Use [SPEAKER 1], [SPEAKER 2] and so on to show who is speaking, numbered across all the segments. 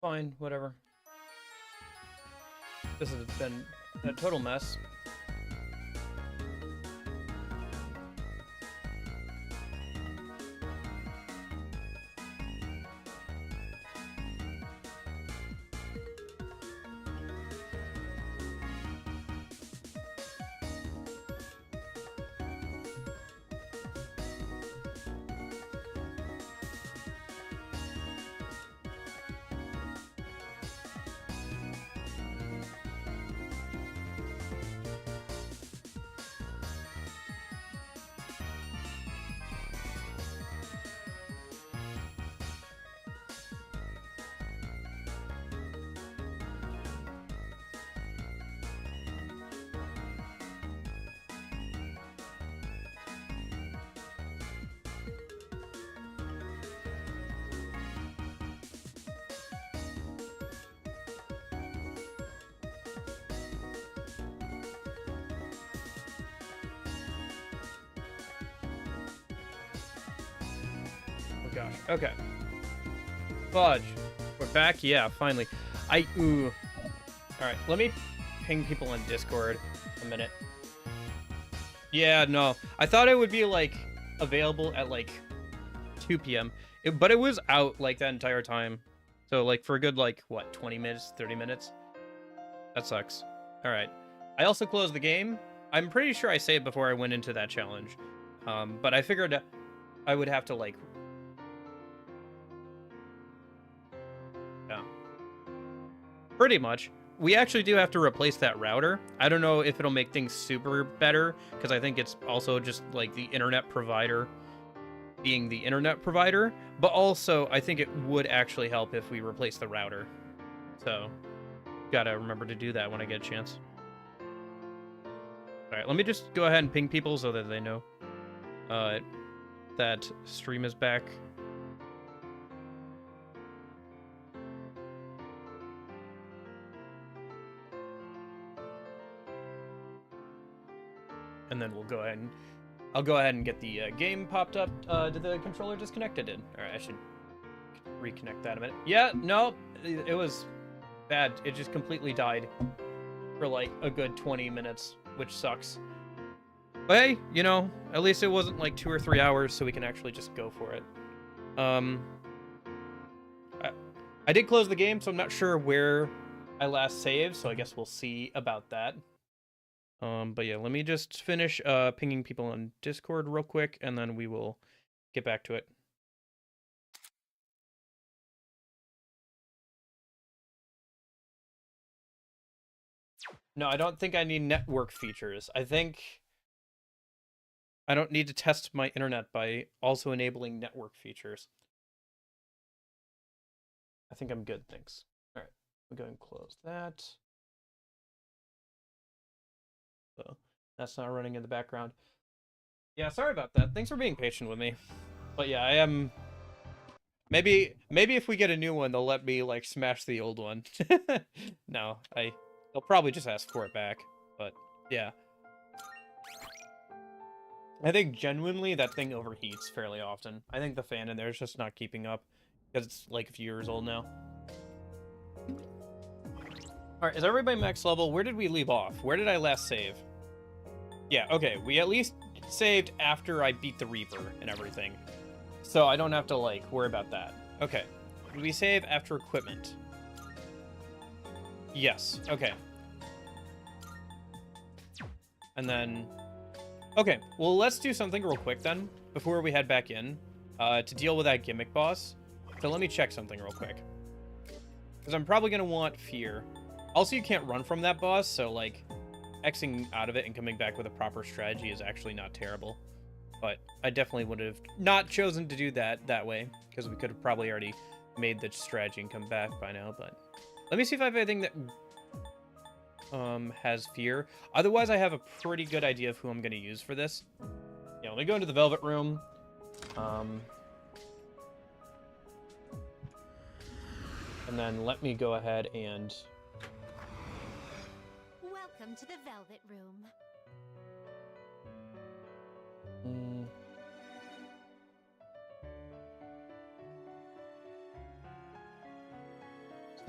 [SPEAKER 1] Fine, whatever. This has been a total mess. Oh gosh. Okay. Fudge. We're back. Yeah, finally. Ooh. All right. Let me ping people on Discord a minute. Yeah, no. I thought it would be like available at like 2 p.m. But it was out like that entire time. So like for a good like what, 20 minutes, 30 minutes? That sucks. All right. I also closed the game. I'm pretty sure I saved before I went into that challenge. But I figured I would have to like yeah. Pretty much. We actually do have to replace that router. I don't know if it'll make things super better, because I think it's also just like the internet provider being the internet provider, but also I think it would actually help if we replace the router. So, gotta remember to do that when I get a chance. Alright, let me just go ahead and ping people so that they know that stream is back. And then we'll go ahead and I'll go ahead and get the game popped up. Did the controller disconnect? It did. All right, I should reconnect that a minute. Yeah, no, it was bad. It just completely died for like a good 20 minutes, which sucks. But hey, you know, at least it wasn't like 2 or 3 hours, so we can actually just go for it. I did close the game, so I'm not sure where I last saved, so I guess we'll see about that. But yeah, let me just finish pinging people on Discord real quick, and then we will get back to it. No, I don't think I need network features. I think I don't need to test my internet by also enabling network features. I think I'm good, thanks. All right, we'll go and close that. So that's not running in the background. Yeah, sorry about that. Thanks for being patient with me. But yeah, I am. Maybe if we get a new one, they'll let me like smash the old one. No, they'll probably just ask for it back. But yeah, I think genuinely that thing overheats fairly often. I think the fan in there is just not keeping up because it's like a few years old now. All right, is everybody max level? Where did we leave off? Where did I last save? Yeah, okay, we at least saved after I beat the Reaper and everything. So I don't have to, like, worry about that. Okay. Did we save after equipment? Yes. Okay. And then... Okay, well, let's do something real quick, then, before we head back in, to deal with that gimmick boss. So let me check something real quick. Because I'm probably going to want Fear. Also, you can't run from that boss, so, like, Xing out of it and coming back with a proper strategy is actually not terrible. But I definitely would have not chosen to do that way, because we could have probably already made the strategy and come back by now. But let me see if I have anything that has Fear. Otherwise, I have a pretty good idea of who I'm going to use for this. Yeah, let me go into the Velvet Room. And then let me go ahead and...
[SPEAKER 2] Welcome to the Velvet Room.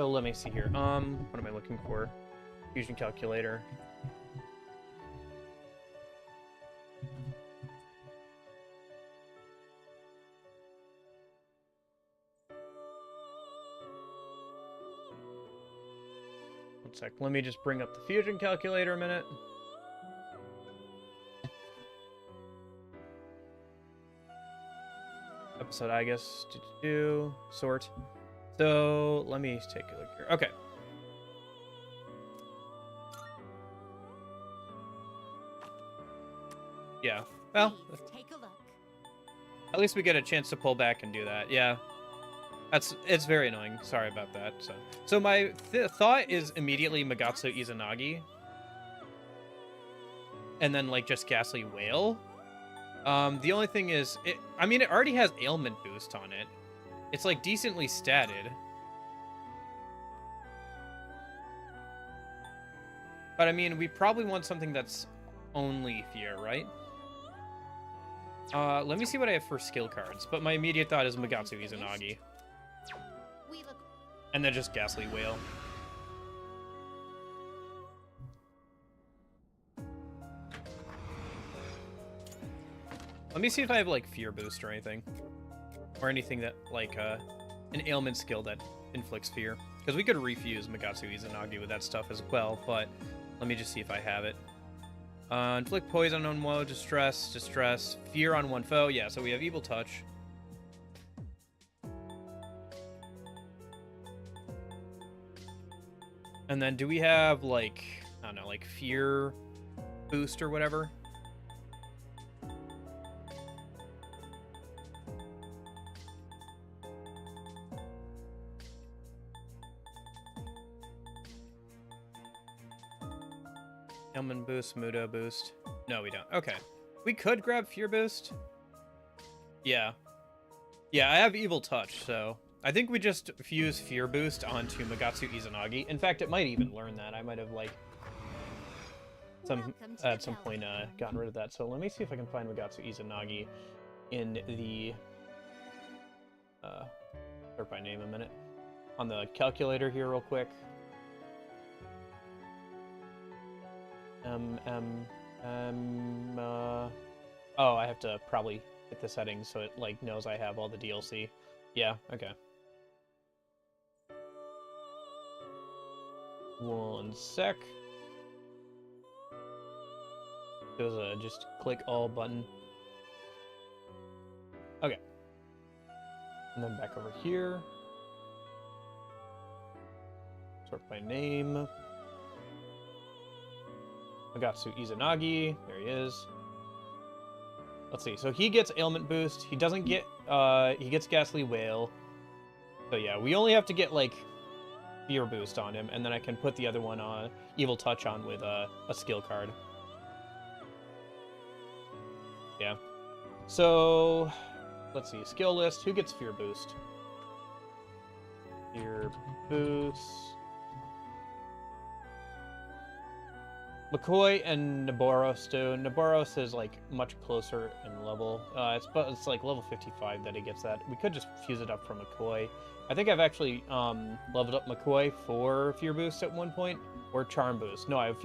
[SPEAKER 1] So let me see here. What am I looking for? Fusion calculator. One sec. Let me just bring up the fusion calculator a minute. Episode Aigis. Sort. So let me take a look here. Okay. Yeah. Well,
[SPEAKER 2] Please take a look.
[SPEAKER 1] at least we get a chance to pull back and do that. Yeah. It's very annoying. Sorry about that. So my thought is immediately Magatsu Izanagi. And then like just Ghastly Whale. The only thing is it already has ailment boost on it. It's like decently statted. But I mean, we probably want something that's only fear, right? Let me see what I have for skill cards. But my immediate thought is Magatsu Izanagi. And then just Ghastly Whale. Let me see if I have, like, Fear Boost or anything. Or anything that, like, an ailment skill that inflicts fear. Because we could refuse Magatsu Izanagi with that stuff as well, but let me just see if I have it. Inflict poison on one, distress, fear on one foe. Yeah, so we have Evil Touch. And then do we have, like, I don't know, like Fear Boost or whatever? Ailment Boost, Muda Boost. No, we don't. Okay. We could grab Fear Boost. Yeah. Yeah, I have Evil Touch, so I think we just fuse Fear Boost onto Magatsu Izanagi. In fact, it might even learn that. I might have, like, at some point gotten rid of that. So let me see if I can find Magatsu Izanagi in the... start by name a minute. On the calculator here real quick. Oh, I have to probably hit the settings so it, like, knows I have all the DLC. Yeah, okay. One sec. There's a just click all button. Okay. And then back over here. Sort by name. Magatsu Izanagi. There he is. Let's see. So he gets ailment boost. He doesn't get, he gets Ghastly Whale. So yeah, we only have to get, like, Fear Boost on him, and then I can put the other one on Evil Touch on with a skill card. Yeah. So, let's see. Skill list. Who gets Fear Boost? Fear Boost. McCoy and Naboros do. Naboros is, like, much closer in level. It's like level 55 that he gets that. We could just fuse it up from McCoy. I think I've actually leveled up McCoy for Fear Boost at one point, or Charm Boost. No, I've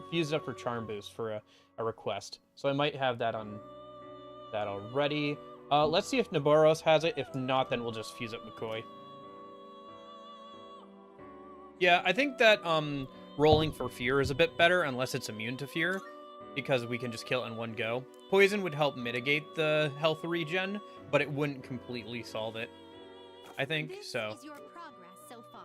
[SPEAKER 1] fused it up for Charm Boost for a request. So I might have that on that already. Let's see if Naboros has it. If not, then we'll just fuse up McCoy. Yeah, I think that rolling for fear is a bit better unless it's immune to fear, because we can just kill it in one go. Poison would help mitigate the health regen, but it wouldn't completely solve it, I think.
[SPEAKER 2] This
[SPEAKER 1] so.
[SPEAKER 2] is your progress so far.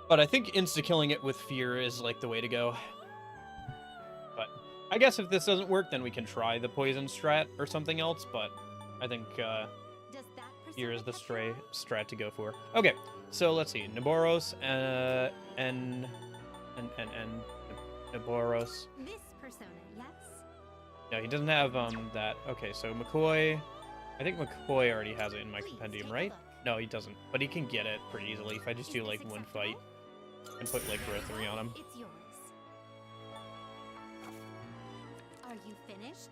[SPEAKER 1] But I think insta-killing it with fear is, like, the way to go. But I guess if this doesn't work, then we can try the poison strat or something else, but I think fear is the strat to go for. Okay, so let's see. Naboros, and Naboros.
[SPEAKER 2] This persona, yes?
[SPEAKER 1] No, he doesn't have that. Okay, so McCoy. I think McCoy already has it in my compendium, right? No, he doesn't. But he can get it pretty easily if I just do, like, one fight and put, like, Growth 3 on him.
[SPEAKER 2] It's yours. Are you finished?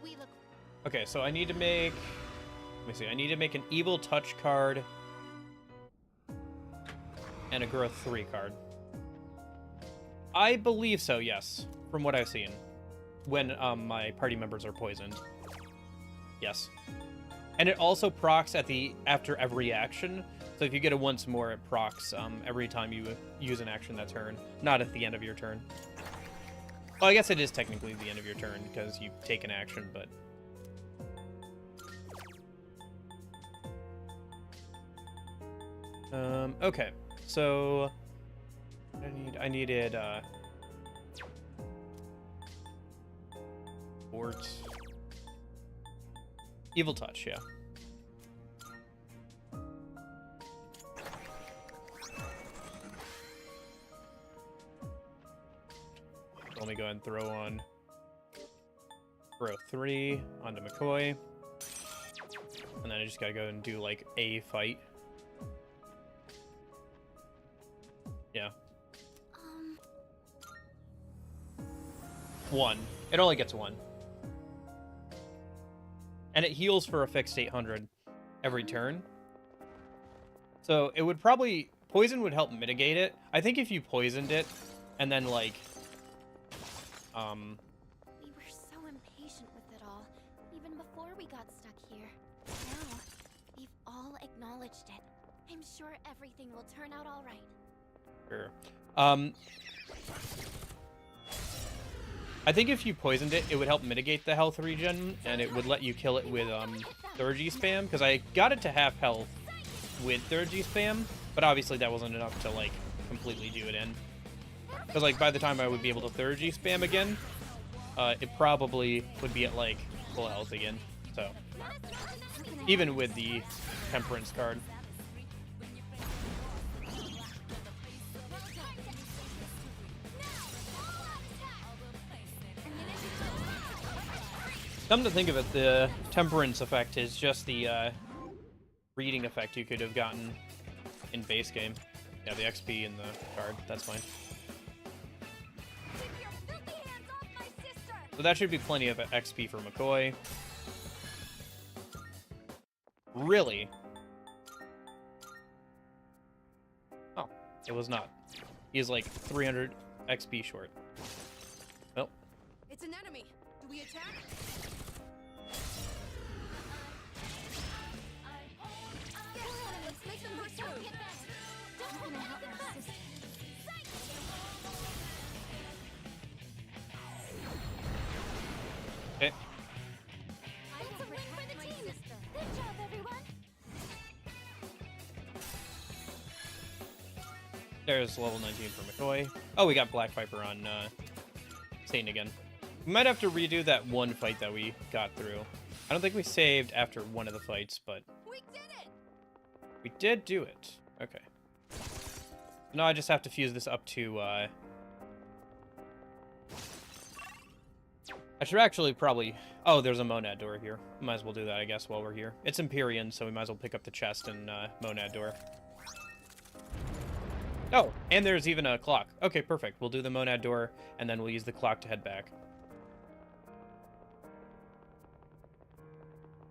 [SPEAKER 2] We look.
[SPEAKER 1] Okay, so I need to make Let me see. I need to make an evil touch card and a growth 3 card. I believe so, yes, from what I've seen. When my party members are poisoned. Yes. And it also procs after every action. So if you get it once more, it procs every time you use an action that turn, not at the end of your turn. Well, I guess it is technically the end of your turn because you take an action, but... okay, so... I needed, Fort. Evil Touch, yeah. Let me go ahead and throw on Throw 3 onto McCoy. And then I just gotta go and do, like, a fight. Yeah. 1. It only gets 1. And it heals for a fixed 800 every turn. So it would probably... Poison would help mitigate it. I think if you poisoned it, and then, like...
[SPEAKER 2] We were so impatient with it all, even before we got stuck here. Now, we've all acknowledged it. I'm sure everything will turn out all right.
[SPEAKER 1] Sure. I think if you poisoned it, it would help mitigate the health regen, and it would let you kill it with Thurgy spam, because I got it to half health with Thurgy spam, but obviously that wasn't enough to, like, completely do it in. Because, like, by the time I would be able to Thurgy spam again, it probably would be at, like, full health again. So, even with the Temperance card. Come to think of it, the Temperance effect is just the reading effect you could have gotten in base game. Yeah, the XP in the card, that's fine. So that should be plenty of XP for McCoy. Really? Oh, it was not. He is like 300 XP short. Well.
[SPEAKER 3] It's an enemy. Do we attack? Let's make them push through.
[SPEAKER 1] Okay.
[SPEAKER 2] It's a win for the team. Good job, everyone.
[SPEAKER 1] There's level 19 for McCoy. Oh, we got Black Viper on Satan again. We might have to redo that one fight that we got through. I don't think we saved after one of the fights, but...
[SPEAKER 3] We did it!
[SPEAKER 1] We did do it. Okay. No, I just have to fuse this up to, I should actually probably... Oh, there's a Monad door here. Might as well do that, I guess, while we're here. It's Empyrean, so we might as well pick up the chest and, Monad door. Oh, and there's even a clock. Okay, perfect. We'll do the Monad door, and then we'll use the clock to head back.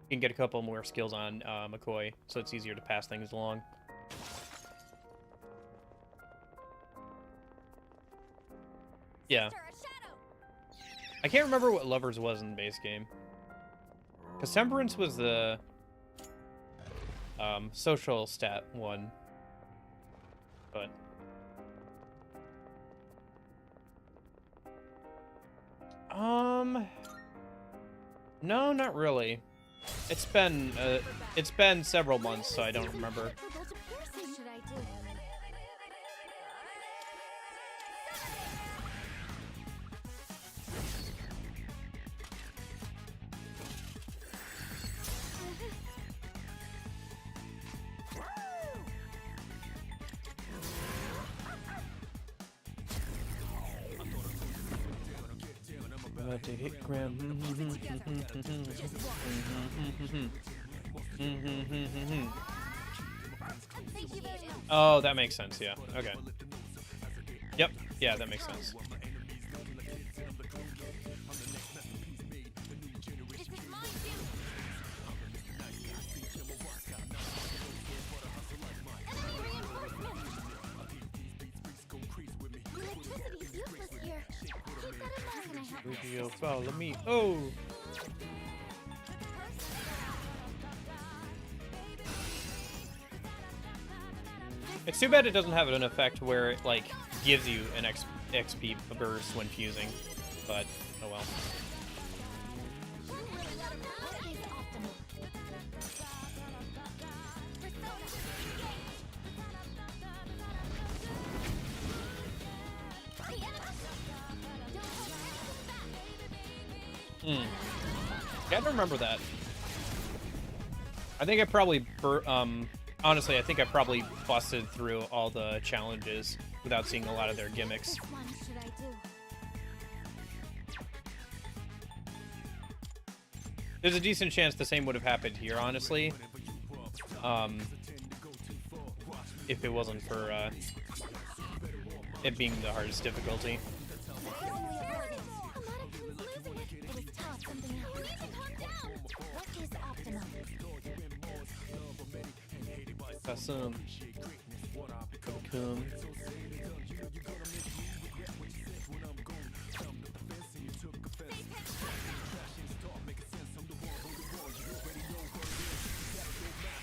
[SPEAKER 1] You can get a couple more skills on McCoy, so it's easier to pass things along. Yeah. I can't remember what Lovers was in the base game. Because Temperance was the social stat one. But... No, not really. It's been several months, so I don't remember.
[SPEAKER 2] What should I do?
[SPEAKER 1] About to hit Graham. Oh, that makes sense, yeah. Okay. Yep, yeah, that makes sense. you'll follow me. Oh! It's too bad it doesn't have an effect where it, like, gives you an XP burst when fusing. But, oh well. Gotta remember that. I think I probably, honestly, I think I probably busted through all the challenges without seeing a lot of their gimmicks.
[SPEAKER 2] Which one should I do?
[SPEAKER 1] There's a decent chance the same would have happened here, honestly. If it wasn't for, it being the hardest difficulty. Awesome. Come.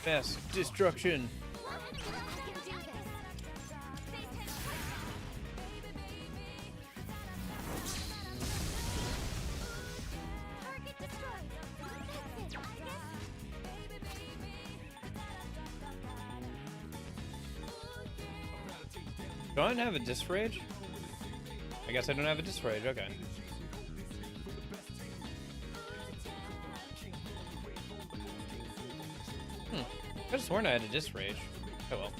[SPEAKER 1] Fast destruction. Do I have a disc rage? I guess I don't have a disc rage, okay. I just sworn I had a disc rage. Oh well.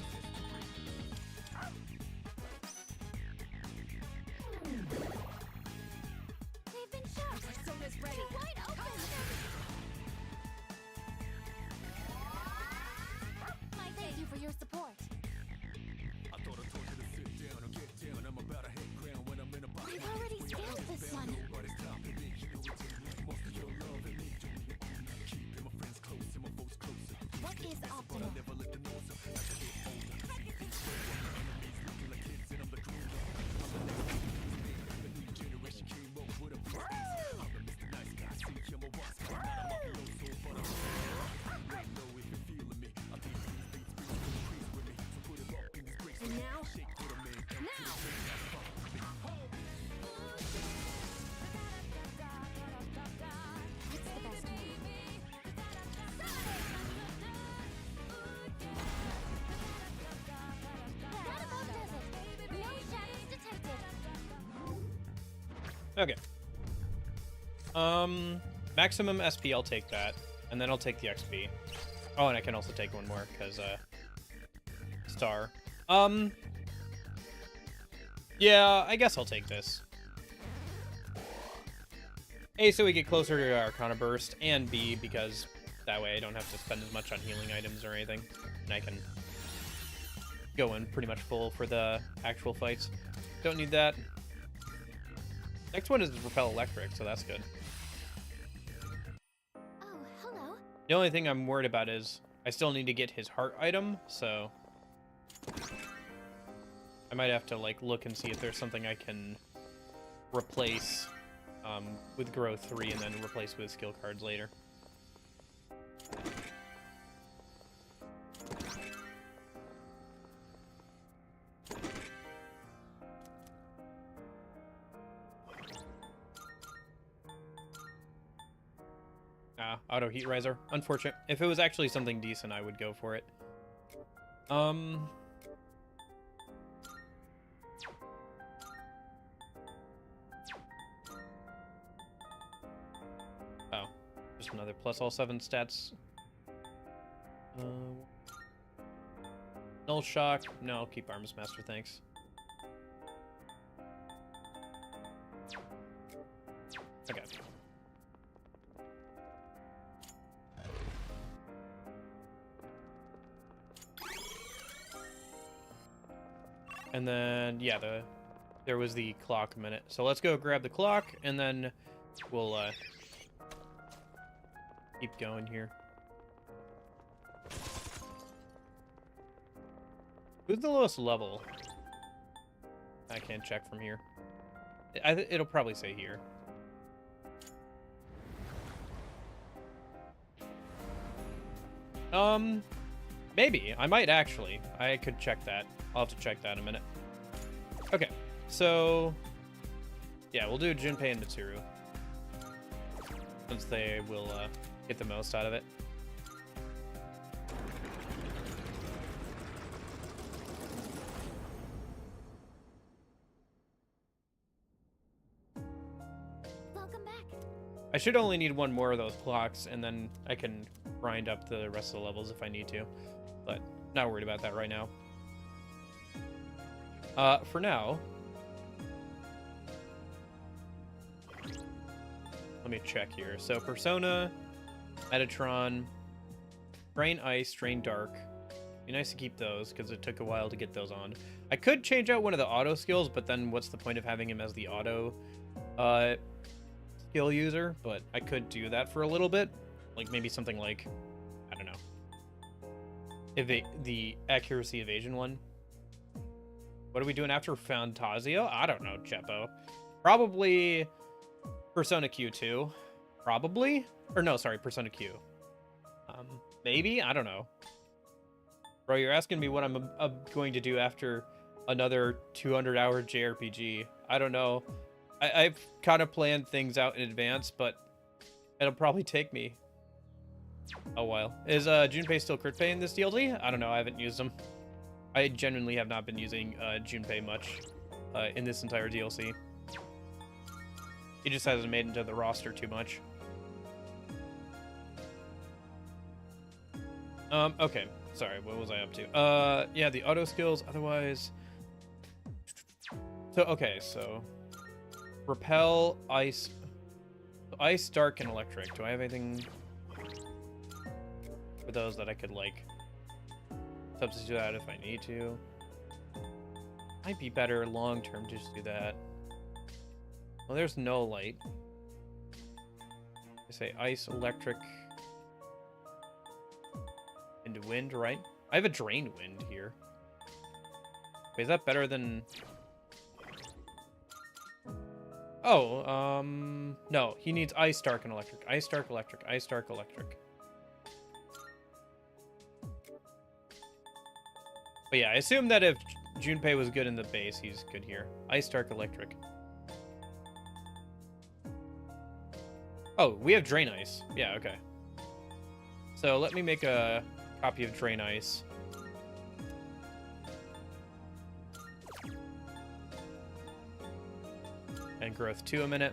[SPEAKER 2] They've been shot.
[SPEAKER 3] Persona's ready.
[SPEAKER 2] Wide open. Thank you for your support. We've already scaled this one. What is optimal?
[SPEAKER 3] And now?
[SPEAKER 2] What's the best move? Roundabout does it. No shadows detected.
[SPEAKER 1] Okay. Maximum SP, I'll take that. And then I'll take the XP. Oh, and I can also take one more, because, star. Yeah, I guess I'll take this. A, so we get closer to our Arcana Burst, and B, because that way I don't have to spend as much on healing items or anything. And I can go in pretty much full for the actual fights. Don't need that. Next one is Repel Electric, so that's good.
[SPEAKER 2] Oh, hello.
[SPEAKER 1] The only thing I'm worried about is I still need to get his heart item, so I might have to like look and see if there's something I can replace with Growth 3 and then replace with skill cards later. Auto heat riser. Unfortunate. If it was actually something decent, I would go for it. Oh, just another plus all 7 stats. Null shock. No, I'll keep Arms Master, thanks. Okay. And then, yeah, there was the clock minute. So let's go grab the clock, and then we'll keep going here. Who's the lowest level? I can't check from here. It'll probably say here. Maybe. I might actually. I could check that. I'll have to check that in a minute. Okay, so... yeah, we'll do Junpei and Mitsuru. Since they will get the most out of it.
[SPEAKER 2] Welcome back.
[SPEAKER 1] I should only need one more of those clocks, and then I can grind up the rest of the levels if I need to. But not worried about that right now. For now... let me check here. So Persona, Metatron, Drain Ice, Drain Dark. Be nice to keep those, because it took a while to get those on. I could change out one of the auto skills, but then what's the point of having him as the auto skill user? But I could do that for a little bit. Like maybe something like, I don't know. The accuracy evasion one. What are we doing after Fantasio? I don't know, Chepo. Probably Persona Q2. Probably? Or no, sorry, Persona Q. Maybe? I don't know. Bro, you're asking me what I'm going to do after another 200-hour JRPG. I don't know. I've kind of planned things out in advance, but it'll probably take me a while. Is Junpei still crit pay in this DLC? I don't know. I haven't used them. I genuinely have not been using Junpei much in this entire DLC. He just hasn't made it into the roster too much. Okay. Sorry, what was I up to? Yeah, the auto skills, otherwise... so, okay, so... Repel, Ice... Ice, Dark, and Electric. Do I have anything for those that I could, like, substitute out if I need to? Might be better long-term to just do that. Well, there's no light. I say Ice, Electric... into wind, right? I have a drain wind here. Wait, is that better than... oh, no. He needs Ice, Dark, and Electric. Ice, Dark, Electric. Ice, Dark, Electric. But yeah, I assume that if Junpei was good in the base, he's good here. Ice, Dark, Electric. Oh, we have Drain Ice. Yeah, okay. So let me make a copy of Drain Ice. And Growth 2 a minute.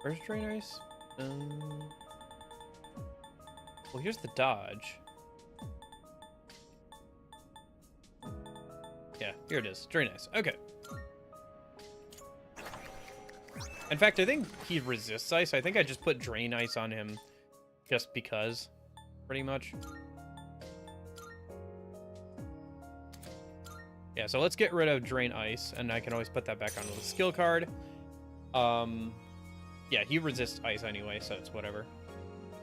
[SPEAKER 1] Where's Drain Ice? Well, here's the dodge. Yeah, here it is. Drain Ice. Okay. In fact, I think he resists ice. I think I just put Drain Ice on him just because, pretty much. Yeah, so let's get rid of Drain Ice, and I can always put that back onto the skill card. Yeah, he resists ice anyway, so it's whatever.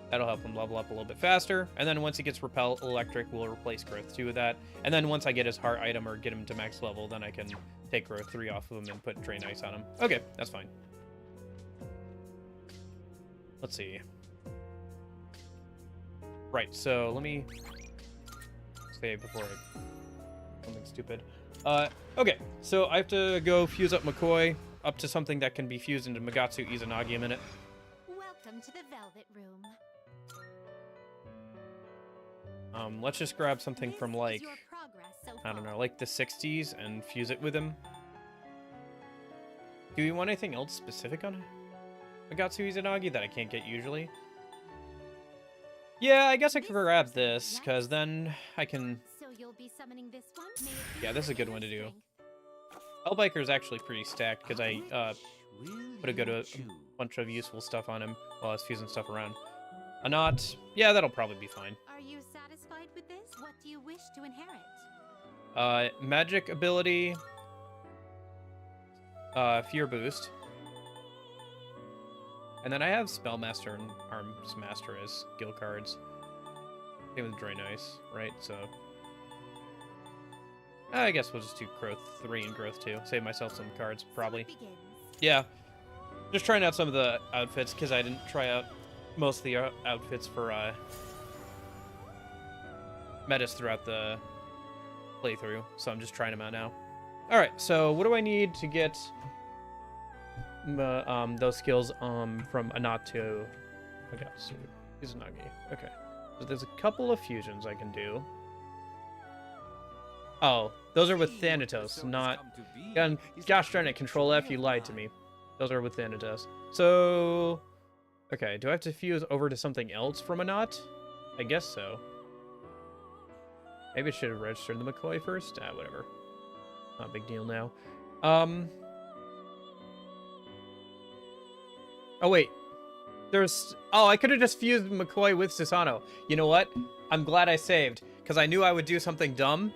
[SPEAKER 1] That'll help him level up a little bit faster. And then once he gets Repel Electric, we'll replace Growth 2 with that. And then once I get his heart item or get him to max level, then I can take Growth 3 off of him and put Drain Ice on him. Okay, that's fine. Let's see. Right, so let me say before something stupid. Okay, so I have to go fuse up McCoy up to something that can be fused into Magatsu Izanagi a minute.
[SPEAKER 2] Welcome to the Velvet Room.
[SPEAKER 1] Let's just grab something from,
[SPEAKER 2] This
[SPEAKER 1] like,
[SPEAKER 2] is your progress so
[SPEAKER 1] I don't know,
[SPEAKER 2] far.
[SPEAKER 1] like the 60s and fuse it with him. Do you want anything else specific on Magatsu Izanagi that I can't get usually? Yeah, I guess I could grab this, because then I can...
[SPEAKER 2] So you'll be summoning this one? May it be
[SPEAKER 1] Yeah, this is a good
[SPEAKER 2] your
[SPEAKER 1] one to do.
[SPEAKER 2] strength.
[SPEAKER 1] Hellbiker is actually pretty stacked, because I put a bunch of useful stuff on him while I was fusing stuff around. A knot, yeah, that'll probably be fine.
[SPEAKER 2] Are you satisfied with this? What do you wish to inherit?
[SPEAKER 1] Magic ability, Fear Boost. And then I have Spellmaster and Arms Master as skill cards. Same with Drain Ice, right? So I guess we'll just do Growth 3 and Growth 2. Save myself some cards, probably. Yeah. Just trying out some of the outfits, because I didn't try out most of the outfits for metas throughout the playthrough. So I'm just trying them out now. Alright, so what do I need to get those skills from Anat to Agatsu? Izanagi. Okay. So there's a couple of fusions I can do. Oh, those are with Thanatos, not... Gosh darn it, Control F, you lied to me. Those are with Thanatos. So... Okay, do I have to fuse over to something else from Anat? I guess so. Maybe I should have registered the McCoy first? Ah, whatever. Not a big deal now. Oh, wait. There's... Oh, I could have just fused McCoy with Susano. You know what? I'm glad I saved, because I knew I would do something dumb.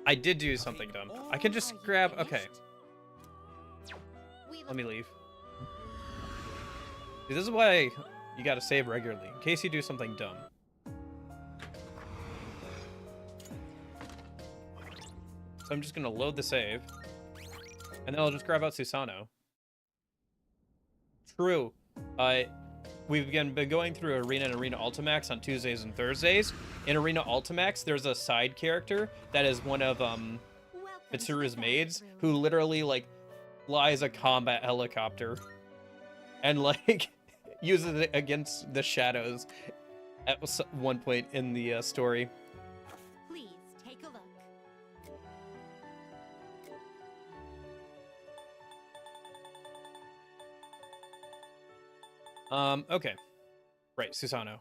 [SPEAKER 1] I did do something dumb. I can just grab... Okay. Let me leave. See, this is why you gotta save regularly, in case you do something dumb. So I'm just gonna load the save. And then I'll just grab out Susano. True. We've been going through Arena and Arena Ultimax on Tuesdays and Thursdays. In Arena Ultimax, there's a side character that is one of Mitsuru's maids who literally like flies a combat helicopter and like uses it against the shadows at one point in the story.
[SPEAKER 2] Please take a look.
[SPEAKER 1] Okay. Right, Susano.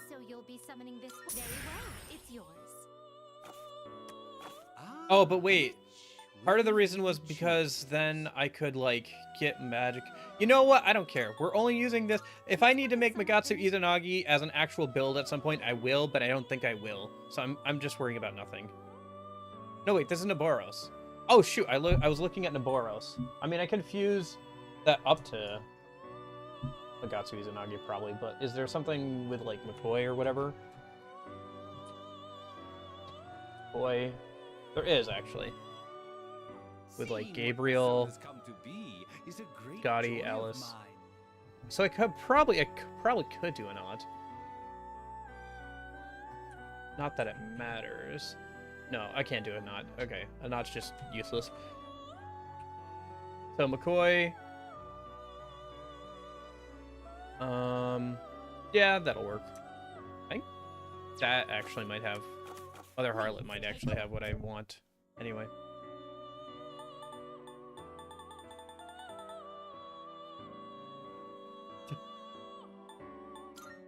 [SPEAKER 2] So you'll be summoning this one. Very well, it's yours.
[SPEAKER 1] Oh, but wait. Part of the reason was because then I could, like, get magic. You know what? I don't care. We're only using this. If I need to make Magatsu Izanagi as an actual build at some point, I will, but I don't think I will. So I'm just worrying about nothing. No, wait, this is Naboros. Oh, shoot. I was looking at Naboros. I mean, I can fuse that up to Magatsu Izanagi probably, but is there something with, like, McCoy or whatever? Boy. There is, actually. With, like, Gabriel, Gotti, Alice. So I probably could do an odd. Not that it matters. No, I can't do a knot. Okay, a knot's just useless. So McCoy. Yeah, that'll work. I think that actually might have... Other Harlot might actually have what I want. Anyway.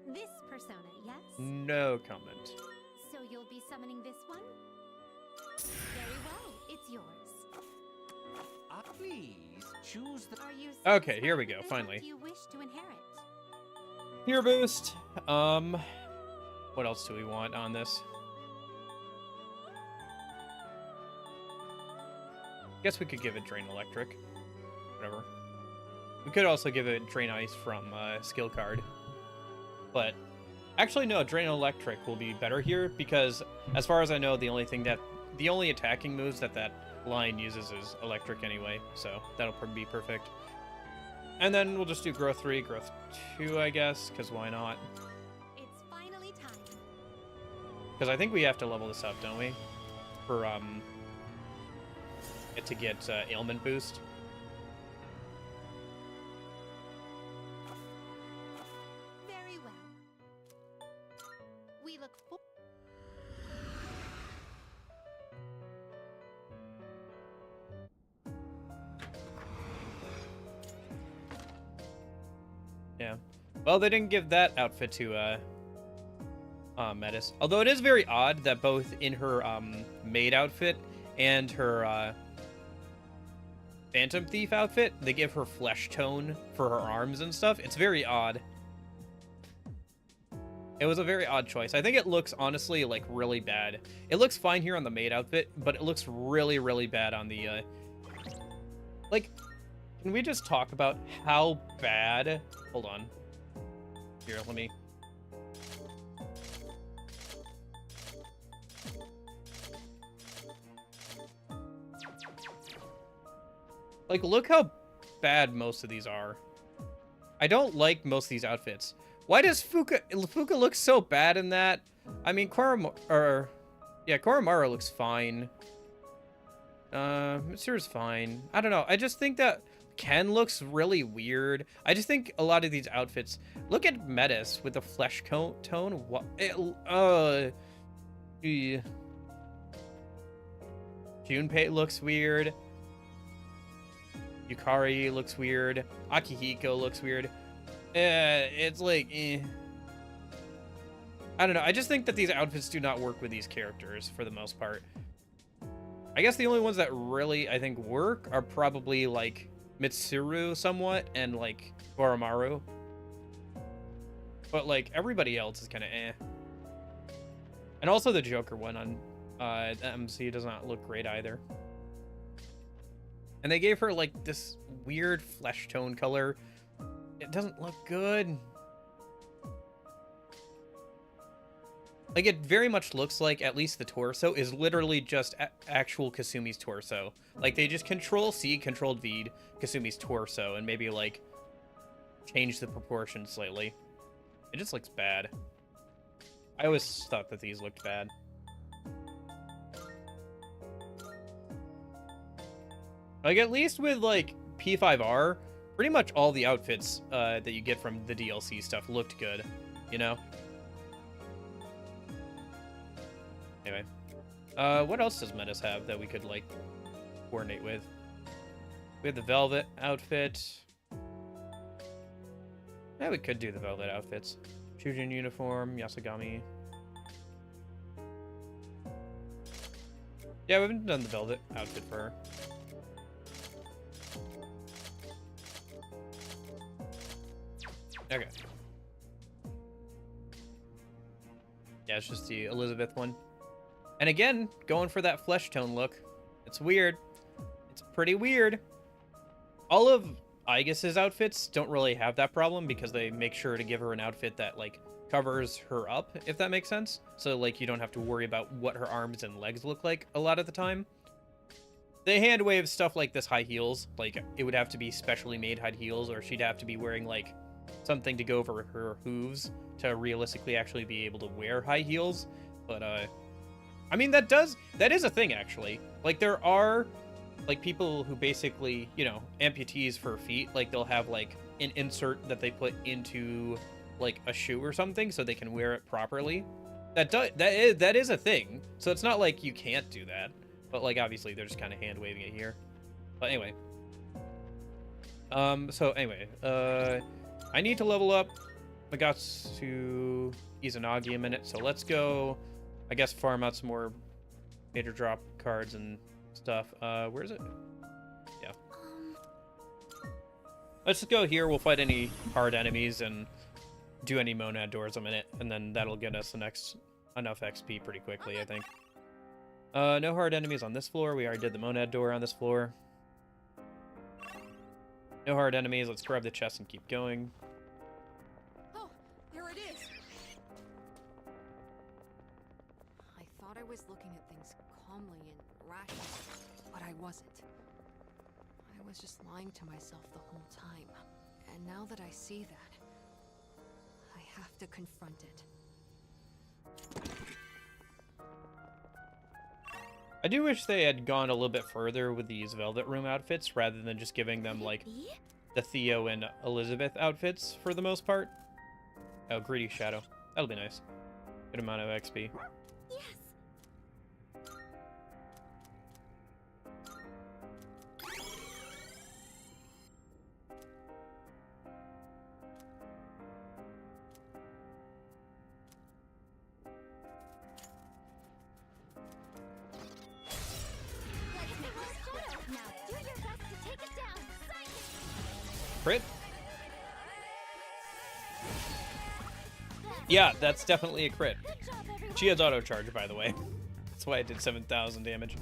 [SPEAKER 2] This persona, yes?
[SPEAKER 1] No comment.
[SPEAKER 2] So you'll be summoning this one? Very well, it's yours.
[SPEAKER 4] Please choose the...
[SPEAKER 2] Are you
[SPEAKER 1] Okay, here we go,
[SPEAKER 2] satisfied with
[SPEAKER 1] finally.
[SPEAKER 2] what you wish to inherit?
[SPEAKER 1] Fear boost. What else do we want on this? Guess we could give it Drain Electric. Whatever. We could also give it Drain Ice from skill card. But actually no, Drain Electric will be better here because as far as I know, the only attacking moves that line uses is electric anyway, so that'll be perfect. And then we'll just do Growth 3, Growth 2, I guess, because why not?
[SPEAKER 2] It's finally time.
[SPEAKER 1] Because I think we have to level this up, don't we? For, it to get ailment boost.
[SPEAKER 2] Very well. We look for...
[SPEAKER 1] Yeah. Well, they didn't give that outfit to Metis. Although it is very odd that both in her maid outfit and her Phantom Thief outfit, they give her flesh tone for her arms and stuff. It's very odd. It was a very odd choice. I think it looks, honestly, like, really bad. It looks fine here on the maid outfit, but it looks really, really bad on the, like, can we just talk about how bad... Hold on. Here, let me... Like, look how bad most of these are. I don't like most of these outfits. Why does Fuka look so bad in that? I mean, Koromaru looks fine. Mitsuru's fine. I don't know. I just think that Ken looks really weird. I just think a lot of these outfits... Look at Metis with the flesh tone. What? Junpei looks weird. Yukari looks weird. Akihiko looks weird. It's like, I don't know. I just think that these outfits do not work with these characters for the most part. I guess the only ones that really, I think, work are probably, like, Mitsuru somewhat and, like, Koromaru. But, like, everybody else is kind of eh. And also the Joker one on MC does not look great either. And they gave her, like, this weird flesh tone color. It doesn't look good. Like, it very much looks like, at least the torso, is literally just actual Kasumi's torso. Like, they just Control-C, Control-V'd Kasumi's torso and maybe, like, change the proportions slightly. It just looks bad. I always thought that these looked bad. Like, at least with, like, P3R, pretty much all the outfits that you get from the DLC stuff looked good, you know? Anyway. What else does Metis have that we could, like, coordinate with? We have the Velvet outfit. Yeah, we could do the Velvet outfits. Shujin uniform, Yasagami. Yeah, we haven't done the Velvet outfit for her. Okay. Yeah, it's just the Elizabeth one. And again, going for that flesh tone look. It's weird. It's pretty weird. All of Aigis' outfits don't really have that problem because they make sure to give her an outfit that, like, covers her up, if that makes sense. So, like, you don't have to worry about what her arms and legs look like a lot of the time. They hand wave stuff like this high heels. Like, it would have to be specially made high heels, or she'd have to be wearing, like, something to go over her hooves to realistically actually be able to wear high heels. But I mean, that is a thing, actually. Like, there are, like, people who basically, you know, amputees for feet. Like, they'll have, like, an insert that they put into, like, a shoe or something so they can wear it properly. That is a thing. So it's not like you can't do that, but, like, obviously they're just kind of hand waving it here. But anyway, so anyway, I need to level up Magatsu Izanagi a minute, so let's go, I guess, farm out some more major drop cards and stuff. Where is it? Yeah. Let's just go here. We'll fight any hard enemies and do any monad doors a minute, and then that'll get us enough XP pretty quickly, I think. No hard enemies on this floor. We already did the monad door on this floor. No hard enemies. Let's grab the chest and keep going.
[SPEAKER 3] Oh, there it is.
[SPEAKER 5] I thought I was looking at things calmly and rationally, but I wasn't. I was just lying to myself the whole time. And now that I see that, I have to confront it.
[SPEAKER 1] I do wish they had gone a little bit further with these Velvet Room outfits rather than just giving them, like, the Theo and Elizabeth outfits for the most part. Oh, Greedy Shadow. That'll be nice. Good amount of XP.
[SPEAKER 2] Yes. Now do your best to take it down.
[SPEAKER 1] Crit?
[SPEAKER 2] That's
[SPEAKER 1] Yeah, that's definitely a crit.
[SPEAKER 2] Good job, everyone.
[SPEAKER 1] She has auto charge, by the way. That's why I did 7,000 damage.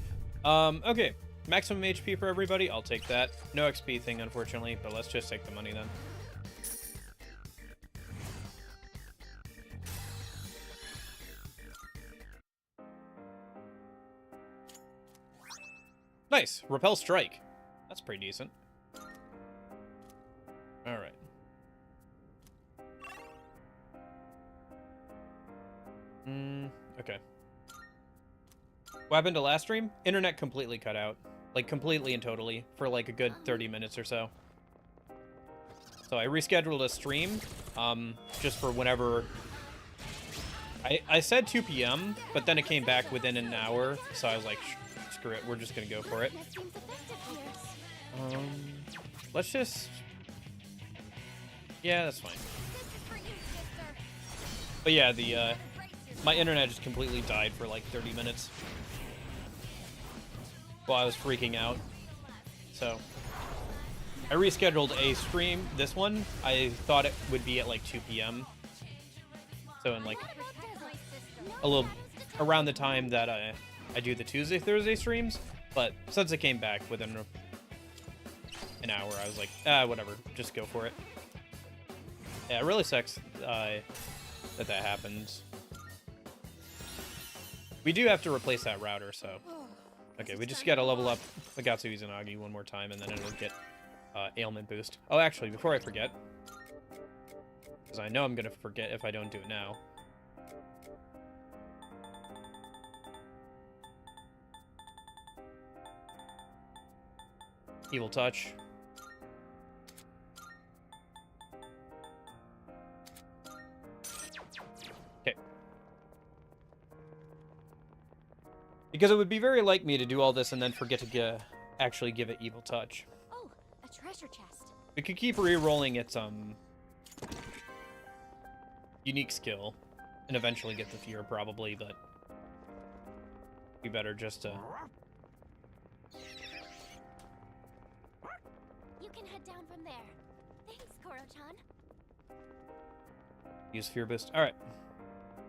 [SPEAKER 1] Okay. Maximum HP for everybody. I'll take that. No XP thing, unfortunately, but let's just take the money then. Nice. Repel Strike. That's pretty decent. Alright. Okay. What happened to last stream? Internet completely cut out. Like, completely and totally. For, like, a good 30 minutes or so. So I rescheduled a stream, just for whenever... I said 2 p.m., but then it came back within an hour, so I was like, screw it, we're just gonna go for it.
[SPEAKER 2] That seems effective here.
[SPEAKER 1] Let's just... Yeah, that's fine.
[SPEAKER 2] This is for you, sister.
[SPEAKER 1] But yeah, the, my internet just completely died for like 30 minutes. While I was freaking out. So, I rescheduled a stream, this one. I thought it would be at like 2 p.m. So in like a little, around the time that I do the Tuesday, Thursday streams. But since it came back within an hour, I was like, whatever, just go for it. Yeah, it really sucks that happens. We do have to replace that router, so... Okay, we just gotta level up Agatsu Izanagi one more time, and then it'll get ailment boost. Oh, actually, before I forget, because I know I'm gonna forget if I don't do it now. Evil Touch. Okay. Because it would be very like me to do all this and then forget to actually give it Evil Touch.
[SPEAKER 2] Oh, a treasure chest.
[SPEAKER 1] We could keep re-rolling its unique skill and eventually get the fear probably, but we better just
[SPEAKER 2] You can head down from there. Thanks, Koro-chan.
[SPEAKER 1] use fear boost. All right.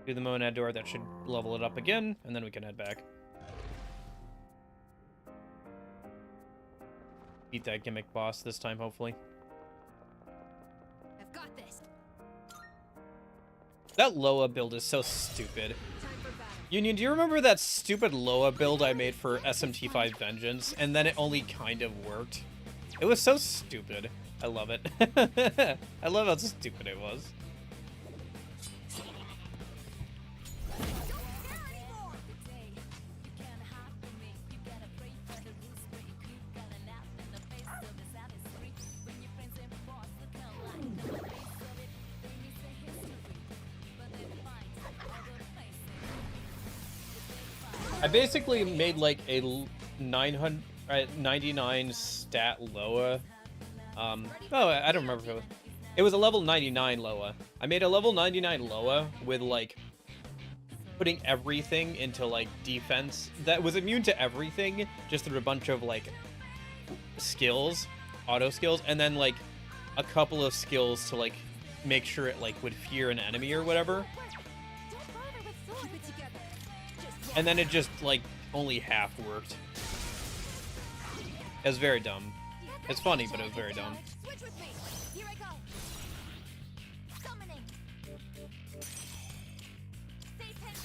[SPEAKER 1] Do the Monad door. That should level it up again, and then we can head back. Beat that gimmick boss this time, hopefully.
[SPEAKER 5] I've got this.
[SPEAKER 1] That Loa build is so stupid.
[SPEAKER 5] Time for battle.
[SPEAKER 1] Union, do you remember that stupid Loa build I made for SMT5 Vengeance, and then it only kind of worked? It was so stupid. I love it. I love how stupid it was. I basically made like a 99 stat Loa. Oh, I don't remember if it was a level 99 Loa. I made a level 99 Loa with like putting everything into like defense that was immune to everything just through a bunch of like skills, auto skills, and then like a couple of skills to like make sure it like would fear an enemy or whatever.
[SPEAKER 2] Don't bother with swords.
[SPEAKER 5] Keep it together.
[SPEAKER 1] And then it just, like, only half worked. It was very dumb. It's funny, but it was very dumb.
[SPEAKER 2] Switch with me. Here I go. Summoning. Stay pinned.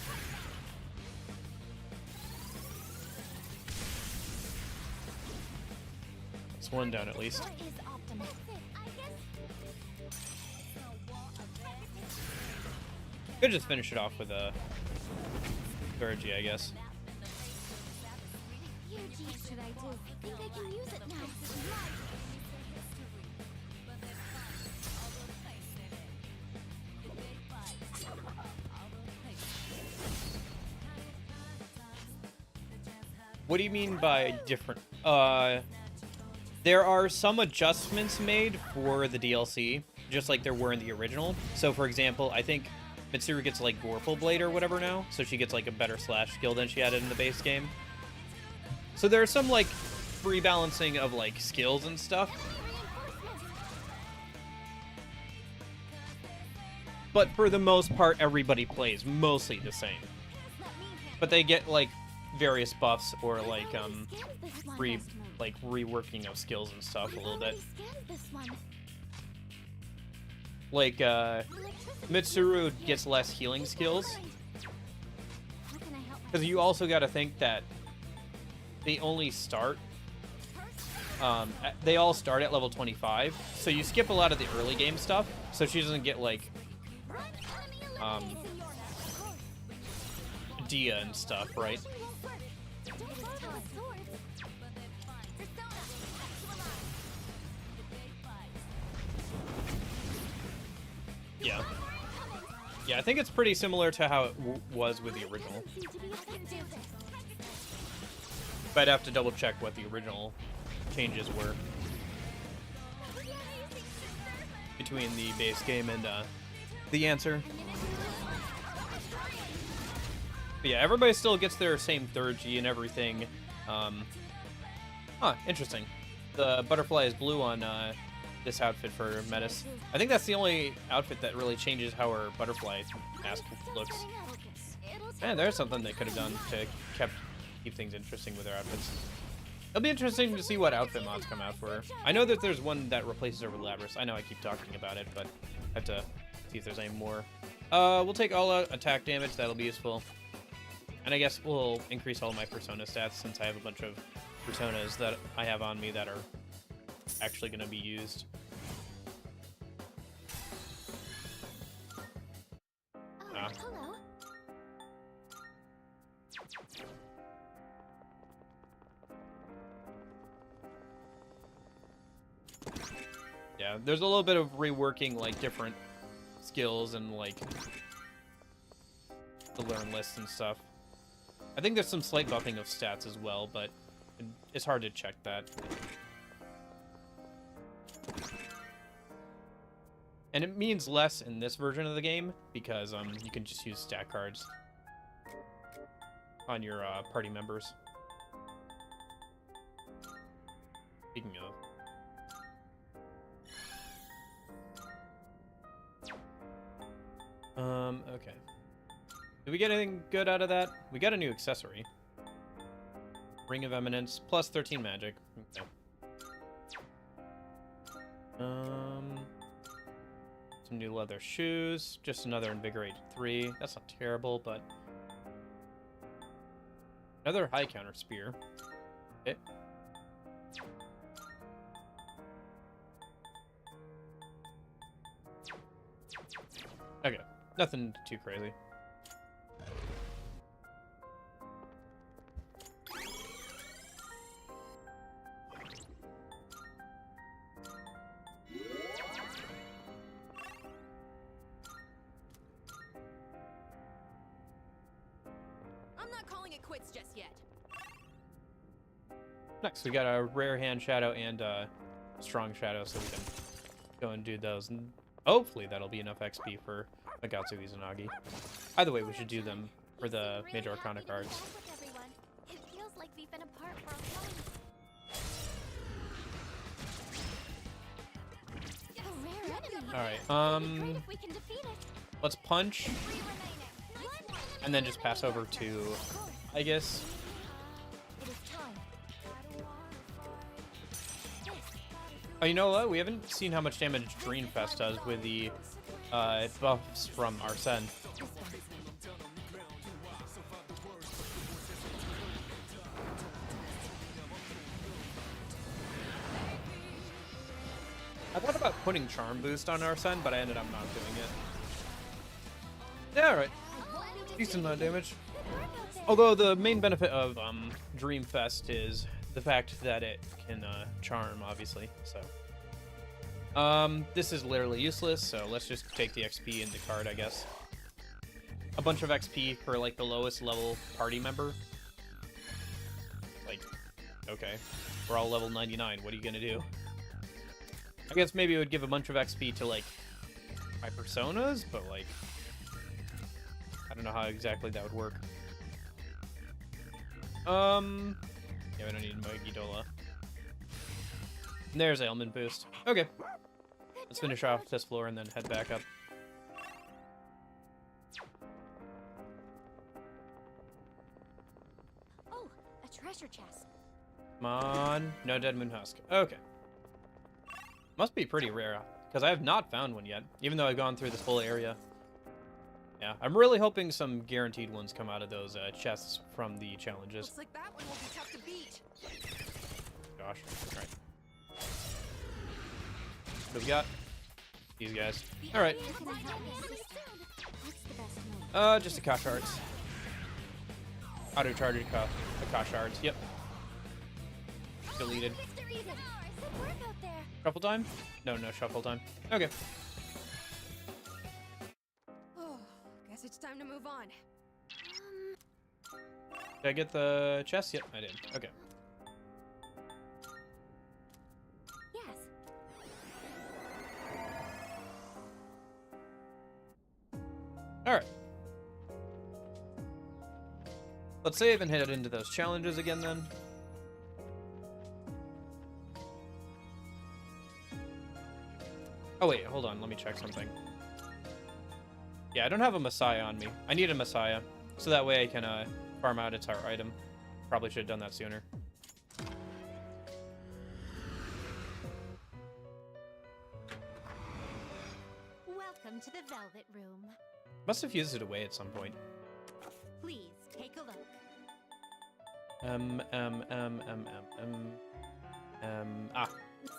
[SPEAKER 1] It's one down at least.
[SPEAKER 2] What is optimal?
[SPEAKER 1] Could just finish it off with a Virgie, I guess.
[SPEAKER 2] Yuji, what should I do? Think I can use it now.
[SPEAKER 1] What do you mean by different? There are some adjustments made for the DLC, just like there were in the original. So, for example, I think Mitsuru gets like Vorpal Blade or whatever now, so she gets like a better slash skill than she had in the base game. So there's some like rebalancing of like skills and stuff. but for the most part, everybody plays mostly the same. But they get, like, various buffs or, like, reworking of skills and stuff a little bit. Like, Mitsuru gets less healing skills. Because you also got to think that they only start, they all start at level 25. So you skip a lot of the early game stuff, so she doesn't get, like, Dia and stuff, right? Yeah. Yeah, I think it's pretty similar to how it was with the original. But I'd have to double check what the original changes were between the base game and the answer. But yeah, everybody still gets their same third G and everything. Interesting. The butterfly is blue on this outfit for Metis. I think that's the only outfit that really changes how her butterfly mask looks. Man, there's something they could have done to keep things interesting with their outfits. It'll be interesting to see what outfit mods come out for her. I know that there's one that replaces her with Labris. I know I keep talking about it, but I have to see if there's any more. We'll take all out attack damage. That'll be useful. And I guess we'll increase all my persona stats since I have a bunch of personas that I have on me that are actually going to be used.
[SPEAKER 2] Hello.
[SPEAKER 1] Yeah, there's a little bit of reworking, like, different skills and, like, the learn lists and stuff. I think there's some slight buffing of stats as well, but it's hard to check that. And it means less in this version of the game because you can just use stat cards on your party members. Speaking of. Okay. Did we get anything good out of that? We got a new accessory. Ring of Eminence, plus 13 magic. Okay. Some new leather shoes. Just another Invigorate 3. That's not terrible, but... Another high counter spear. Okay. Okay. Nothing too crazy.
[SPEAKER 3] I'm not calling it quits just yet.
[SPEAKER 1] Next, we got a rare hand shadow and a strong shadow, so we can go and do those. And hopefully that'll be enough XP for Magatsu Izanagi. Either way, we should do them for the Major Arcana cards.
[SPEAKER 2] It feels like we've been apart for a
[SPEAKER 1] Alright,
[SPEAKER 2] if we can defeat it.
[SPEAKER 1] let's punch, and then just pass over to Aigis.
[SPEAKER 2] It is time.
[SPEAKER 1] Oh, you know what? We haven't seen how much damage Dreamfest does with the buffs from Arsene. I thought about putting Charm Boost on Arsene, but I ended up not doing it. Yeah, alright. Decent amount of damage. Although the main benefit of Dreamfest is the fact that it can charm, obviously, so. This is literally useless, so let's just take the XP in the card, I guess. A bunch of XP for, like, the lowest level party member. Like, okay. We're all level 99, what are you gonna do? I guess maybe it would give a bunch of XP to, like, my personas, but, like, I don't know how exactly that would work. Yeah, we don't need Magidola. And there's ailment boost. Okay. Let's finish off this floor and then head back up.
[SPEAKER 2] treasure chest.
[SPEAKER 1] Come on. No dead moon husk. Okay. Must be pretty rare, because I have not found one yet, even though I've gone through this whole area. Yeah, I'm really hoping some guaranteed ones come out of those chests from the challenges.
[SPEAKER 3] Looks like that one will be tough to beat.
[SPEAKER 1] Gosh. Alright. What we got? These guys. Alright. Just Akash shards. Auto-charged Akash shards. Yep. Deleted. Shuffle time? No, no shuffle time. Okay.
[SPEAKER 3] Oh, guess it's time to move on.
[SPEAKER 1] Did I get the chest? Yep, I did. Okay.
[SPEAKER 2] Yes.
[SPEAKER 1] Alright. Let's save and head into those challenges again then. Oh wait, hold on, let me check something. Yeah, I don't have a Messiah on me. I need a Messiah, so that way I can farm out its heart item. Probably should have done that sooner.
[SPEAKER 2] Welcome to the Velvet Room.
[SPEAKER 1] Must have used it away at some point.
[SPEAKER 2] Please take a look.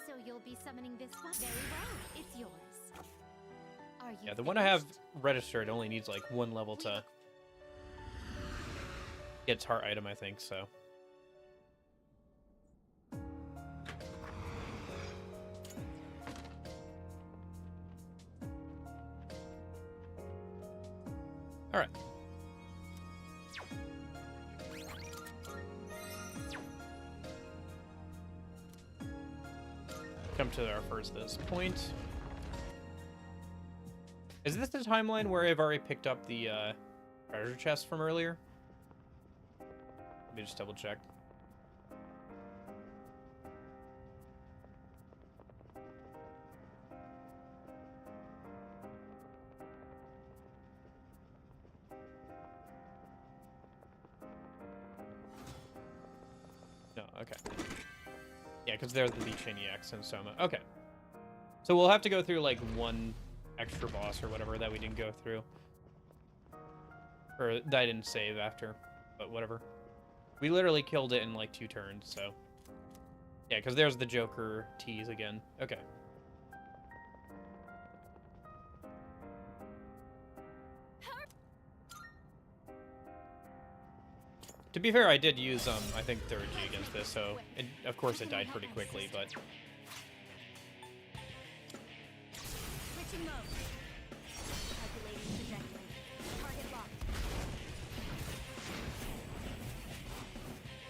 [SPEAKER 2] So you'll be summoning this one? Very well, it's yours. Are you
[SPEAKER 1] Yeah, the one I have
[SPEAKER 2] finished?
[SPEAKER 1] registered only needs like one level to get its heart item, I think, so. Alright. Come to our first this point. Is this the timeline where I've already picked up the treasure chest from earlier? Let me just double check. No, okay. Yeah, because they're the Chiniacs and Soma. Okay. So we'll have to go through like one extra boss or whatever that we didn't go through. Or that I didn't save after, but whatever. We literally killed it in like 2 turns, so. Yeah, because there's the Joker tease again. Okay. To be fair, I did use, I think, 3rd G against this, so it, of course it died pretty quickly, but...
[SPEAKER 2] Switching mode. Calculating trajectory. Target locked.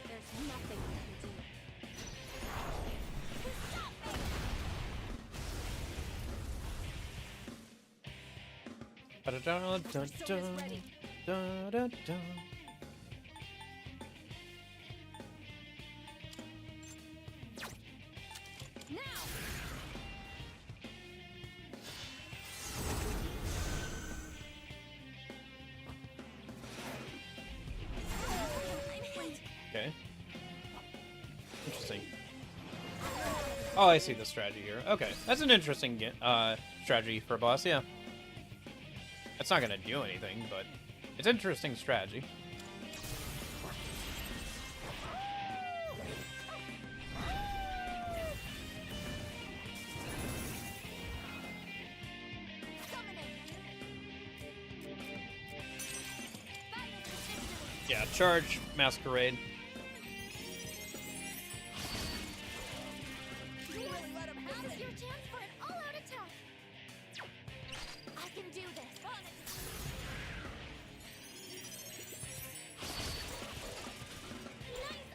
[SPEAKER 2] There's nothing we can do.
[SPEAKER 1] Da-da-da-da-da-da. Da-da-da. Okay. Interesting. Oh, I see the strategy here. Okay, that's an interesting strategy for a boss, yeah. It's not gonna do anything, but it's interesting strategy. Yeah, charge, masquerade.
[SPEAKER 2] This is your chance for an all-out attack. I can do this. Nice,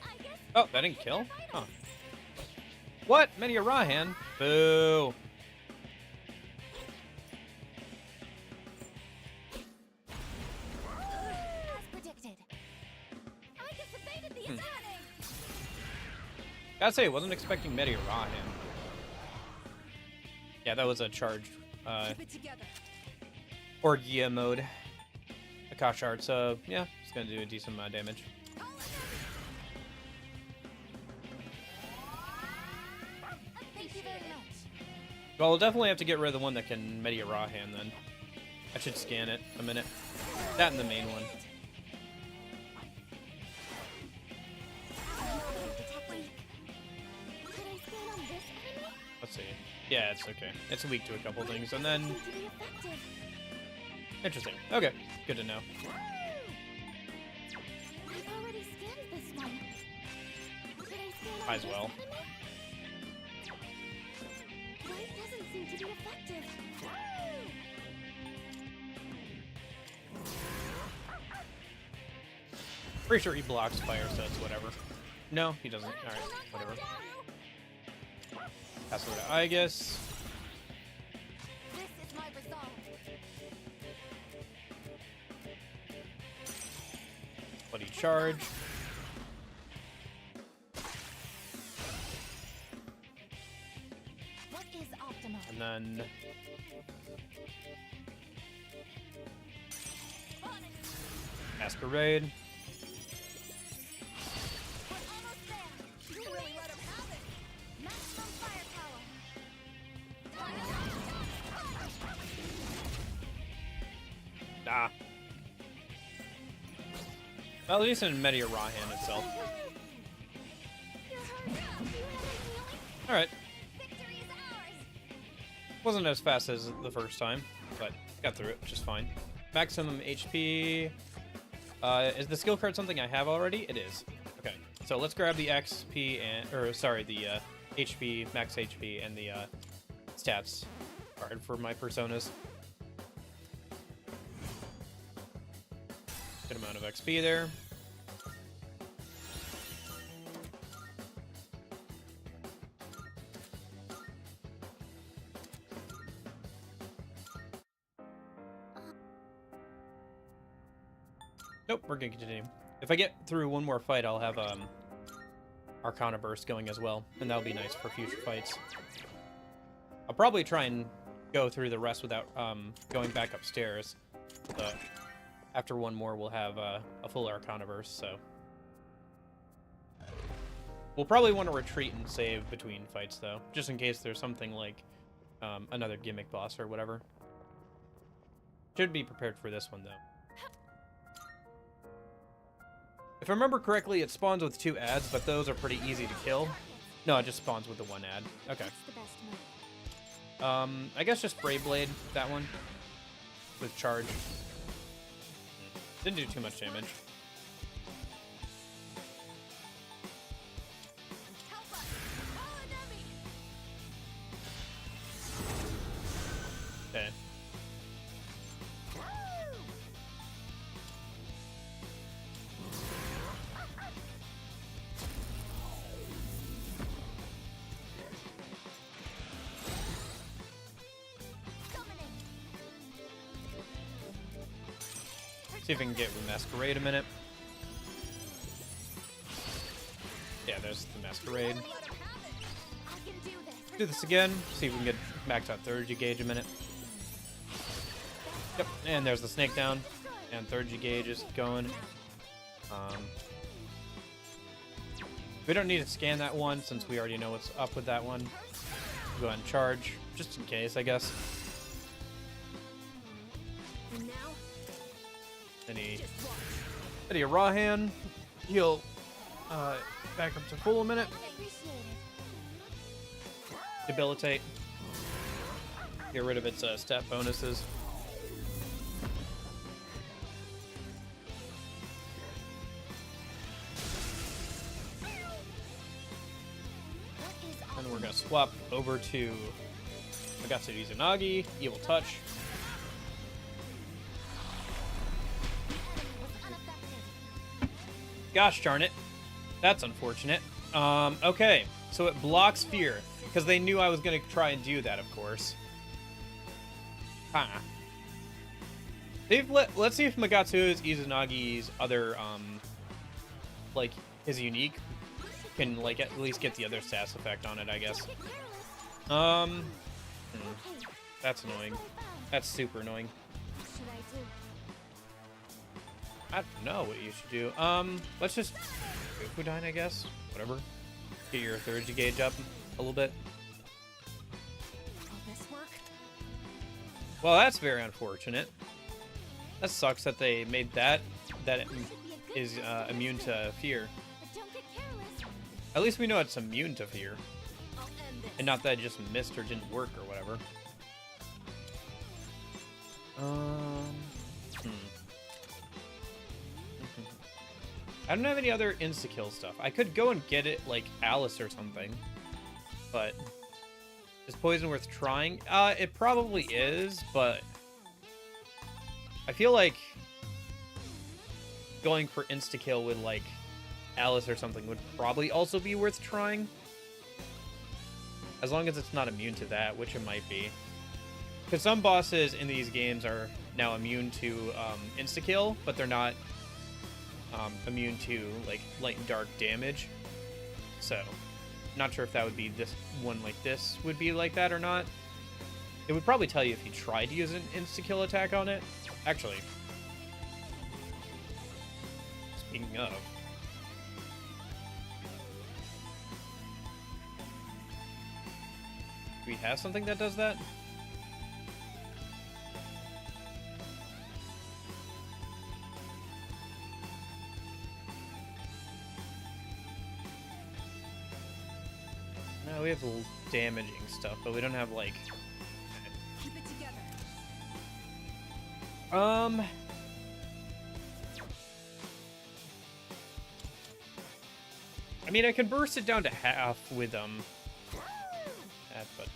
[SPEAKER 2] Aigis.
[SPEAKER 1] Oh, that didn't kill? Huh. What? Meteor Rahan? Boo.
[SPEAKER 2] As predicted. Aigis evaded the attack.
[SPEAKER 1] Gotta say, I wasn't expecting Meteor Rahan. Yeah, that was a charged,
[SPEAKER 3] Keep it together.
[SPEAKER 1] Orgia mode. Akash art, so yeah, it's gonna do a decent amount of damage.
[SPEAKER 2] you very much.
[SPEAKER 1] Well, we'll definitely have to get rid of the one that can Media Raw Hand then. I should scan it a minute. That and the main one.
[SPEAKER 2] Could I scan on this enemy?
[SPEAKER 1] Let's see. Yeah, it's okay. It's weak to a couple things, and then...
[SPEAKER 2] Seem to be effective.
[SPEAKER 1] Interesting. Okay, good to know.
[SPEAKER 2] I've already scanned this one. Could I scan on
[SPEAKER 1] Might as
[SPEAKER 2] this
[SPEAKER 1] well.
[SPEAKER 2] enemy? Light doesn't seem to be effective.
[SPEAKER 1] Pretty sure he blocks fire, so it's whatever. No, he doesn't. Alright, whatever. Pass over to Aigis.
[SPEAKER 2] This is my resolve.
[SPEAKER 1] Bloody charge.
[SPEAKER 2] What is optimal?
[SPEAKER 1] And then... Masquerade.
[SPEAKER 2] We're almost there. You really let him have it. Maximum firepower.
[SPEAKER 1] Ah. Well, at least in Media Raw Hand itself.
[SPEAKER 2] You're hurt. Do you have any healing?
[SPEAKER 1] Alright.
[SPEAKER 2] Victory is ours.
[SPEAKER 1] Wasn't as fast as the first time, but got through it just fine. Maximum HP. Is the skill card something I have already? It is. Okay, so let's grab the XP and, or sorry, the HP, max HP, and the stats card for my personas. Good amount of XP there. Nope, we're gonna continue. If I get through one more fight, I'll have Arcana Burst going as well, and that'll be nice for future fights. I'll probably try and go through the rest without going back upstairs. But after one more, we'll have a full Arcana Burst, so... We'll probably want to retreat and save between fights, though, just in case there's something like another gimmick boss or whatever. Should be prepared for this one, though. If I remember correctly, it spawns with 2 ads, but those are pretty easy to kill. No, it just spawns with the 1 ad. Okay.
[SPEAKER 2] That's the best move.
[SPEAKER 1] I guess just Brave Blade, that one. With charge. Didn't do too much damage.
[SPEAKER 2] Help us. Oh, an enemy.
[SPEAKER 1] Okay. See if I can get with Masquerade a minute. Yeah, there's the Masquerade.
[SPEAKER 2] I can do this.
[SPEAKER 1] Do this again. See if we can get maxed out 3rd G gauge a minute. Yep, and there's the snake down. And 3rd G gauge is going. We don't need to scan that one since we already know what's up with that one. Go ahead and charge, just in case, I guess.
[SPEAKER 2] And now,
[SPEAKER 1] Any raw hand. He'll back up to full a minute.
[SPEAKER 2] appreciate it.
[SPEAKER 1] Debilitate. Get rid of its stat bonuses.
[SPEAKER 2] What is
[SPEAKER 1] And we're gonna swap over to Magatsu Izanagi, Evil Touch. Gosh darn it. That's unfortunate. Okay, so it blocks fear, because they knew I was gonna try and do that, of course. Huh. Let's see if Magatsu's Izanagi's other, like, his unique can, like, at least get the other stats effect on it, I guess. That's annoying. That's super annoying.
[SPEAKER 2] What should I do?
[SPEAKER 1] I don't know what you should do. Let's just Fudine, I guess. Whatever. Get your 3rd gauge up a little bit. Well, that's very unfortunate. That sucks that they made that it is immune to fear.
[SPEAKER 2] But don't get careless.
[SPEAKER 1] At least we know it's immune to fear,
[SPEAKER 2] I'll end this.
[SPEAKER 1] and not that it just missed or didn't work or whatever. I don't have any other insta-kill stuff. I could go and get it like Alice or something, but is poison worth trying? It probably is, but I feel like going for insta-kill with like Alice or something would probably also be worth trying. As long as it's not immune to that, which it might be. Because some bosses in these games are now immune to insta-kill, but they're not immune to like light and dark damage. So, not sure if that would be this one like this would be like that or not. It would probably tell you if you tried to use an insta-kill attack on it. Actually, speaking of, do we have something that does that? No, we have damaging stuff, but we don't have like.
[SPEAKER 3] Keep it together.
[SPEAKER 1] I mean, I can burst it down to half with that, but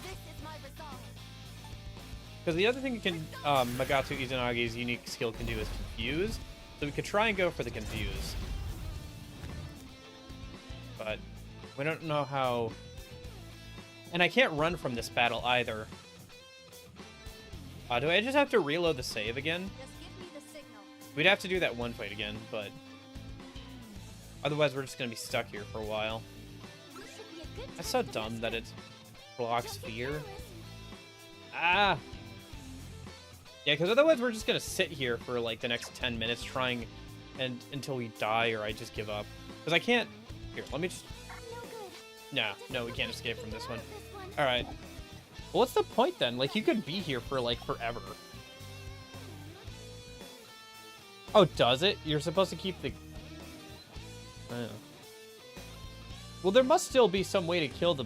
[SPEAKER 2] This is my resolve.
[SPEAKER 1] because the other thing you can Magatsu Izanagi's unique skill can do is confuse, so we could try and go for the confuse, but we don't know how. And I can't run from this battle either. Do I just have to reload the save again?
[SPEAKER 2] Just give me the signal.
[SPEAKER 1] We'd have to do that one fight again, but otherwise we're just gonna be stuck here for a while.
[SPEAKER 2] This should be a good
[SPEAKER 1] That's
[SPEAKER 2] time
[SPEAKER 1] so
[SPEAKER 2] for
[SPEAKER 1] dumb
[SPEAKER 2] this.
[SPEAKER 1] that it blocks
[SPEAKER 2] Just get
[SPEAKER 1] fear.
[SPEAKER 2] careless.
[SPEAKER 1] Ah! Yeah, because otherwise we're just gonna sit here for like the next 10 minutes trying and until we die or I just give up. Because I can't. Here, let me just.
[SPEAKER 2] No good.
[SPEAKER 1] No, we can't escape from this one.
[SPEAKER 2] This one.
[SPEAKER 1] Alright. Well, what's the point then? Like, you could be here for like forever. Oh, does it? You're supposed to keep the. Oh. Well, there must still be some way to kill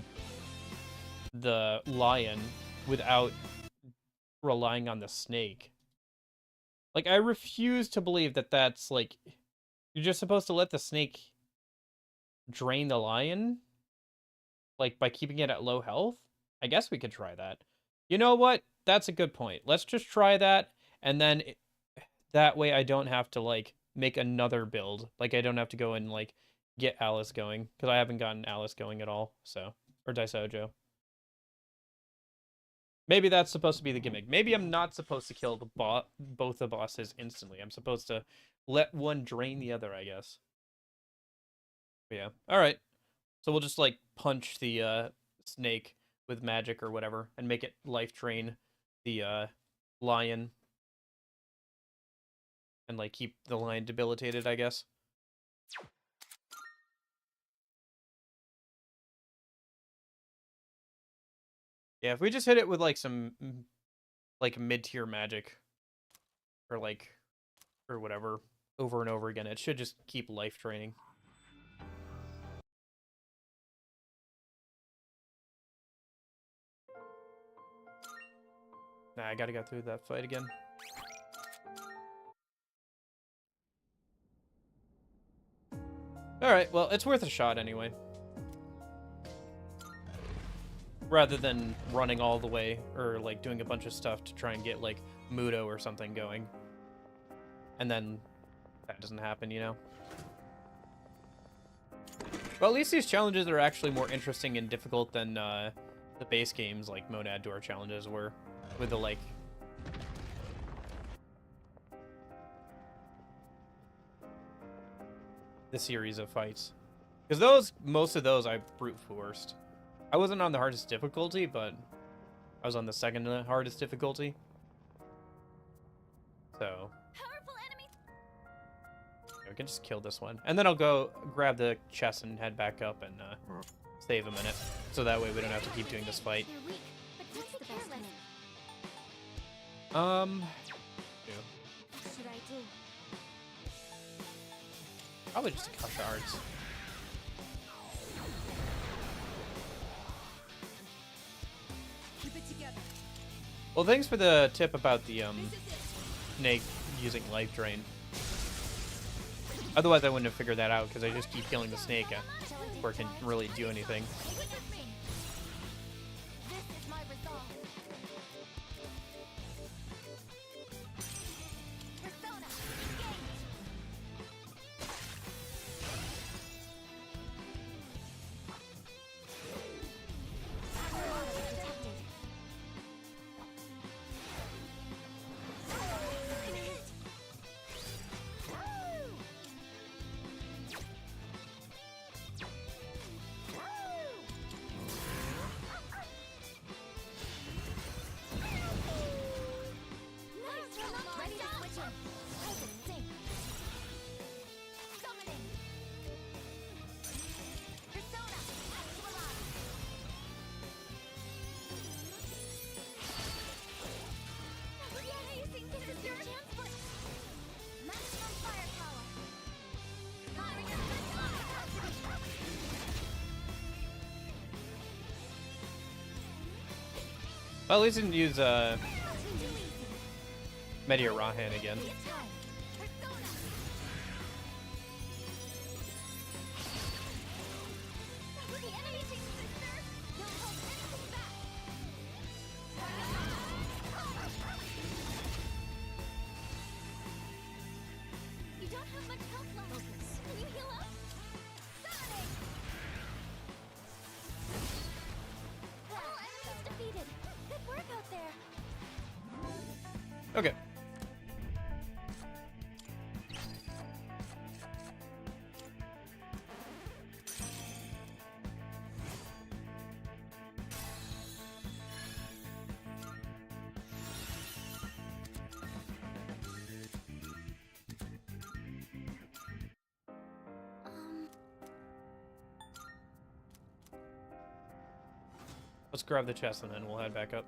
[SPEAKER 1] the lion without relying on the snake. Like, I refuse to believe that that's like you're just supposed to let the snake drain the lion, like by keeping it at low health. I guess we could try that. You know what? That's a good point. Let's just try that, and then that way I don't have to like make another build. Like, I don't have to go and like get Alice going, because I haven't gotten Alice going at all. So, or Daisojo. Maybe that's supposed to be the gimmick. Maybe I'm not supposed to kill both the bosses instantly. I'm supposed to let one drain the other, I guess. But yeah. All right. So we'll just like punch the snake with magic or whatever and make it life drain the lion and like keep the lion debilitated, I guess. Yeah, if we just hit it with like some like mid-tier magic or like or whatever over and over again, it should just keep life draining. Nah, I gotta go through that fight again. Alright, well, it's worth a shot anyway. Rather than running all the way or like doing a bunch of stuff to try and get like Mudo or something going. And then that doesn't happen, you know? Well, at least these challenges are actually more interesting and difficult than the base games like Monad Door challenges were. With the like the series of fights, because most of those I brute forced. I wasn't on the hardest difficulty, but I was on the second hardest difficulty. So
[SPEAKER 2] Powerful enemies.
[SPEAKER 1] I can just kill this one. And then I'll go grab the chest and head back up and save a minute. So that way we don't have to keep doing this fight.
[SPEAKER 2] They're weak, but don't be careless.
[SPEAKER 1] Yeah.
[SPEAKER 2] What should I do?
[SPEAKER 1] Probably just a couple shards.
[SPEAKER 3] Keep it together.
[SPEAKER 1] Well, thanks for the tip about the
[SPEAKER 3] This is it.
[SPEAKER 1] snake using life drain. Otherwise, I wouldn't have figured that out because I just keep killing the snake before it can really do anything.
[SPEAKER 2] Stick with me. This is my resolve. Persona, engage. Ready to switch in. Hide and sink. Summoning. Persona, epilogue. Releasing, this is your chance for maximum firepower. Firing at
[SPEAKER 1] Well, at least didn't use Meteor Rahan again.
[SPEAKER 2] You don't have much health left. Can you heal up? Summoning! All enemies defeated. Good work out there.
[SPEAKER 1] Okay. Let's grab the chest and then we'll head back up.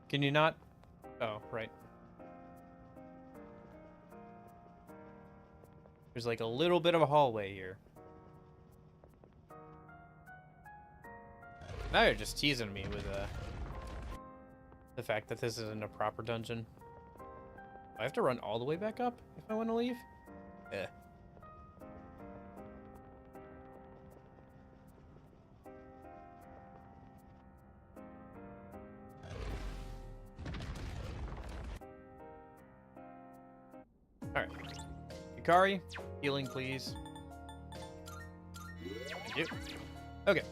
[SPEAKER 1] Can you not? Oh, right. There's like a little bit of a hallway here. Now you're just teasing me with the fact that this isn't a proper dungeon. I have to run all the way back up if I want to leave? Eh. Alright. Yukari, healing please. Thank you. Okay.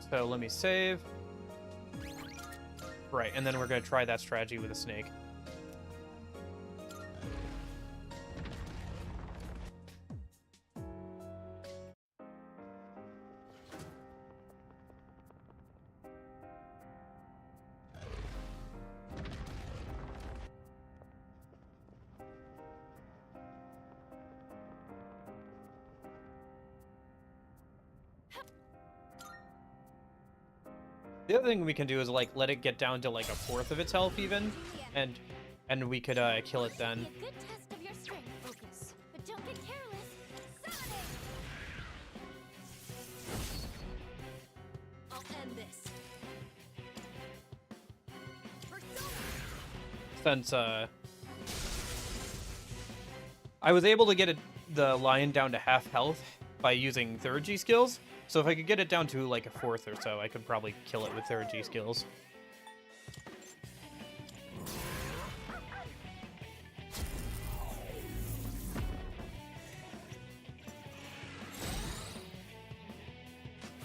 [SPEAKER 1] So let me save. Right, and then we're going to try that strategy with a snake. The other thing we can do is like let it get down to like a fourth of its health even, and we could kill it then.
[SPEAKER 2] Be a good test of your strength. Focus, but don't get careless. Summoning.
[SPEAKER 3] I'll end this.
[SPEAKER 1] Since I was able to get the lion down to half health by using third G skills. So if I could get it down to like a fourth or so, I could probably kill it with third G skills.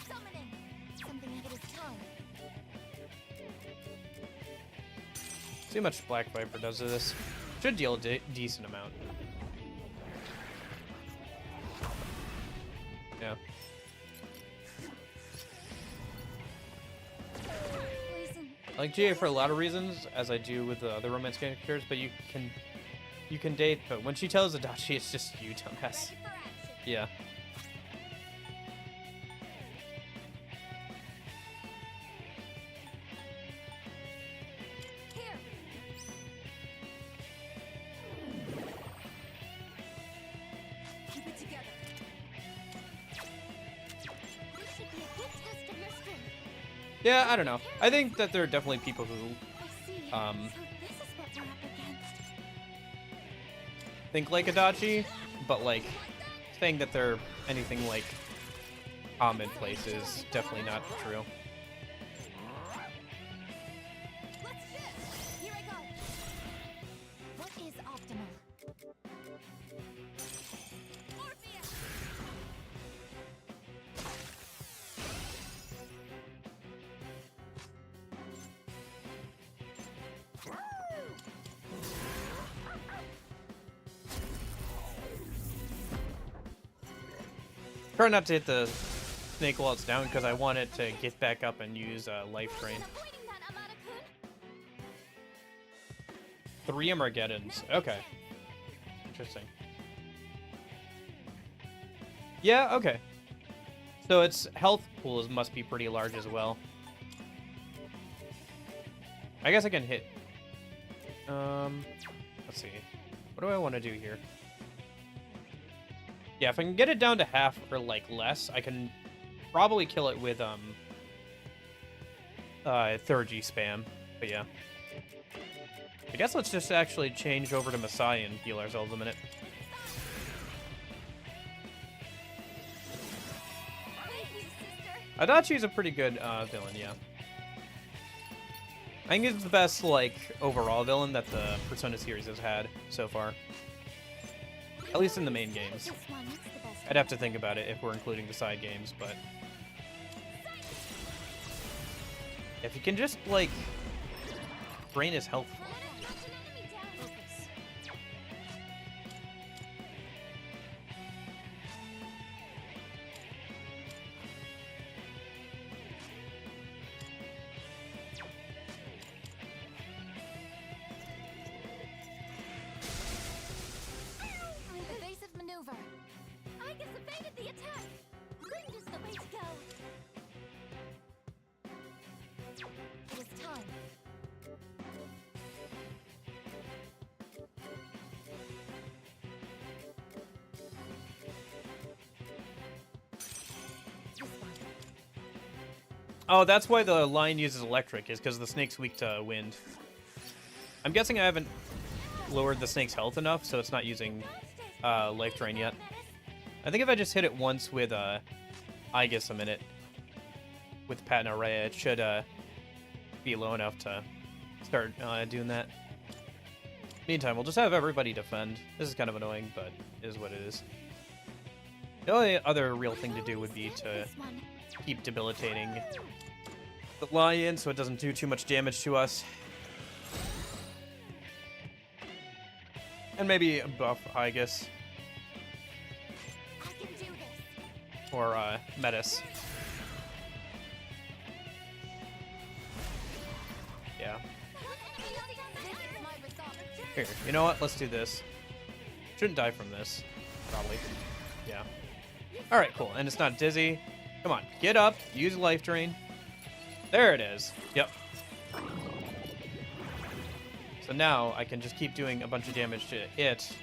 [SPEAKER 2] Summoning. Something it is time.
[SPEAKER 1] See how much Black Viper does to this. Should deal a decent amount. Yeah. I like GA for a lot of reasons, as I do with the other romance characters, but you can date, but when she tells Adachi, it's just you, dumbass. Yeah.
[SPEAKER 3] Keep it together.
[SPEAKER 2] This should be a good test of your strength.
[SPEAKER 1] Yeah, I don't know. I think that there are definitely people who
[SPEAKER 2] I see.
[SPEAKER 1] Um,
[SPEAKER 2] So this is what we're up against.
[SPEAKER 1] think like Adachi, but like saying that they're anything like commonplace is definitely not true.
[SPEAKER 2] Let's shift. Here I go. What is optimal? Orpheus.
[SPEAKER 1] Try not to hit the snake while it's down because I want it to get back up and use life drain.
[SPEAKER 2] Avoiding that, Amada-kun.
[SPEAKER 1] 3 Armageddons. Okay. Interesting. Yeah, okay. So its health pools must be pretty large as well. I guess I can hit. Let's see. What do I want to do here? Yeah, if I can get it down to half or like less, I can probably kill it with 3rd-G spam. But yeah. I guess let's just actually change over to Messiah and heal ourselves a minute.
[SPEAKER 2] Thank you, sister.
[SPEAKER 1] Adachi's a pretty good villain, yeah. I think it's the best, like, overall villain that the Persona series has had so far. At least in the main games.
[SPEAKER 2] This one, it's the best.
[SPEAKER 1] I'd have to think about it if we're including the side games, but... if you can just, like, drain his health.
[SPEAKER 2] Evasive maneuver. Aigis evaded the attack. Wind is the way to go. It is time. This one.
[SPEAKER 1] Oh, that's why the line uses electric, is because the snake's weak to wind. I'm guessing I haven't lowered the snake's health enough, so it's not using life drain yet. I think if I just hit it once with Aigis a minute with Pat and Araya, it should be low enough to start doing that. Meantime, we'll just have everybody defend. This is kind of annoying, but it is what it is. The only other real thing to do would be to
[SPEAKER 2] This one.
[SPEAKER 1] keep debilitating the lion so it doesn't do too much damage to us. And maybe buff Aigis
[SPEAKER 2] I can do this.
[SPEAKER 1] or Metis. Yeah. Here, you know what? Let's do this. Shouldn't die from this. Probably. Yeah. Alright, cool. And it's not dizzy. Come on, get up, use life drain. There it is. Yep. So now I can just keep doing a bunch of damage to it,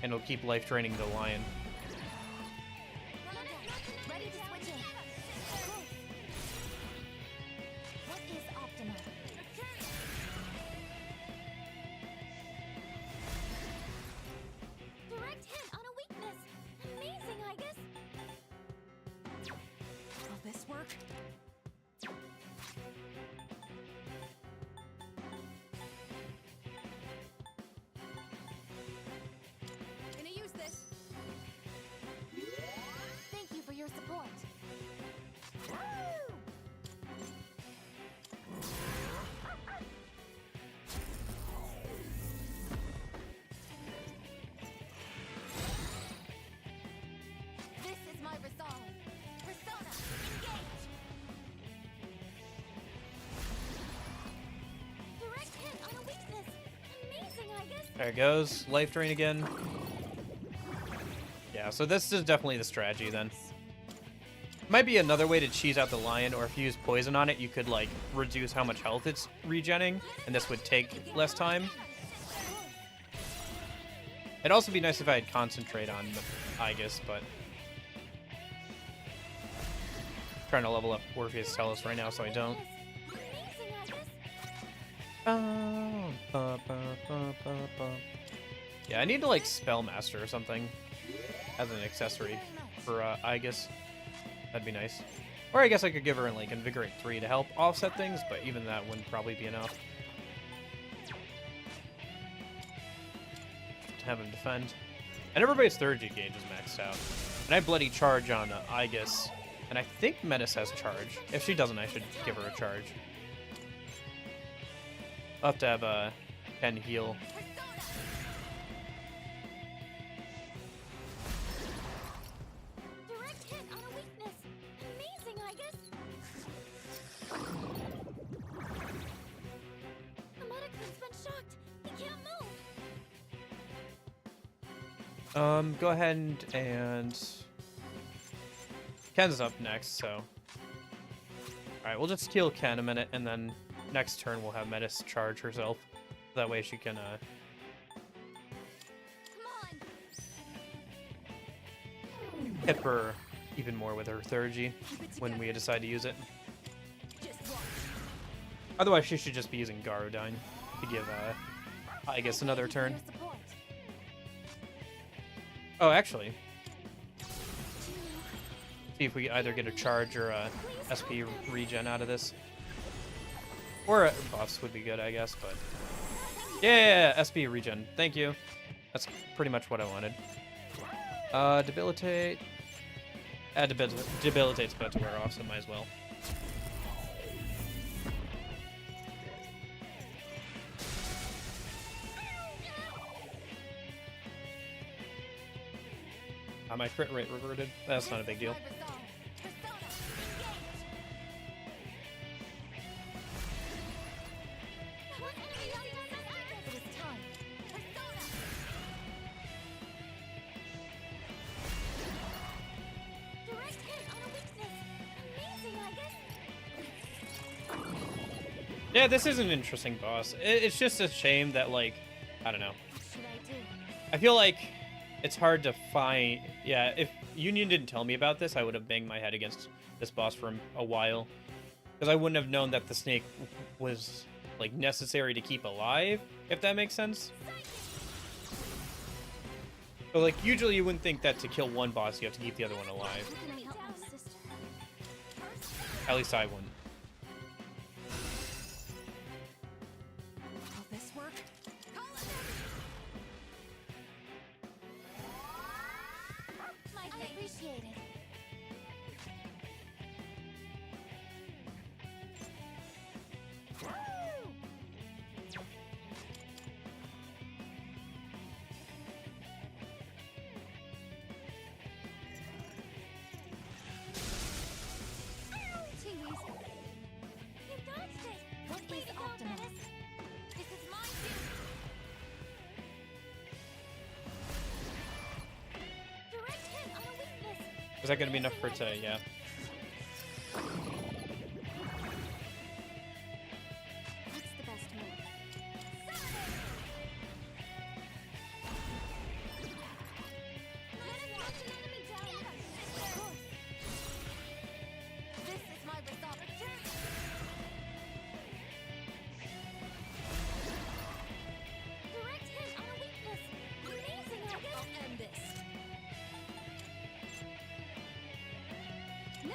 [SPEAKER 1] and it'll keep life draining the lion.
[SPEAKER 2] Ready to switch in. What is optimal? Direct hit on a weakness. Amazing, Aigis.
[SPEAKER 3] Will this work? Gonna use this.
[SPEAKER 1] There it goes. Life drain again. Yeah, so this is definitely the strategy then. Might be another way to cheese out the lion, or if you use poison on it, you could like reduce how much health it's regenning, and this would take less time. It'd also be nice if I had concentrate on the Aigis, but I'm trying to level up Orpheus Tellus right now, so I don't. Yeah, I need to like Spellmaster or something as an accessory for Aigis. That'd be nice. Or I guess I could give her like Invigorate 3 to help offset things, but even that wouldn't probably be enough. To have him defend. And everybody's 3rd gauge is maxed out. And I have Bloody Charge on Aigis. And I think Menace has charge. If she doesn't, I should give her a charge. I'll have to have Ken heal.
[SPEAKER 2] Direct hit on a weakness. Amazing, Aigis. The Medica's been shocked. He can't move.
[SPEAKER 1] Go ahead and Ken's up next, so. Alright, we'll just heal Ken a minute, and then next turn we'll have Metis charge herself. That way she can, hit her even more with her 3rd when we decide to use it. Otherwise, she should just be using Garodyne to give, Aigis another turn. Oh, actually. See if we either get a charge or a SP regen out of this. Or buffs would be good, I guess, but... Yeah, SP regen. Thank you. That's pretty much what I wanted. Debilitate. Debilitate's about to wear off, so might as well. My crit rate reverted. That's not a big deal. Yeah, this is an interesting boss. It's just a shame that, like, I don't know. I feel like it's hard to find... Yeah, if Union didn't tell me about this, I would have banged my head against this boss for a while. Because I wouldn't have known that the snake was, like, necessary to keep alive, if that makes sense. So, like, usually you wouldn't think that to kill one boss, you have to keep the other one alive. At least I wouldn't.
[SPEAKER 5] Will this work?
[SPEAKER 2] I appreciate it. Too easy. You dodged it. What is optimal? This is my direct hit on a weakness.
[SPEAKER 1] Is that going to be enough for today? Yeah.
[SPEAKER 2] What's the best move? This is my resolve. Direct hit on a weakness. Amazing, I guess.
[SPEAKER 3] I'll end this. Now!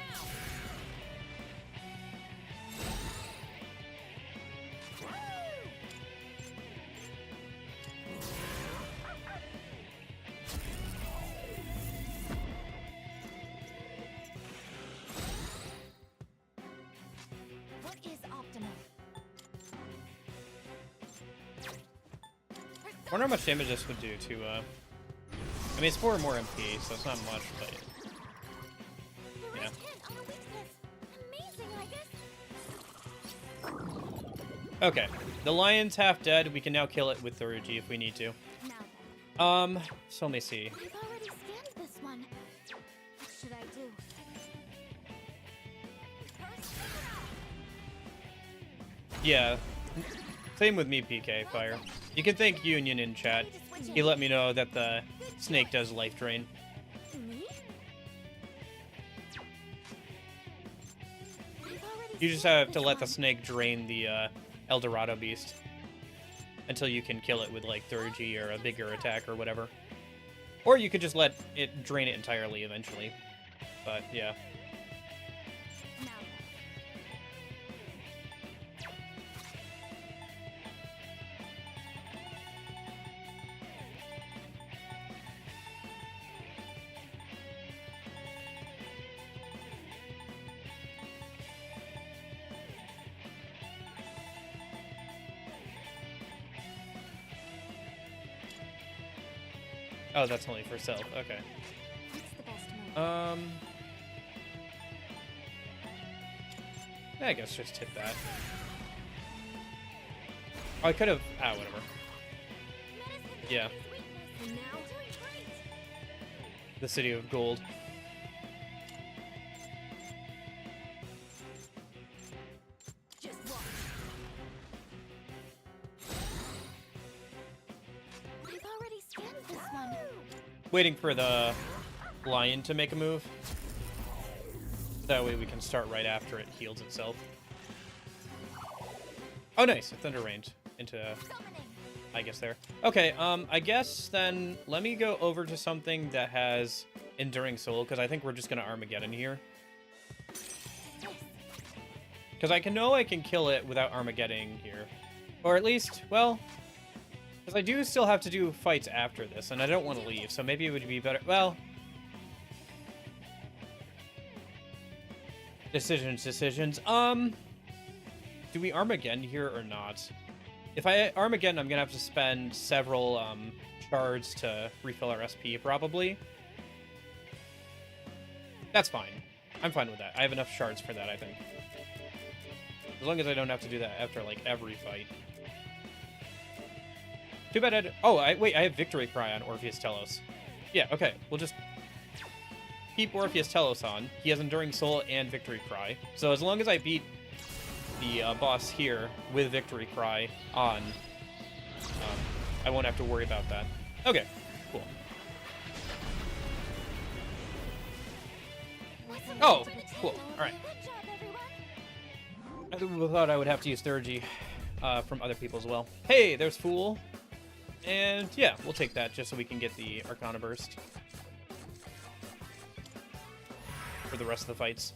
[SPEAKER 2] What is optimal?
[SPEAKER 1] I wonder how much damage this would do to, I mean, it's 4 more MP, so it's not much, but... Yeah.
[SPEAKER 2] Direct hit on a weakness. Amazing, I guess.
[SPEAKER 1] Okay. The lion's half dead. We can now kill it with Thuruji if we need to.
[SPEAKER 2] Now then.
[SPEAKER 1] So let me see.
[SPEAKER 2] I've already scanned this one. What should I do?
[SPEAKER 1] Yeah. Same with me, PK Fire. You can thank Union in chat. He let me know that the snake does life drain.
[SPEAKER 2] Me?
[SPEAKER 1] You just have to let the snake drain the El Dorado beast until you can kill it with like Thuruji or a bigger attack or whatever. Or you could just let it drain it entirely eventually. But yeah.
[SPEAKER 2] Now
[SPEAKER 1] Oh, that's only for self. Okay.
[SPEAKER 2] what's the best move?
[SPEAKER 1] I guess just hit that. Oh, I could have. Ah, whatever. Yeah.
[SPEAKER 2] And now doing great.
[SPEAKER 1] The City of Gold.
[SPEAKER 3] Just watch.
[SPEAKER 2] I've already scanned this one.
[SPEAKER 1] Waiting for the lion to make a move. That way we can start right after it heals itself. Oh, nice. It thunder rained into
[SPEAKER 2] Summoning.
[SPEAKER 1] Aigis there. Okay, I guess then let me go over to something that has Enduring Soul, because I think we're just going to Armageddon here. Because I know I can kill it without Armageddon here. Or at least, well, because I do still have to do fights after this, and I don't want to leave, so maybe it would be better. Well, decisions. Do we Armageddon here or not? If I Armageddon, I'm gonna have to spend several shards to refill our SP, probably. That's fine. I'm fine with that. I have enough shards for that, I think. As long as I don't have to do that after, like, every fight. Too bad I... Oh, wait, I have Victory Cry on Orpheus Telos. Yeah, okay. We'll just keep Orpheus Telos on. He has Enduring Soul and Victory Cry. So as long as I beat the boss here with Victory Cry on, I won't have to worry about that. Okay, cool. Oh, cool. All right.
[SPEAKER 2] Good job, everyone.
[SPEAKER 1] I thought I would have to use Thuruji from other people as well. Hey, there's Fool. And yeah, we'll take that just so we can get the Arcana Burst for the rest of the fights.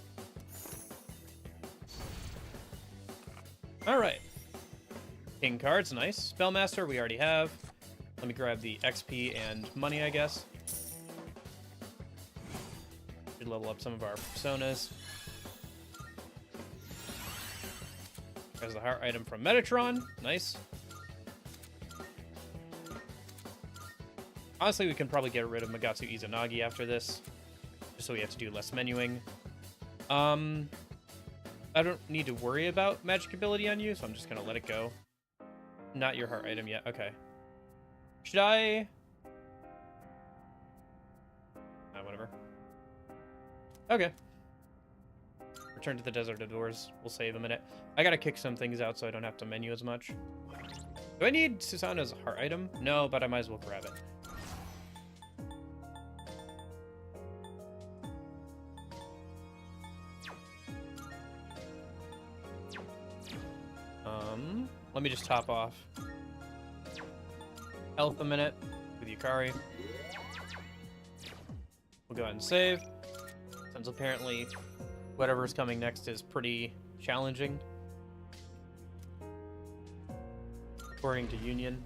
[SPEAKER 1] Alright. King cards, nice. Spellmaster, we already have. Let me grab the XP and money, I guess. Should level up some of our personas. There's the heart item from Metatron. Nice. Honestly, we can probably get rid of Magatsu Izanagi after this, just so we have to do less menuing. I don't need to worry about magic ability on you, so I'm just gonna let it go. Not your heart item yet. Okay. Should I... whatever. Okay. Return to the Desert of Doors. We'll save a minute. I gotta kick some things out so I don't have to menu as much. Do I need Susanna's heart item? No, but I might as well grab it. Let me just top off health a minute with Yukari. We'll go ahead and save, since apparently whatever's coming next is pretty challenging, according to Union.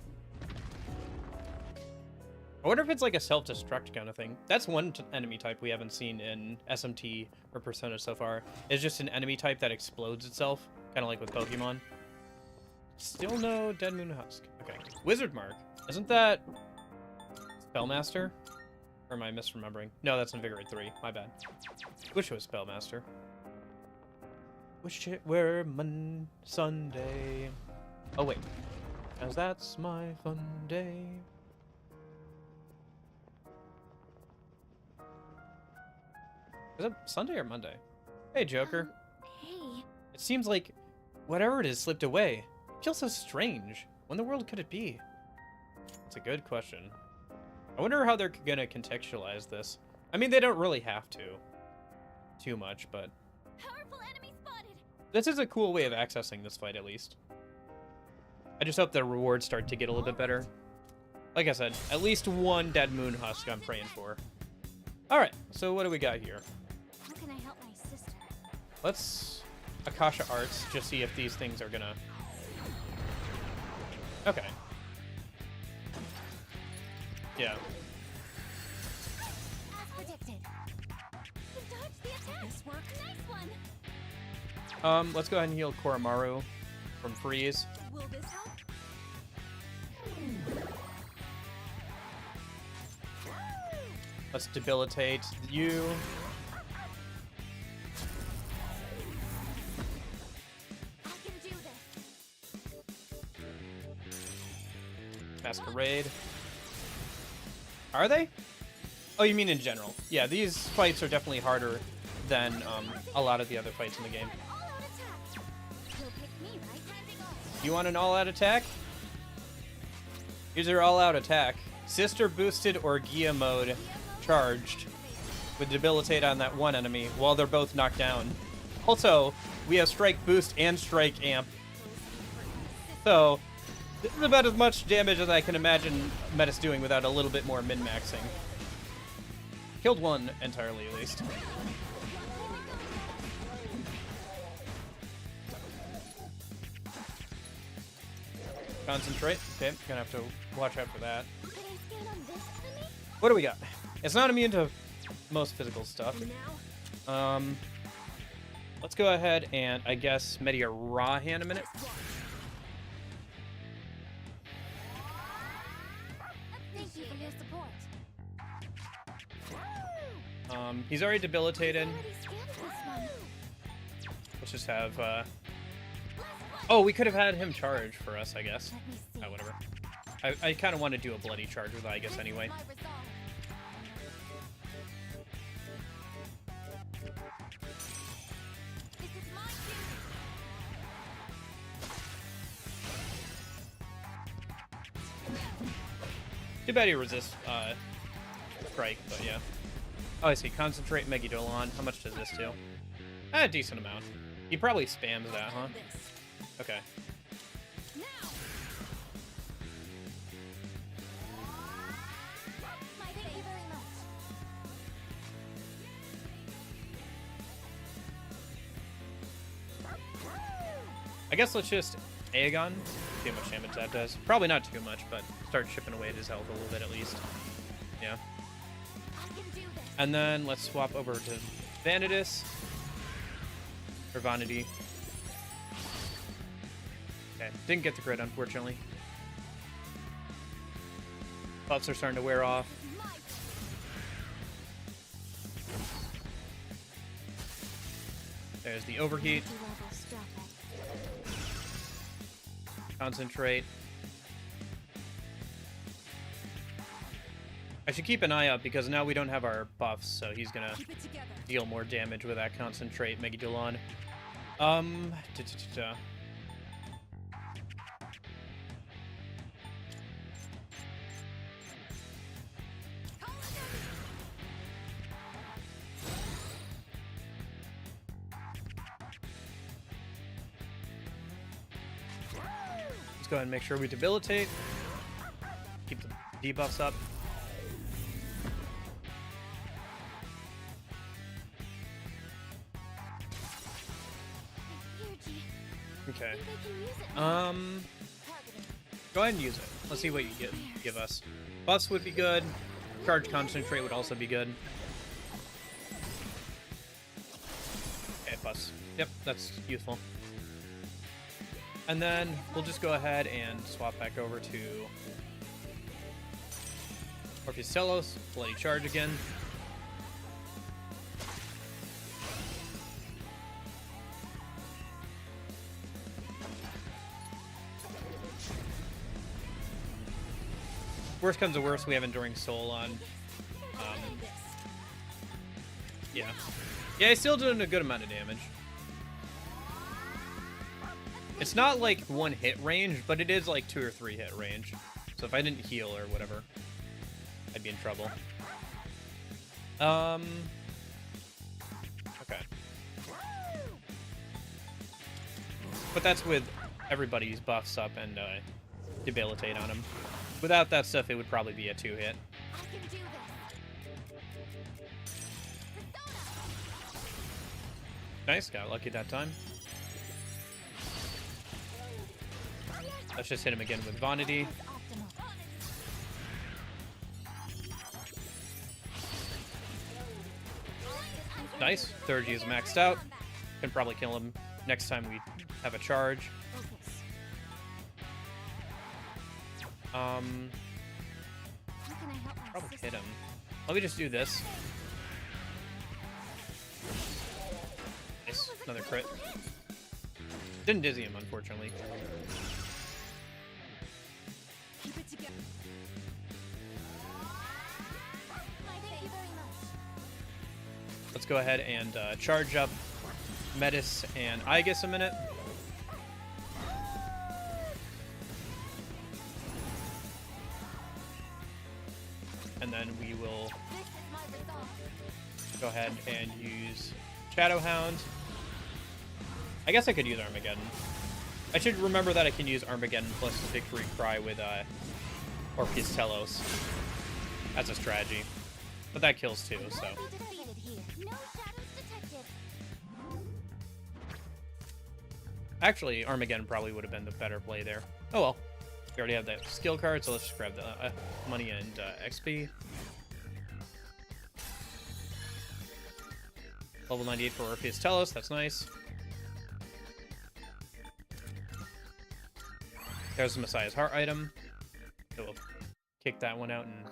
[SPEAKER 1] I wonder if it's like a self-destruct kind of thing. That's one enemy type we haven't seen in SMT or Persona so far. It's just an enemy type that explodes itself, kind of like with Pokemon. Still no Dead Moon Husk. Okay. Wizard Mark. Isn't that Spellmaster? Or am I misremembering? No, that's Invigorate 3. My bad. Wish it was Spellmaster. Wish it were Sunday. Oh, wait. As that's my fun day. Is it Sunday or Monday? Hey, Joker.
[SPEAKER 2] Hey.
[SPEAKER 1] It seems like whatever it is slipped away. It feels so strange. When in the world could it be? That's a good question. I wonder how they're gonna contextualize this. I mean, they don't really have to. Too much, but...
[SPEAKER 2] Powerful enemy spotted.
[SPEAKER 1] This is a cool way of accessing this fight, at least. I just hope the rewards start to get a little bit better. Like I said, at least one dead moon husk I'm praying for. Alright, so what do we got here?
[SPEAKER 2] How can I help my sister?
[SPEAKER 1] Let's Akasha Arts, just see if these things are gonna... Okay. Yeah.
[SPEAKER 2] As predicted. You dodged the attack.
[SPEAKER 5] This work?
[SPEAKER 2] Nice one.
[SPEAKER 1] Let's go ahead and heal Koromaru from freeze.
[SPEAKER 5] Will this help?
[SPEAKER 1] Let's debilitate you.
[SPEAKER 2] I can do this.
[SPEAKER 1] Masquerade. Are they? Oh, you mean in general? Yeah, these fights are definitely harder than a lot of the other fights in the game.
[SPEAKER 2] All-out attack. You'll pick me, right? Handing off.
[SPEAKER 1] You want an all-out attack? Here's your all-out attack. Sister boosted or Gia mode charged with debilitate on that one enemy while they're both knocked down. Also, we have strike boost and strike amp. So, this is about as much damage as I can imagine Metis doing without a little bit more min-maxing. Killed one entirely, at least. Concentrate. Okay, gonna have to watch out for that.
[SPEAKER 2] Could I scan on this enemy?
[SPEAKER 1] What do we got? It's not immune to most physical stuff.
[SPEAKER 5] Now?
[SPEAKER 1] Let's go ahead and, I guess, Medi a raw hand a minute.
[SPEAKER 2] Thank you for your support.
[SPEAKER 1] He's already debilitated.
[SPEAKER 2] I already scanned this one.
[SPEAKER 1] Let's just have, Oh, we could have had him charge for us, I guess.
[SPEAKER 2] Let me see.
[SPEAKER 1] Oh, whatever. I kind of want to do a bloody charge with Aigis anyway.
[SPEAKER 2] My resolve. This is my
[SPEAKER 1] Too bad he resists, strike, but yeah. Oh, I see. Concentrate Megidolon. How much does this do? A decent amount. He probably spams that, huh? Okay.
[SPEAKER 2] Now. Thank you very much.
[SPEAKER 1] I guess let's just Aegon. See how much damage that does. Probably not too much, but start chipping away at his health a little bit at least. Yeah.
[SPEAKER 2] I can do this.
[SPEAKER 1] And then let's swap over to Vanitas. Or Vanity. Okay, didn't get the crit, unfortunately. Buffs are starting to wear off.
[SPEAKER 2] My
[SPEAKER 1] There's the overheat.
[SPEAKER 2] level strap it.
[SPEAKER 1] Concentrate. I should keep an eye out because now we don't have our buffs, so he's gonna
[SPEAKER 5] Keep it together.
[SPEAKER 1] deal more damage with that Concentrate Megidolon. Let's go ahead and make sure we debilitate. Keep the debuffs up.
[SPEAKER 2] Energy.
[SPEAKER 1] Okay.
[SPEAKER 2] Think they can use it now. Targeting.
[SPEAKER 1] Go ahead and use it. Let's see what you give us. Buffs would be good. Charge Concentrate would also be good. Okay, buffs. Yep, that's useful. And then we'll just go ahead and swap back over to Orpheus Telos. Bloody Charge again. worst comes to worst, we have Enduring Soul on. Yeah. Yeah, he's still doing a good amount of damage. It's not like 1 hit range, but it is like 2 or 3 hit range. So if I didn't heal or whatever, I'd be in trouble. Okay. But that's with everybody's buffs up and debilitate on him. Without that stuff, it would probably be a 2-hit.
[SPEAKER 2] I can do this.
[SPEAKER 1] Nice, got lucky that time. Let's just hit him again with Vanity. Nice, third G is maxed out. Can probably kill him next time we have a charge.
[SPEAKER 2] How can I help my
[SPEAKER 1] Probably
[SPEAKER 2] sister?
[SPEAKER 1] hit him. Let me just do this. Nice, another crit. Didn't dizzy him, unfortunately.
[SPEAKER 5] Keep it together.
[SPEAKER 2] Thank you very much.
[SPEAKER 1] Let's go ahead and charge up Metis and Aigis a minute. And then we will
[SPEAKER 2] This is my resolve.
[SPEAKER 1] go ahead and use Shadowhound. I guess I could use Armageddon. I should remember that I can use Armageddon plus Victory Cry with Orpheus Telos as a strategy. But that kills too, so.
[SPEAKER 2] Won't be defeated here. No shadows detected.
[SPEAKER 1] Actually, Armageddon probably would have been the better play there. Oh well. We already have that skill card, so let's just grab the money and XP. Level 98 for Orpheus Telos, that's nice. There's the Messiah's Heart item. So we'll kick that one out and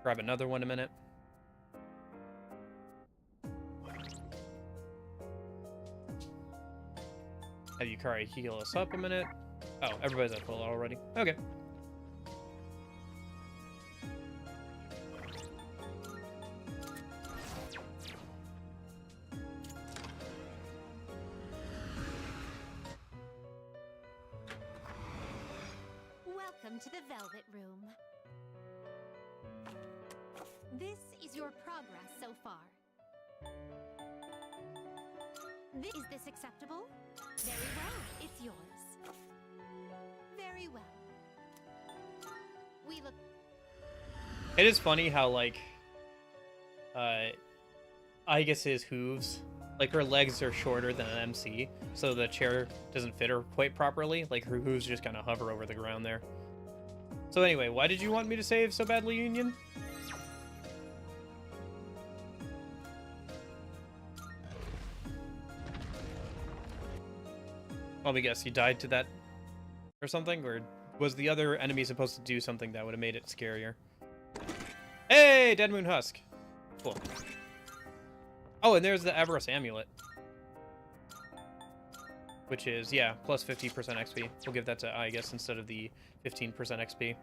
[SPEAKER 1] grab another one in a minute. Have Yukari heal us up a minute. Oh, everybody's at full already. Okay.
[SPEAKER 2] Welcome to the Velvet Room. This is your progress so far. Is this acceptable? Very well, it's yours. Very well. We look.
[SPEAKER 1] It is funny how, like, Aigis's hooves, like, her legs are shorter than an MC, so the chair doesn't fit her quite properly. Like, her hooves just kind of hover over the ground there. So anyway, why did you want me to save so badly, Union? Let me guess, you died to that or something? Or was the other enemy supposed to do something that would have made it scarier? Hey, Dead Moon Husk. Cool. Oh, and there's the Avarice Amulet. Which is, yeah, plus 50% XP. We'll give that to Aigis instead of the 15% XP.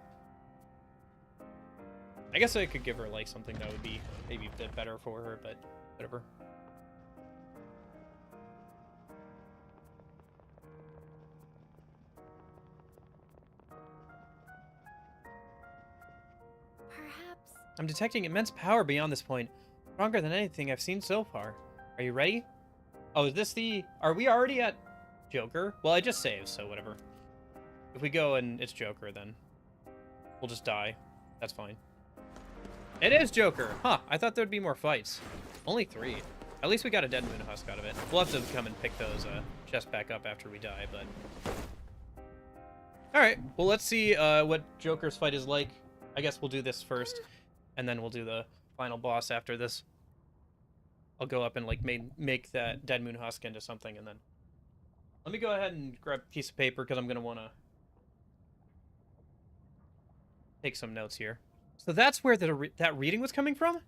[SPEAKER 1] I guess I could give her, like, something that would be maybe a bit better for her, but whatever.
[SPEAKER 2] Perhaps.
[SPEAKER 1] I'm detecting immense power beyond this point. Stronger than anything I've seen so far. Are you ready? Oh, is this the... Are we already at Joker? Well, I just saved, so whatever. If we go and it's Joker, then we'll just die. That's fine. It is Joker! Huh, I thought there'd be more fights. Only 3. At least we got a Dead Moon Husk out of it. We'll have to come and pick those chests back up after we die, but... Alright, well, let's see what Joker's fight is like. I guess we'll do this first, and then we'll do the final boss after this. I'll go up and, like, make that Dead Moon Husk into something, and then... Let me go ahead and grab a piece of paper, because I'm going to want to take some notes here. So that's where that reading was coming from?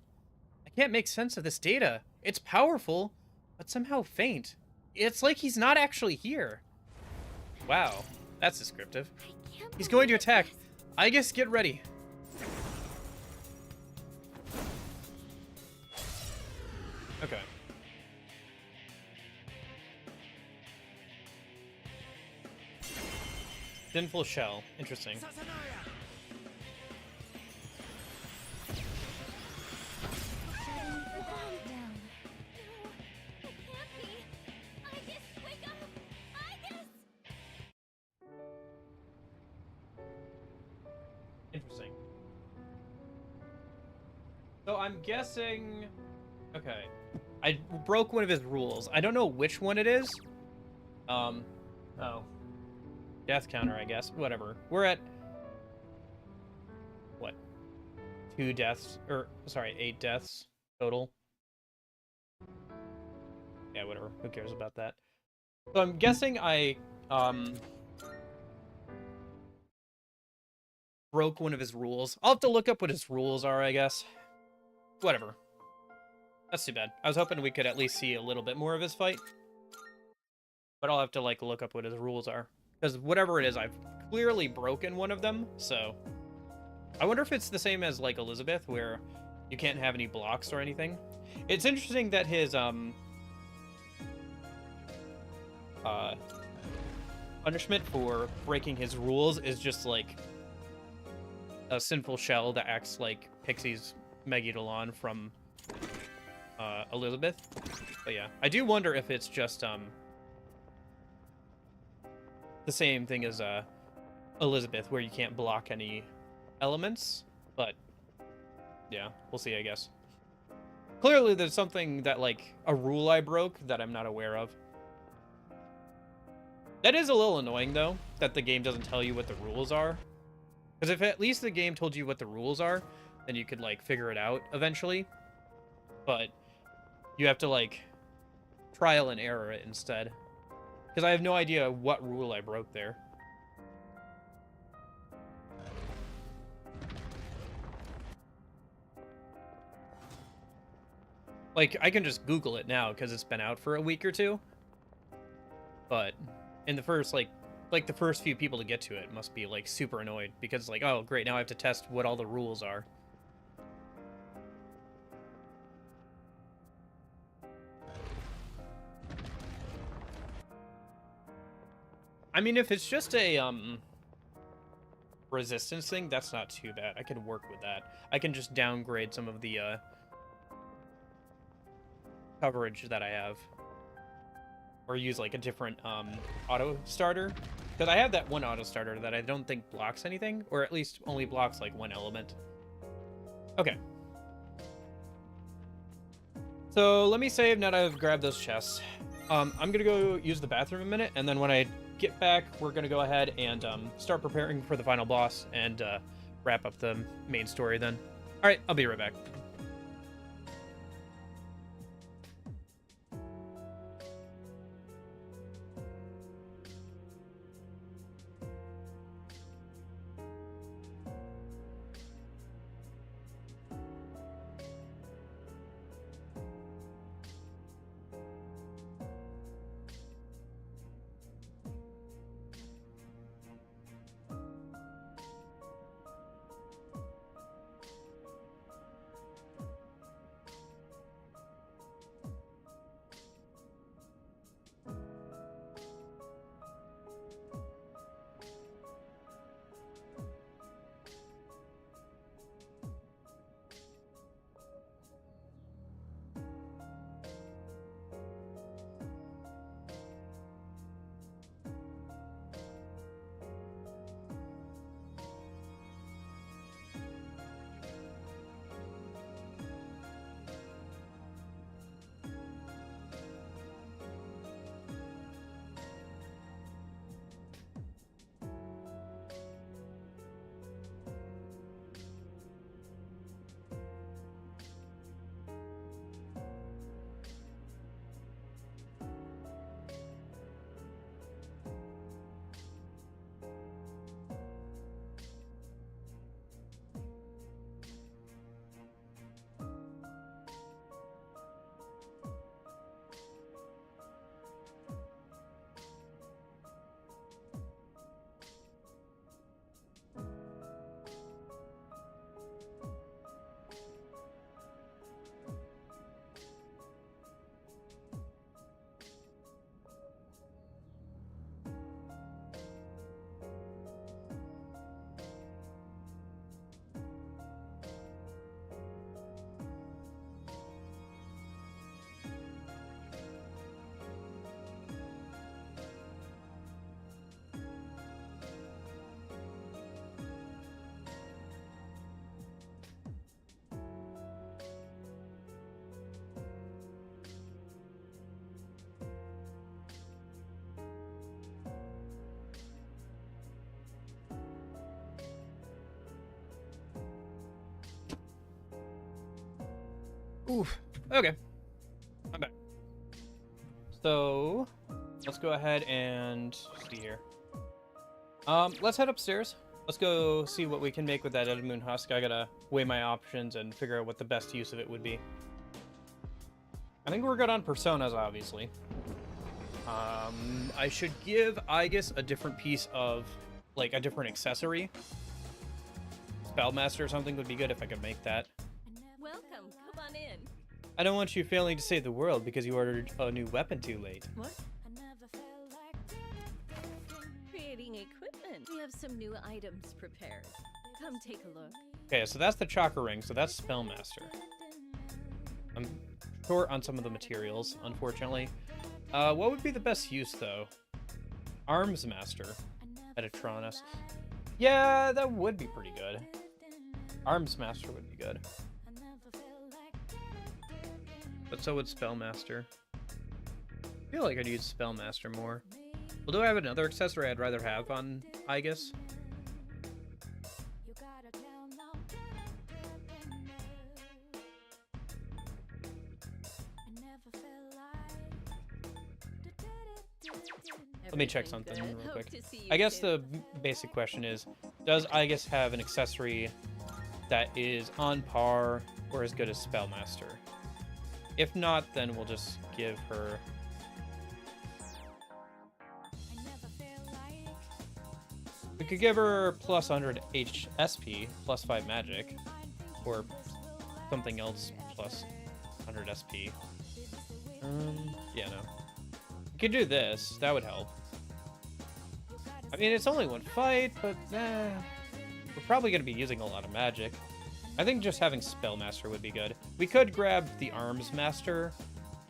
[SPEAKER 1] I can't make sense of this data. It's powerful, but somehow faint. It's like he's not actually here. Wow, that's descriptive.
[SPEAKER 2] I can't
[SPEAKER 1] He's going to
[SPEAKER 2] believe
[SPEAKER 1] attack.
[SPEAKER 2] this.
[SPEAKER 1] I guess get ready. Okay. Sinful shell. Interesting.
[SPEAKER 2] No, it can't be. Aigis, wake up! Aigis!
[SPEAKER 1] Interesting. So I'm guessing... Okay. I broke one of his rules. I don't know which one it is. Oh. Death counter, I guess. Whatever. We're at... What? 2 deaths? Or, sorry, 8 deaths total. Yeah, whatever. Who cares about that? So I'm guessing I, broke one of his rules. I'll have to look up what his rules are, I guess. Whatever. That's too bad. I was hoping we could at least see a little bit more of his fight. But I'll have to, like, look up what his rules are. Because whatever it is, I've clearly broken one of them, so... I wonder if it's the same as, like, Elizabeth, where you can't have any blocks or anything. It's interesting that his, punishment for breaking his rules is just, like, a sinful shell that acts like Pixie's Megalodon from, Elizabeth. But yeah, I do wonder if it's just, the same thing as, Elizabeth, where you can't block any elements, but yeah, we'll see, I guess. Clearly, there's something that, like, a rule I broke that I'm not aware of. That is a little annoying, though, that the game doesn't tell you what the rules are. Because if at least the game told you what the rules are, then you could, like, figure it out eventually. But you have to, like, trial and error it instead. Because I have no idea what rule I broke there. Like, I can just Google it now because it's been out for a week or two. But in the first, like the first few people to get to it must be, like, super annoyed. Because, like, oh, great, now I have to test what all the rules are. I mean, if it's just a, resistance thing, that's not too bad. I can work with that. I can just downgrade some of the, coverage that I have, or use like a different auto starter, because I have that one auto starter that I don't think blocks anything, or at least only blocks like one element. Okay, so let me save now that I've grabbed those chests. I'm gonna go use the bathroom a minute, and then when I get back, we're gonna go ahead and start preparing for the final boss and wrap up the main story then. All right, I'll be right back. Oof. Okay. I'm back. So, let's go ahead and see here. Let's head upstairs. Let's go see what we can make with that Dead Moon Husk. I gotta weigh my options and figure out what the best use of it would be. I think we're good on personas, obviously. I should give Aigis a different piece of, like, a different accessory. Spellmaster or something would be good if I could make that.
[SPEAKER 3] Welcome, come on in.
[SPEAKER 1] I don't want you failing to save the world because you ordered a new weapon too late.
[SPEAKER 3] What? Creating equipment. We have some new items prepared. Come take a look.
[SPEAKER 1] Okay, so that's the chakra ring, so that's Spellmaster. I'm short on some of the materials, unfortunately. What would be the best use, though? Arms Master. Tartarus. Yeah, that would be pretty good. Arms Master would be good. But so would Spellmaster. I feel like I'd use Spellmaster more. Well, do I have another accessory I'd rather have on Aigis? Let me check something real quick. I guess the basic question is, does Aigis have an accessory that is on par or as good as Spellmaster? If not, then we'll just give her... We could give her plus 100 SP, plus 5 magic, or something else plus 100 SP. Yeah, no. We could do this, that would help. I mean, it's only one fight, but we're probably going to be using a lot of magic. I think just having Spellmaster would be good. We could grab the Arms Master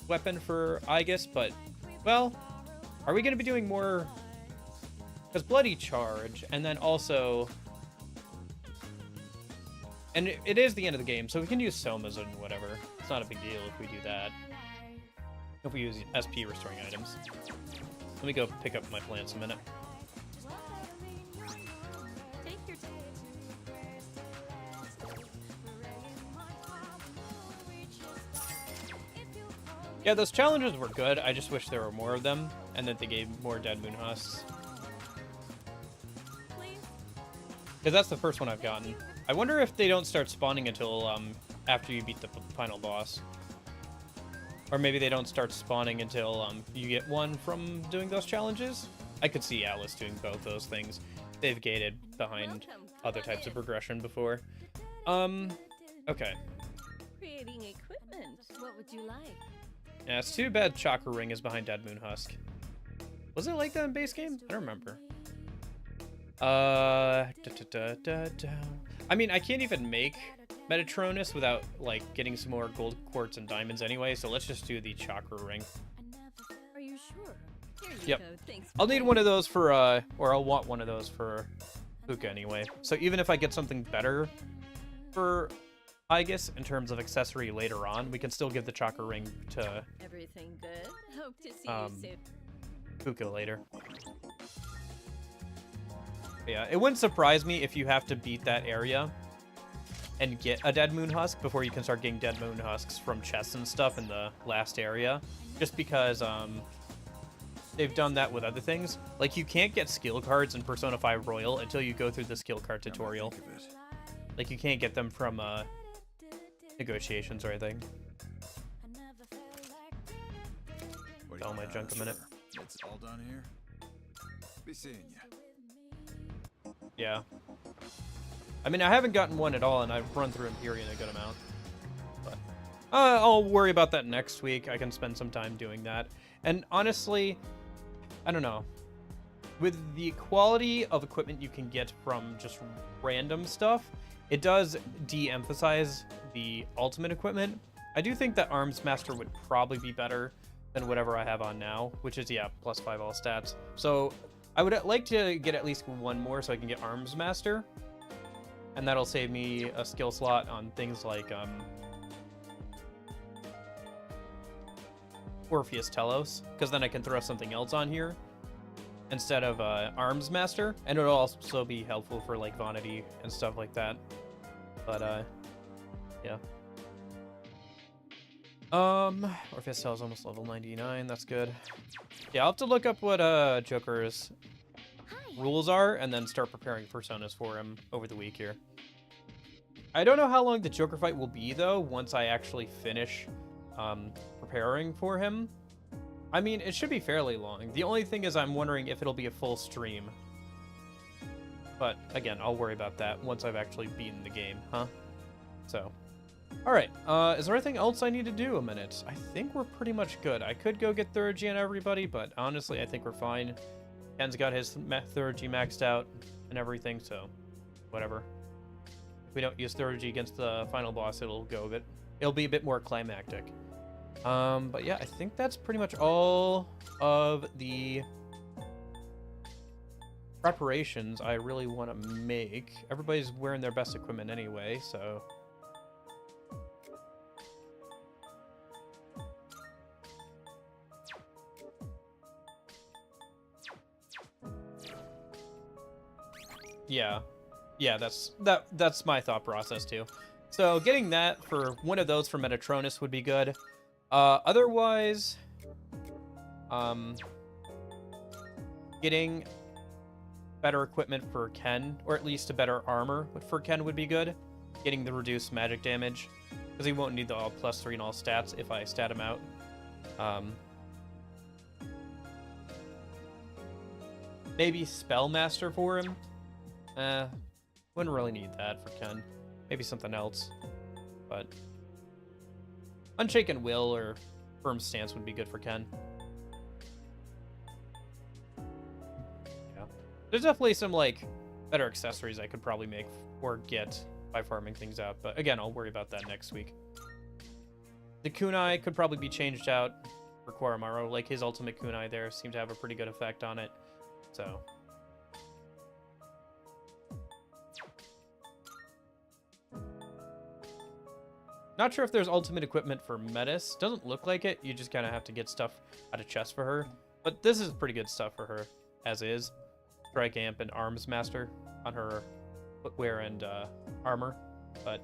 [SPEAKER 1] weapon for Aigis, but, well, are we going to be doing more? Because Bloody Charge, and then also... And it is the end of the game, so we can use Somas and whatever. It's not a big deal if we do that. If we use SP restoring items. Let me go pick up my plants a minute.
[SPEAKER 3] Take your time.
[SPEAKER 1] Yeah, those challenges were good. I just wish there were more of them, and that they gave more Dead Moon Husks. Because that's the first one I've gotten. I wonder if they don't start spawning until after you beat the final boss. Or maybe they don't start spawning until you get one from doing those challenges. I could see Atlas doing both those things. They've gated behind other types of progression before. Okay.
[SPEAKER 3] Creating equipment. What would you like?
[SPEAKER 1] Yeah, it's too bad Chakra Ring is behind Dead Moon Husk. Was it like that in base game? I don't remember. I mean, I can't even make Metatronus without, like, getting some more gold quartz and diamonds anyway, so let's just do the Chakra Ring.
[SPEAKER 3] Are you sure? Here you
[SPEAKER 1] Yep.
[SPEAKER 3] go. Thanks.
[SPEAKER 1] I'll need one of those for, or I'll want one of those for Puka anyway. So even if I get something better for Aigis in terms of accessory later on, we can still give the Chakra Ring to
[SPEAKER 3] Everything good? Hope to see you soon.
[SPEAKER 1] Puka later. Yeah, it wouldn't surprise me if you have to beat that area and get a Dead Moon Husk before you can start getting Dead Moon Husks from chests and stuff in the last area. Just because they've done that with other things. Like, you can't get skill cards in Persona 5 Royal until you go through the skill card tutorial. Like, you can't get them from negotiations or anything. All my junk a minute.
[SPEAKER 6] It's all done here. Be seeing you.
[SPEAKER 1] Yeah. I mean, I haven't gotten one at all, and I've run through Empyrean a good amount. But I'll worry about that next week. I can spend some time doing that. And honestly, I don't know. With the quality of equipment you can get from just random stuff, it does de-emphasize the ultimate equipment. I do think that Arms Master would probably be better than whatever I have on now, which is, yeah, plus 5 all stats. So I would like to get at least one more so I can get Arms Master. And that'll save me a skill slot on things like Orpheus Telos, because then I can throw something else on here instead of Arms Master, and it'll also be helpful for like Vanity and stuff like that. But yeah. Orpheus is almost level 99. That's good. Yeah, I'll have to look up what Joker's
[SPEAKER 2] Hi.
[SPEAKER 1] rules are and then start preparing personas for him over the week here. I don't know how long the Joker fight will be though once I actually finish preparing for him. I mean, it should be fairly long. The only thing is I'm wondering if it'll be a full stream. But again, I'll worry about that once I've actually beaten the game, huh? So, all right. Is there anything else I need to do a minute? I think we're pretty much good. I could go get third G on everybody, but honestly, I think we're fine. Ken's got his third G maxed out and everything, so whatever. If we don't use third G against the final boss, it'll be a bit more climactic. But yeah, I think that's pretty much all of the preparations I really want to make. Everybody's wearing their best equipment anyway, so yeah, that's my thought process too. So getting that for one of those for Metatronus would be good. Otherwise, getting better equipment for Ken, or at least a better armor for Ken would be good. Getting the reduced magic damage, because he won't need the all +3 in all stats if I stat him out. Maybe Spellmaster for him. Wouldn't really need that for Ken. Maybe something else, but Unshaken Will or Firm Stance would be good for Ken. Yeah. There's definitely some, like, better accessories I could probably make or get by farming things out, but again, I'll worry about that next week. The kunai could probably be changed out for Koromaro. Like, his ultimate kunai there seemed to have a pretty good effect on it, so... Not sure if there's ultimate equipment for Metis. Doesn't look like it. You just kind of have to get stuff out of chest for her. But this is pretty good stuff for her, as is. Strike Amp and Arms Master on her footwear and armor. But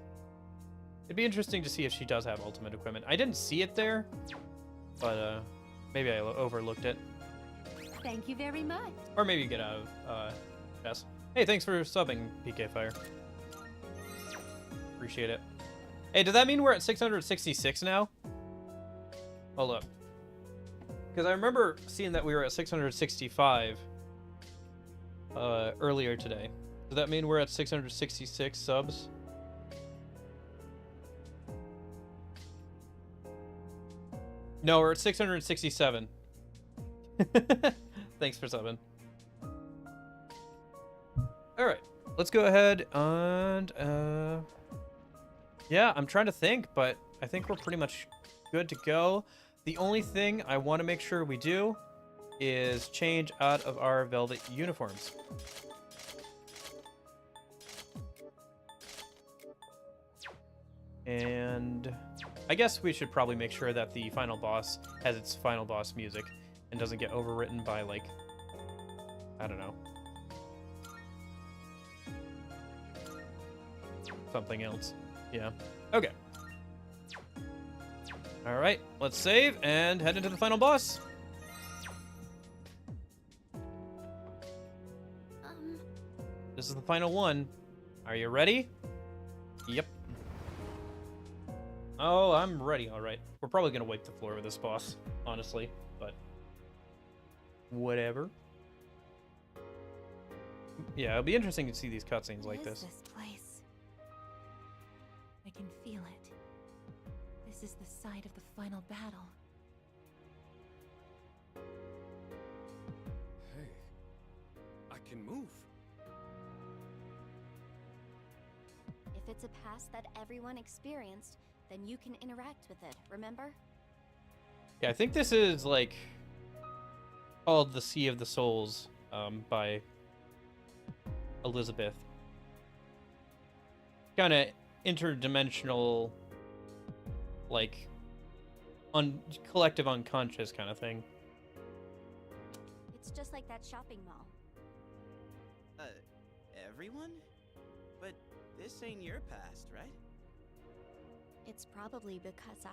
[SPEAKER 1] it'd be interesting to see if she does have ultimate equipment. I didn't see it there, but maybe I overlooked it.
[SPEAKER 3] Thank you very much.
[SPEAKER 1] Or maybe get out of chest. Hey, thanks for subbing, PK Fire. Appreciate it. Hey, does that mean we're at 666 now? Hold up. Because I remember seeing that we were at 665 earlier today. Does that mean we're at 666 subs? No, we're at 667. Thanks for subbing. Alright, let's go ahead and... yeah, I'm trying to think, but I think we're pretty much good to go. The only thing I want to make sure we do is change out of our velvet uniforms. And I guess we should probably make sure that the final boss has its final boss music and doesn't get overwritten by, like, I don't know, something else. Yeah. Okay. All right, let's save and head into the final boss. This is the final one. Are you ready? Yep. Oh, I'm ready. All right. We're probably going to wipe the floor with this boss, honestly, but whatever. Yeah, it'll be interesting to see these cutscenes like this.
[SPEAKER 2] This place. I can feel it. This is the site of the final battle.
[SPEAKER 6] Hey, I can move.
[SPEAKER 2] If it's a past that everyone experienced, then you can interact with it, remember?
[SPEAKER 1] Yeah, I think this is, like, called The Sea of the Souls, by Elizabeth. Kind of interdimensional, like, collective unconscious kind of thing.
[SPEAKER 2] It's just like that shopping mall.
[SPEAKER 7] Everyone? But this ain't your past, right?
[SPEAKER 2] It's probably because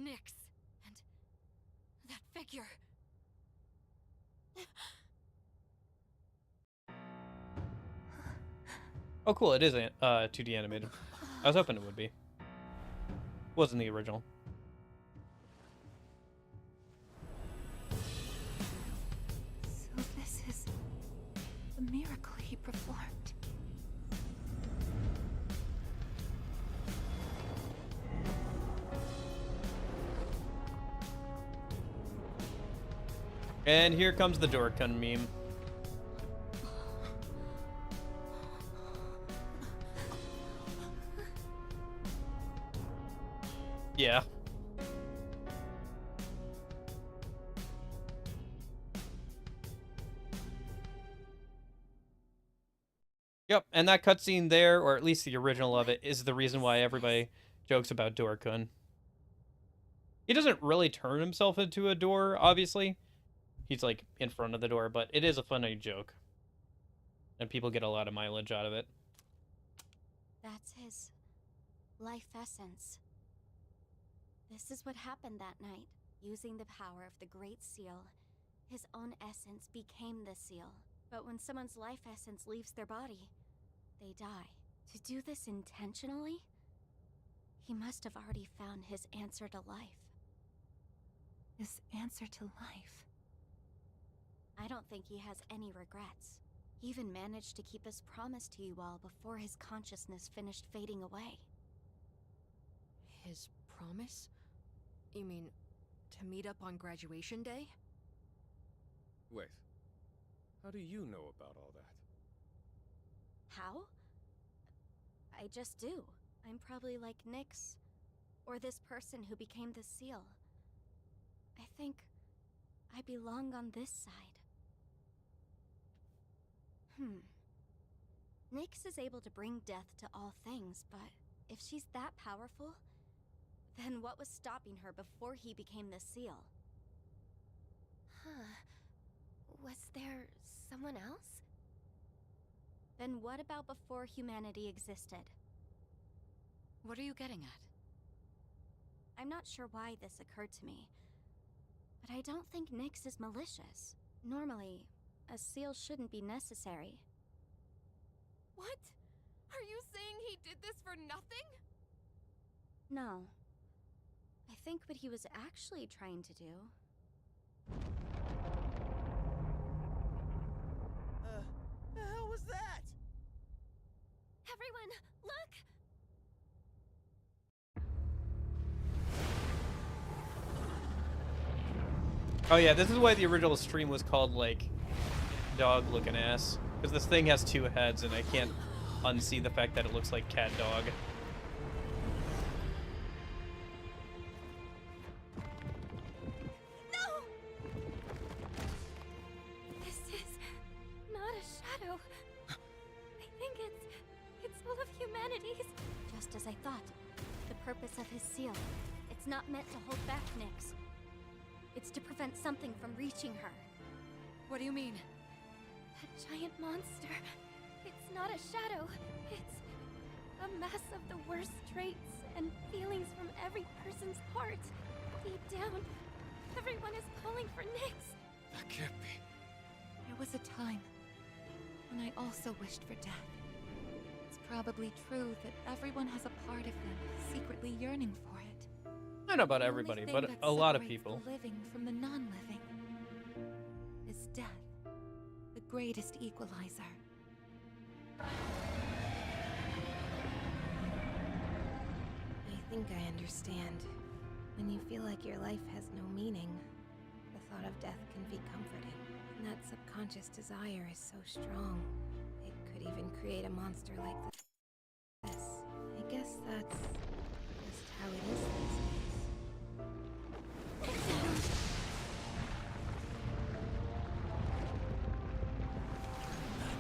[SPEAKER 5] Nyx. And that figure.
[SPEAKER 1] Oh, cool. It is 2D animated. I was hoping it would be. Wasn't the original.
[SPEAKER 5] So this is the miracle he performed.
[SPEAKER 1] And here comes the Dorkun meme. Yeah. Yep, and that cutscene there, or at least the original of it, is the reason why everybody jokes about Dorkun. He doesn't really turn himself into a door, obviously. He's like in front of the door, but it is a funny joke. And people get a lot of mileage out of it.
[SPEAKER 2] That's his life essence. This is what happened that night. Using the power of the Great Seal, his own essence became the seal. But when someone's life essence leaves their body, they die. To do this intentionally, he must have already found his answer to life.
[SPEAKER 5] His answer to life.
[SPEAKER 2] I don't think he has any regrets. He even managed to keep his promise to you all before his consciousness finished fading away.
[SPEAKER 5] His promise? You mean to meet up on graduation day?
[SPEAKER 6] Wait. How do you know about all that?
[SPEAKER 2] How? I just do. I'm probably like Nyx, or this person who became the seal. I think I belong on this side. Nyx is able to bring death to all things, but if she's that powerful, then what was stopping her before he became the seal? Was there someone else? Then what about before humanity existed?
[SPEAKER 5] What are you getting at?
[SPEAKER 2] I'm not sure why this occurred to me, but I don't think Nyx is malicious. Normally, a seal shouldn't be necessary.
[SPEAKER 5] What? Are you saying he did this for nothing?
[SPEAKER 2] No. I think what he was actually trying to do...
[SPEAKER 7] The hell was that?
[SPEAKER 2] Everyone, look!
[SPEAKER 1] Oh yeah, this is why the original stream was called, like, dog looking ass. Because this thing has two heads and I can't unsee the fact that it looks like cat dog.
[SPEAKER 2] No! This is not a shadow. I think it's full of humanities. Just as I thought. The purpose of his seal. It's not meant to hold back Nyx. It's to prevent something from reaching her.
[SPEAKER 5] What do you mean?
[SPEAKER 2] That giant monster. It's not a shadow. It's a mass of the worst traits and feelings from every person's heart. Deep down, everyone is calling for Nyx.
[SPEAKER 6] That can't be.
[SPEAKER 5] There was a time when I also wished for death. It's probably true that everyone has a part of them secretly yearning for it.
[SPEAKER 1] I don't know about
[SPEAKER 5] The only
[SPEAKER 1] everybody,
[SPEAKER 5] thing
[SPEAKER 1] but
[SPEAKER 5] that
[SPEAKER 1] a lot of
[SPEAKER 5] separates
[SPEAKER 1] people.
[SPEAKER 5] The living from the non-living is death, the greatest equalizer.
[SPEAKER 8] I think I understand. When you feel like your life has no meaning, the thought of death can be comforting. And that subconscious desire is so strong, it could even create a monster like this. I guess that's just how it is these days.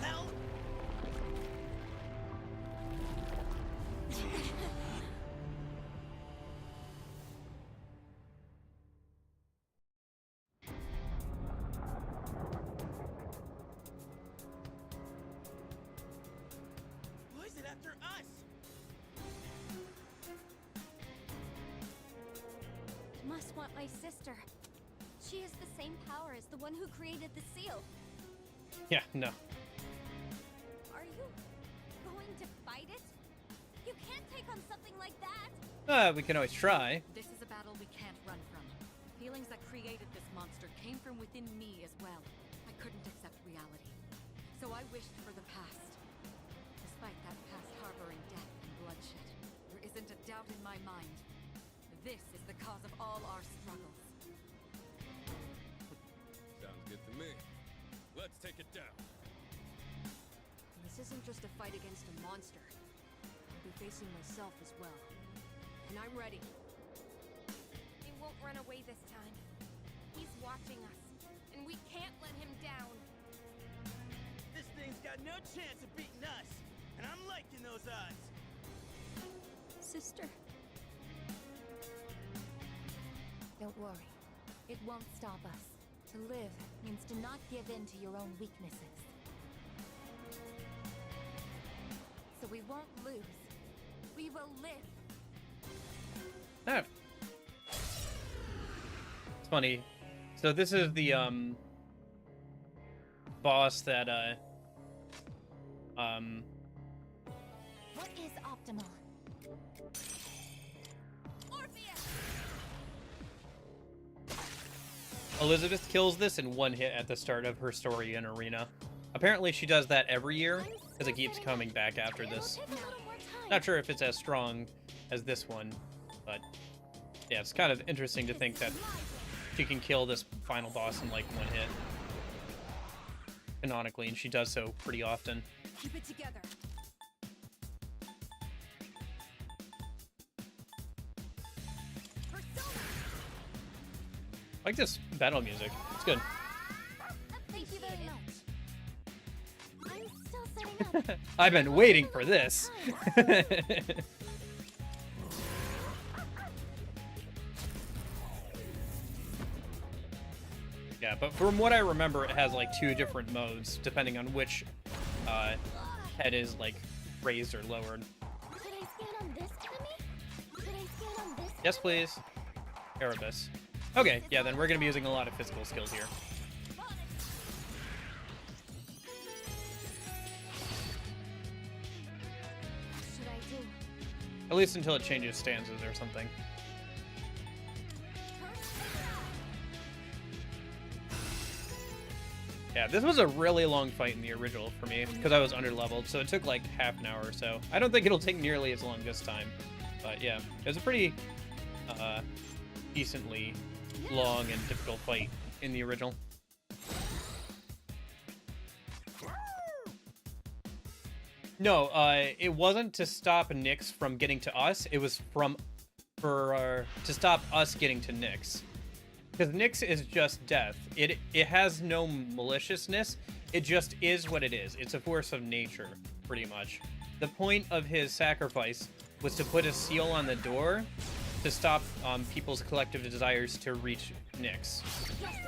[SPEAKER 7] Hell? Why is it after us?
[SPEAKER 2] want my sister. She has the same power as the one who created the seal.
[SPEAKER 1] Yeah, no.
[SPEAKER 2] Are you going to fight it? You can't take on something like that.
[SPEAKER 1] We can always try.
[SPEAKER 9] This is a battle we can't run from. Feelings that created this monster came from within me as well. I couldn't accept reality. So I wished for the past. Despite that past harboring death and bloodshed, there isn't a doubt in my mind. This is the cause of all our struggles.
[SPEAKER 6] Sounds good to me. Let's take it down.
[SPEAKER 5] This isn't just a fight against a monster. I'll be facing myself as well. And I'm ready.
[SPEAKER 8] He won't run away this time. He's watching us, and we can't let him down.
[SPEAKER 7] This thing's got no chance of beating us, and I'm liking those odds.
[SPEAKER 2] Sister.
[SPEAKER 10] Don't worry. It won't stop us. To live means to not give in to your own weaknesses. So we won't lose. We will live.
[SPEAKER 1] Oh. It's funny. So this is the boss that
[SPEAKER 10] What is optimal?
[SPEAKER 1] Elizabeth kills this in one hit at the start of her story in Arena. Apparently she does that every year, because it keeps coming back after this. Not sure if it's as strong as this one, but yeah, it's kind of interesting to think that she can kill this final boss in like one hit. Canonically, and she does so pretty often.
[SPEAKER 5] Keep it together.
[SPEAKER 1] I like this battle music. It's good.
[SPEAKER 2] Thank you very much. I'm still setting up.
[SPEAKER 1] I've been waiting for this. Yeah, but from what I remember, it has like 2 different modes, depending on which head is like raised or lowered.
[SPEAKER 2] Could I scan on this enemy? Could I scan on this?
[SPEAKER 1] Yes, please. Erebus. Okay, yeah, then we're gonna be using a lot of physical skills here.
[SPEAKER 2] What should I do?
[SPEAKER 1] At least until it changes stanzas or something. Yeah, this was a really long fight in the original for me, because I was underleveled, so it took like half an hour or so. I don't think it'll take nearly as long this time, but yeah, it was a pretty decently long and difficult fight in the original. No, it wasn't to stop Nyx from getting to us, it was to stop us getting to Nyx. Because Nyx is just death. It has no maliciousness. It just is what it is. It's a force of nature, pretty much. The point of his sacrifice was to put a seal on the door to stop people's collective desires to reach Nyx.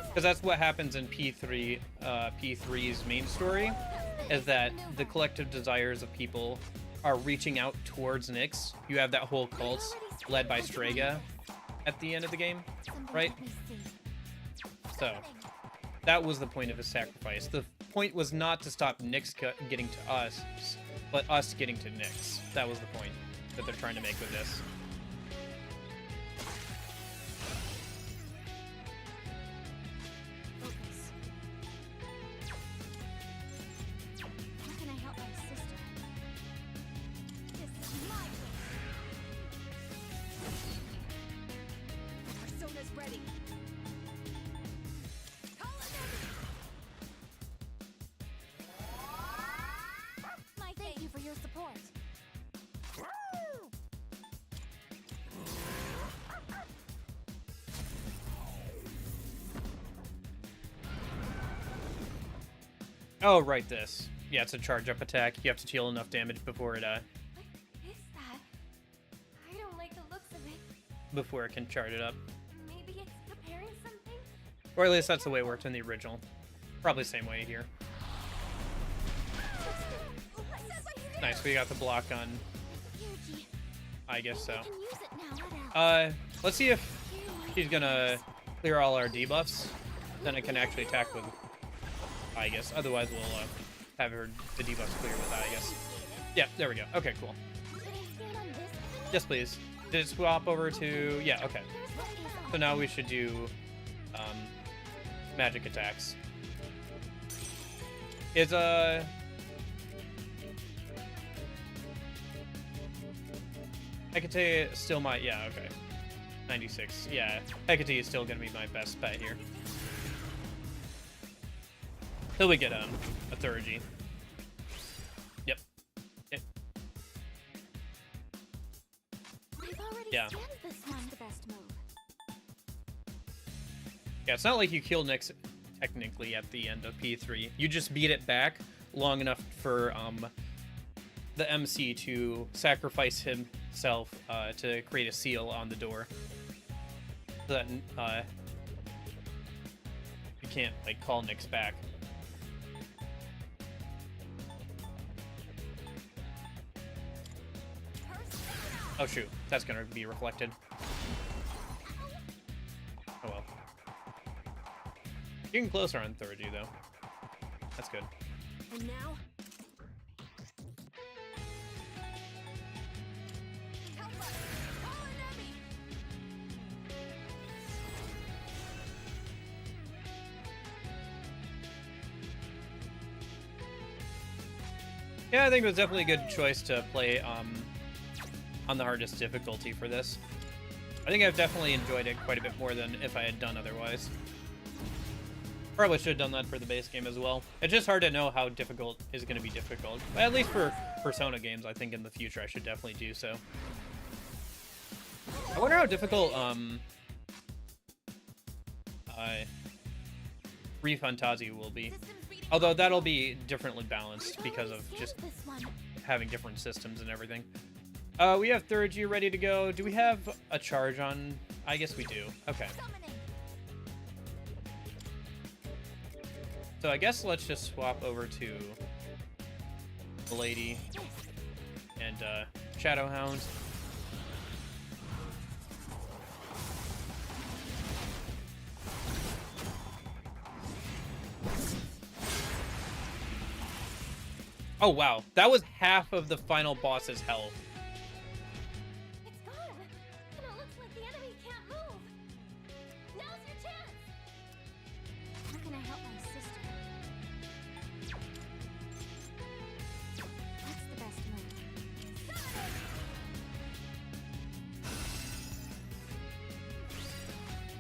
[SPEAKER 1] Because that's what happens in P3's main story, is that the collective desires of people are reaching out towards Nyx. You have that whole cult led by Strega at the end of the game, right? So, that was the point of his sacrifice. The point was not to stop Nyx getting to us, but us getting to Nyx. That was the point that they're trying to make with this.
[SPEAKER 2] Focus. How can I help my sister? This is my
[SPEAKER 5] Persona's ready.
[SPEAKER 2] Thank you for your support.
[SPEAKER 1] Oh, right, this. Yeah, it's a charge-up attack. You have to deal enough damage before it,
[SPEAKER 8] What is that? I don't like the looks of it.
[SPEAKER 1] before it can charge it up.
[SPEAKER 8] Maybe it's preparing something?
[SPEAKER 1] Or at least that's the way it worked in the original. Probably the same way here. Nice, we got the block on
[SPEAKER 2] Yuji,
[SPEAKER 1] Aigis, so.
[SPEAKER 2] I can use it now.
[SPEAKER 1] Let's see if she's gonna clear all our debuffs, then I can actually attack with Aigis. Otherwise, we'll have the debuffs clear with Aigis. Yeah, there we go. Okay, cool. Yes, please. Did it swap over to... Yeah, okay. So now we should do magic attacks. Is Hecate still my... Yeah, okay. 96. Yeah, Hecate is still gonna be my best bet here. Till we get a Theurgy. Yep. Yeah. Yeah, it's not like you kill Nyx technically at the end of P3. You just beat it back long enough for the MC to sacrifice himself to create a seal on the door. So that you can't like call Nyx back. Oh shoot, that's gonna be reflected. Oh well. Getting closer on Theurgy though. That's good.
[SPEAKER 2] And now?
[SPEAKER 1] Yeah, I think it was definitely a good choice to play on the hardest difficulty for this. I think I've definitely enjoyed it quite a bit more than if I had done otherwise. Probably should have done that for the base game as well. It's just hard to know how difficult is going to be difficult. But at least for Persona games, I think in the future I should definitely do so. I wonder how difficult ReFantazio will be. Although that'll be differently balanced because of just having different systems and everything. We have Theurgy ready to go. Do we have a charge on? I guess we do. Okay. So I guess let's just swap over to the lady and Shadowhound. Oh wow, that was half of the final boss's health.
[SPEAKER 2] It's gone. And it looks like the enemy can't move. Now's your chance. How can I help my sister? What's the best move?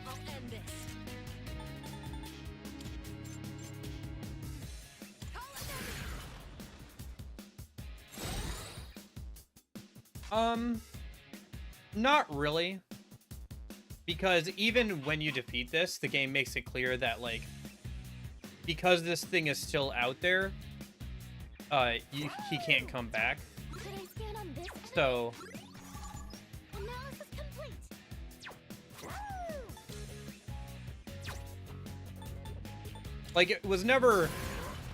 [SPEAKER 2] I'll end this.
[SPEAKER 1] Not really. Because even when you defeat this, the game makes it clear that, like, because this thing is still out there, he can't come back. So...
[SPEAKER 2] Analysis complete.
[SPEAKER 1] like, it was never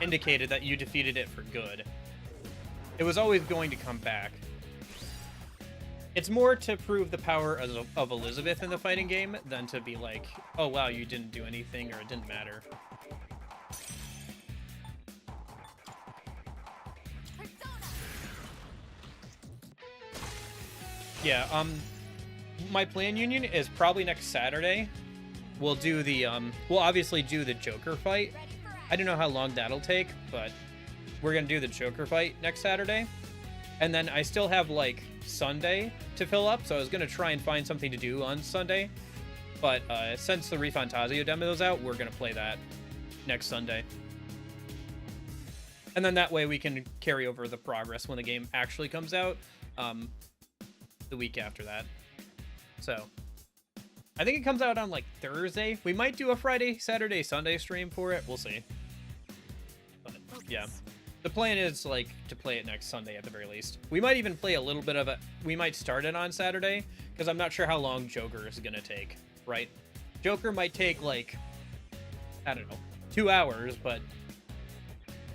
[SPEAKER 1] indicated that you defeated it for good. It was always going to come back. It's more to prove the power of Elizabeth in the fighting game than to be like, oh wow, you didn't do anything or it didn't matter. Yeah, my plan, Union, is probably next Saturday. We'll do the, we'll obviously do the Joker fight. I don't know how long that'll take, but we're gonna do the Joker fight next Saturday. And then I still have, like, Sunday to fill up, so I was going to try and find something to do on Sunday. But since the ReFantazio demo is out, we're going to play that next Sunday. And then that way we can carry over the progress when the game actually comes out the week after that. So, I think it comes out on, like, Thursday. We might do a Friday, Saturday, Sunday stream for it. We'll see. But, yeah. The plan is, like, to play it next Sunday at the very least. We might even play a little bit of it. We might start it on Saturday, because I'm not sure how long Joker is going to take, right? Joker might take, like, I don't know, 2 hours, but...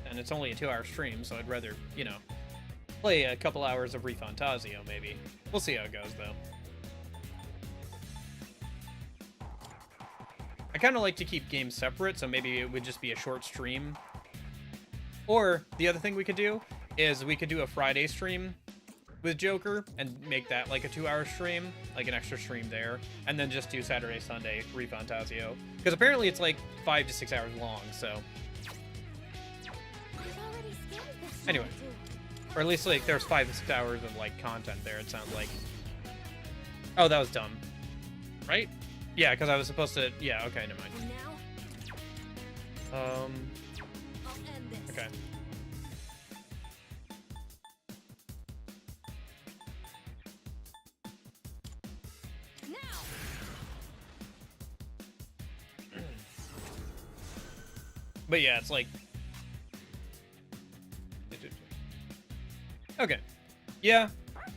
[SPEAKER 1] And it's only a 2-hour stream, so I'd rather, you know, play a couple hours of ReFantazio, maybe. We'll see how it goes, though. kind of like to keep games separate, so maybe it would just be a short stream. Or the other thing we could do is we could do a Friday stream with Joker and make that like a 2-hour stream, like an extra stream there, and then just do Saturday, Sunday, ReFantasio. Because apparently it's like 5 to 6 hours long, so. Anyway. Or at least like there's 5 to 6 hours of like content there, it sounds like. Oh, that was dumb. Right? Yeah, because I was supposed to, yeah, okay, never mind. Okay. But yeah, it's like... Okay. Yeah.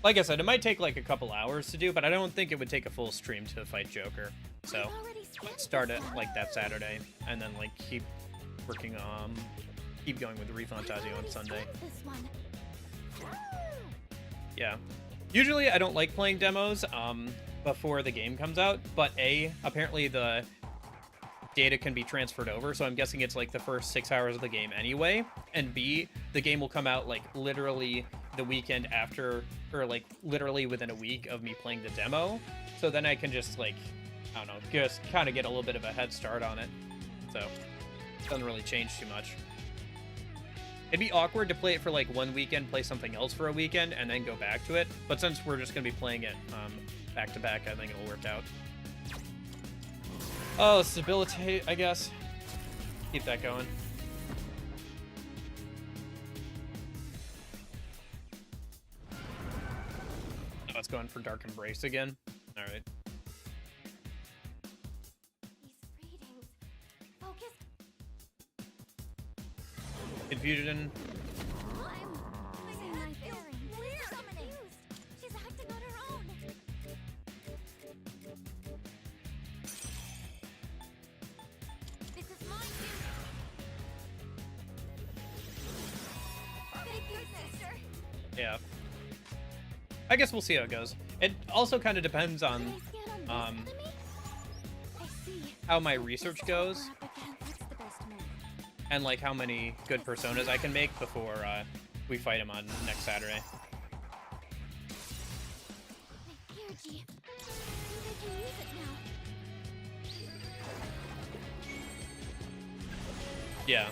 [SPEAKER 1] Like I said, it might take like a couple hours to do, but I don't think it would take a full stream to fight Joker. So, let's start it like that Saturday, and then like keep working keep going with the ReFantasio on Sunday. Yeah. Usually I don't like playing demos before the game comes out, but apparently the data can be transferred over, so I'm guessing it's like the first 6 hours of the game anyway, and B, the game will come out like literally the weekend after, or like literally within a week of me playing the demo, so then I can just like, I don't know, just kind of get a little bit of a head start on it, so it doesn't really change too much. It'd be awkward to play it for like one weekend, play something else for a weekend, and then go back to it, but since we're just going to be playing it back to back, I think it'll work out. Oh, let's debilitate, I guess. Keep that going. Oh, it's going for Dark Embrace again. All right.
[SPEAKER 2] These readings. Focused.
[SPEAKER 1] Infusion.
[SPEAKER 2] She's acting on her own. This is my duty. Thank you, sister.
[SPEAKER 1] Yeah. I guess we'll see how it goes. It also kind of depends on how my research goes, and like how many good personas I can make before we fight him on next Saturday. Yeah.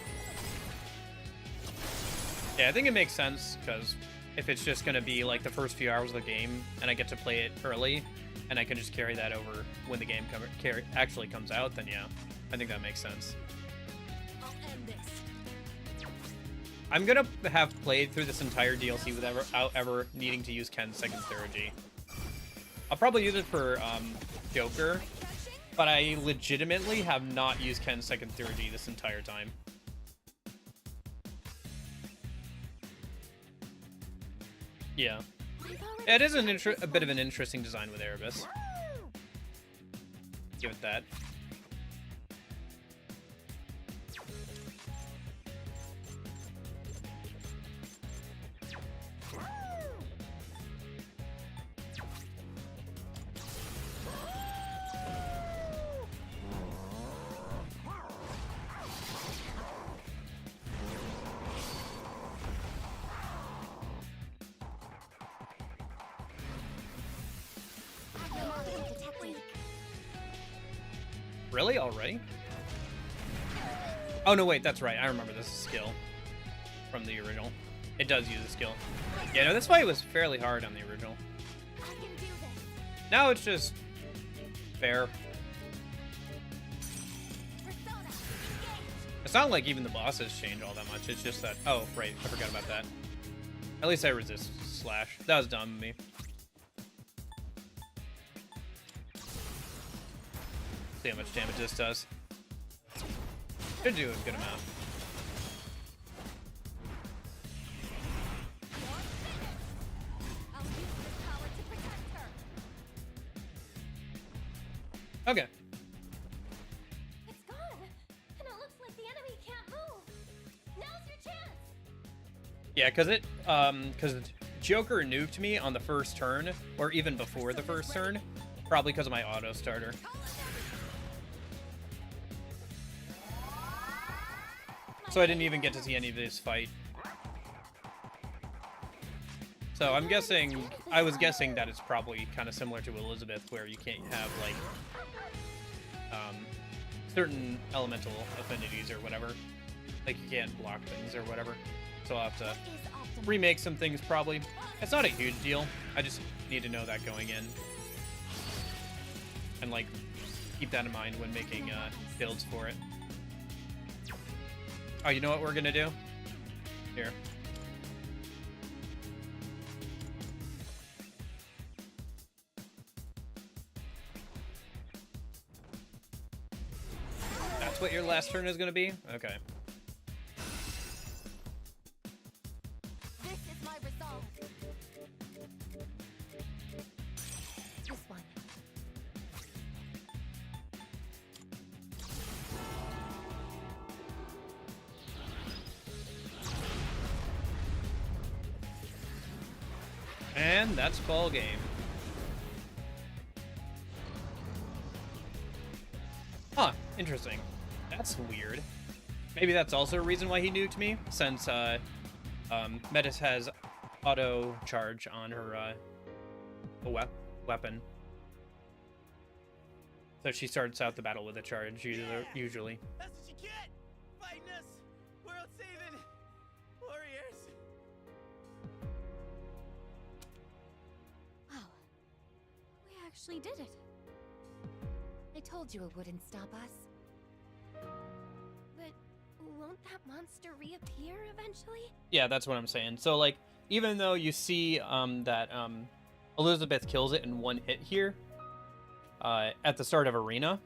[SPEAKER 1] Yeah, I think it makes sense, because if it's just going to be like the first few hours of the game and I get to play it early and I can just carry that over when the game actually comes out, then yeah, I think that makes sense. I'm going to have played through this entire DLC without ever needing to use Ken's second theurgy. I'll probably use it for Joker, but I legitimately have not used Ken's second theurgy this entire time. Yeah. It is a bit of an interesting design with Erebus. Give it that. Really? Already? Oh, no, wait, that's right. I remember this skill from the original. It does use a skill. Yeah, no, this fight was fairly hard on the original. Now it's just fair. It's not like even the bosses change all that much. It's just that... Oh, right. I forgot about that. At least I resist slash. That was dumb of me. See how much damage this does. Should do a good amount. Okay.
[SPEAKER 2] It's gone, and it looks like the enemy can't move. Now's your chance.
[SPEAKER 1] Yeah, because Joker nuked me on the first turn, or even before the first turn, probably because of my auto starter. So I didn't even get to see any of this fight. So I'm guessing, I was guessing that it's probably kind of similar to Elizabeth, where you can't have, like, certain elemental affinities or whatever. Like, you can't block things or whatever. So I'll have to remake some things, probably. It's not a huge deal. I just need to know that going in. And, like, keep that in mind when making builds for it. Oh, you know what we're gonna do? Here. That's what your last turn is gonna be? Okay.
[SPEAKER 10] This is my resolve. This one.
[SPEAKER 1] And that's ball game. Huh, interesting. That's weird. Maybe that's also a reason why he nuked me, since Metis has auto charge on her weapon. So she starts out the battle with a charge, usually.
[SPEAKER 7] That's what you get! Fighting us! World-saving warriors!
[SPEAKER 10] Wow. We actually did it. I told you it wouldn't stop us.
[SPEAKER 2] But won't that monster reappear eventually?
[SPEAKER 1] Yeah, that's what I'm saying. So, like, even though you see that Elizabeth kills it in one hit here, at the start of Arena,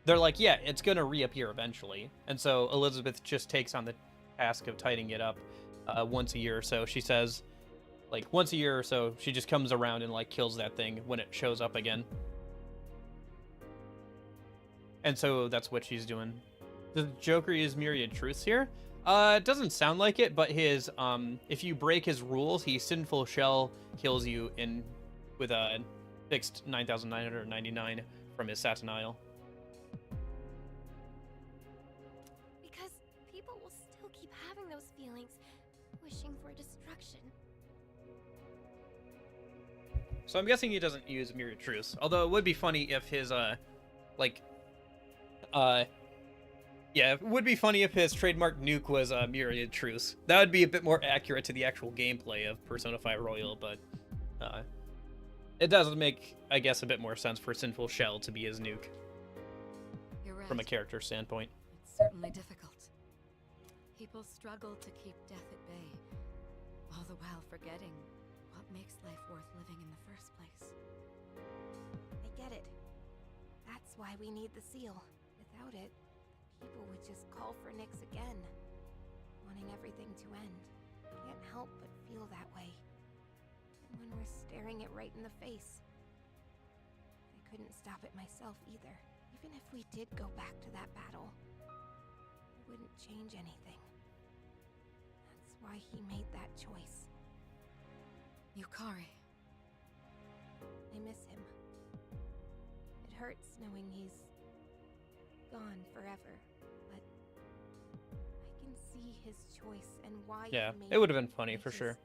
[SPEAKER 1] they're like, yeah, it's gonna reappear eventually. And so Elizabeth just takes on the task of tidying it up once a year or so. She says, like, once a year or so, she just comes around and, like, kills that thing when it shows up again. And so that's what she's doing. Does Joker use Myriad Truths here? It doesn't sound like it, but his, if you break his rules, he Sinful Shell kills you with a fixed 9,999 from his Satin Isle.
[SPEAKER 2] Because people will still keep having those feelings, wishing for destruction.
[SPEAKER 1] So I'm guessing he doesn't use Myriad Truths. Although it would be funny if his, yeah, it would be funny if his trademark nuke was Myriad Truce. That would be a bit more accurate to the actual gameplay of Persona 5 Royal, but it does make, I guess, a bit more sense for Sinful Shell to be his nuke.
[SPEAKER 9] You're right.
[SPEAKER 1] From a character standpoint.
[SPEAKER 9] It's certainly difficult. People struggle to keep death at bay, all the while forgetting what makes life worth living in the first place.
[SPEAKER 8] I get it. That's why we need the seal. Without it, people would just call for Nyx again, wanting everything to end. Can't help but feel that way. And when we're staring it right in the face. I couldn't stop it myself either. Even if we did go back to that battle, it wouldn't change anything. That's why he made that choice.
[SPEAKER 9] Yukari.
[SPEAKER 8] I miss him. It hurts knowing he's gone forever, but I can see his choice and why
[SPEAKER 1] Yeah,
[SPEAKER 8] he made
[SPEAKER 1] it would have been funny for sure.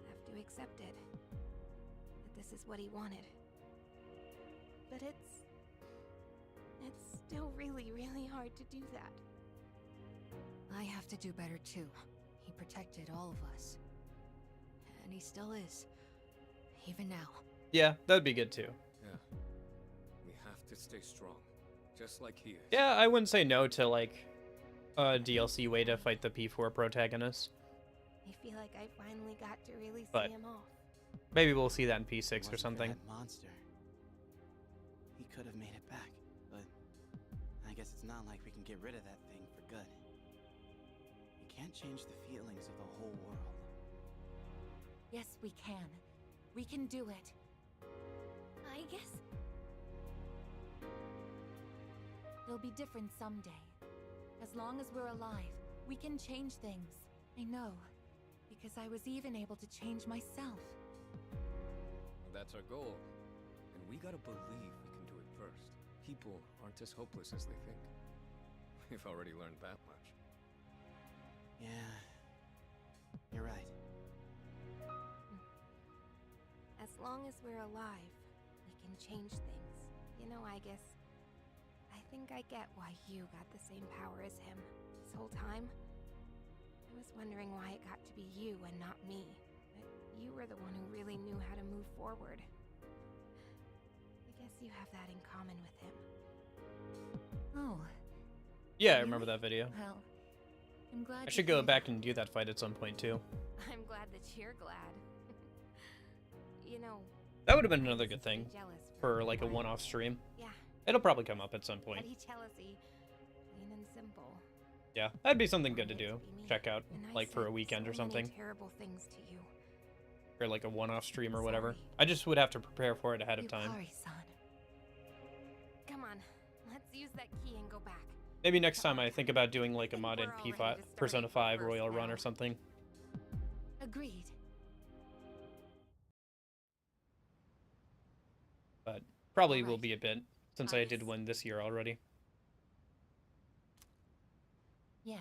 [SPEAKER 8] Have to accept it. That this is what he wanted. But it's still really, really hard to do that.
[SPEAKER 9] I have to do better too. He protected all of us. And he still is. Even now.
[SPEAKER 1] Yeah, that would be good too.
[SPEAKER 6] Yeah. We have to stay strong. Just like he is.
[SPEAKER 1] Yeah, I wouldn't say no to, like, a DLC way to fight the P4 protagonist.
[SPEAKER 8] I feel like I finally got to really
[SPEAKER 1] But
[SPEAKER 8] see him off.
[SPEAKER 1] maybe we'll see that in P6 or something.
[SPEAKER 11] That monster. He could have made it back, but I guess it's not like we can get rid of that thing for good. We can't change the feelings of the whole world.
[SPEAKER 10] Yes, we can. We can do it.
[SPEAKER 2] I guess.
[SPEAKER 10] It'll be different someday. As long as we're alive, we can change things. I know. Because I was even able to change myself.
[SPEAKER 6] That's our goal. And we gotta believe we can do it first. People aren't as hopeless as they think. We've already learned that much.
[SPEAKER 11] Yeah, you're right.
[SPEAKER 8] As long as we're alive, we can change things. You know, Aigis, I think I get why you got the same power as him this whole time. I was wondering why it got to be you and not me. But you were the one who really knew how to move forward. I guess you have that in common with him.
[SPEAKER 10] Oh.
[SPEAKER 1] Yeah, I remember that video.
[SPEAKER 10] Well, I'm glad
[SPEAKER 1] I should go back and do that fight at some point too.
[SPEAKER 8] I'm glad that you're glad. You know,
[SPEAKER 1] That would have been another good thing
[SPEAKER 8] jealous
[SPEAKER 1] for like a one-off stream.
[SPEAKER 8] Yeah.
[SPEAKER 1] It'll probably come up at some point.
[SPEAKER 8] Petty jealousy, plain and simple.
[SPEAKER 1] Yeah, that'd be something good to do.
[SPEAKER 8] Be me.
[SPEAKER 1] Check out,
[SPEAKER 8] And I
[SPEAKER 1] like for a
[SPEAKER 8] said
[SPEAKER 1] weekend or
[SPEAKER 8] so many
[SPEAKER 1] something,
[SPEAKER 8] terrible things to you.
[SPEAKER 1] or like a one-off stream or whatever.
[SPEAKER 8] Sorry.
[SPEAKER 1] I just would have to prepare for it ahead of time.
[SPEAKER 10] Yukari-san.
[SPEAKER 8] Come on, let's use that key and go back.
[SPEAKER 1] Maybe next time I think about doing like a
[SPEAKER 8] think
[SPEAKER 1] modded
[SPEAKER 8] we're all ready
[SPEAKER 1] P5
[SPEAKER 8] to start
[SPEAKER 1] Persona
[SPEAKER 8] the
[SPEAKER 1] 5
[SPEAKER 8] first
[SPEAKER 1] Royal Run or
[SPEAKER 8] round.
[SPEAKER 1] something.
[SPEAKER 10] Agreed.
[SPEAKER 1] But probably will
[SPEAKER 8] Alright.
[SPEAKER 1] be a bit, since I did one this year already.
[SPEAKER 10] Yes.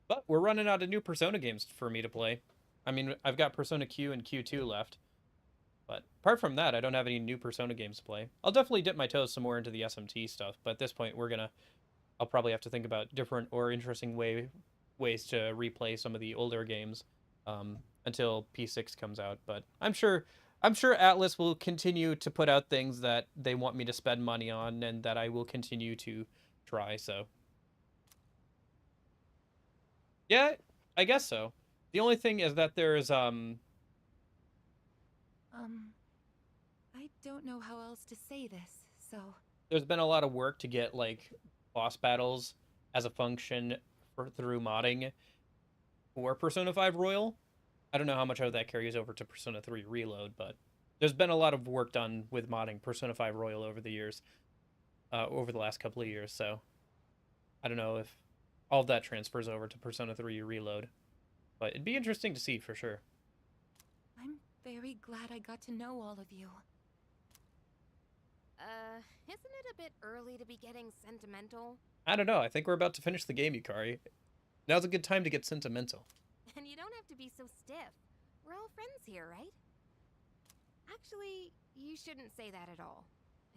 [SPEAKER 1] But we're running out of new Persona games for me to play. I mean, I've got Persona Q and Q2 left. But apart from that, I don't have any new Persona games to play. I'll definitely dip my toes some more into the SMT stuff, but at this point I'll probably have to think about different or interesting ways to replay some of the older games until P6 comes out. But I'm sure Atlas will continue to put out things that they want me to spend money on and that I will continue to try, so. Yeah, I guess so. The only thing is that there's
[SPEAKER 10] I don't know how else to say this, so...
[SPEAKER 1] there's been a lot of work to get like boss battles as a function through modding for Persona 5 Royal. I don't know how much of that carries over to Persona 3 Reload, but there's been a lot of work done with modding Persona 5 Royal over the years, over the last couple of years, so I don't know if all of that transfers over to Persona 3 Reload, but it'd be interesting to see for sure.
[SPEAKER 10] I'm very glad I got to know all of you.
[SPEAKER 8] Isn't it a bit early to be getting sentimental?
[SPEAKER 1] I don't know, I think we're about to finish the game, Yukari. Now's a good time to get sentimental.
[SPEAKER 8] And you don't have to be so stiff. We're all friends here, right? Actually, you shouldn't say that at all.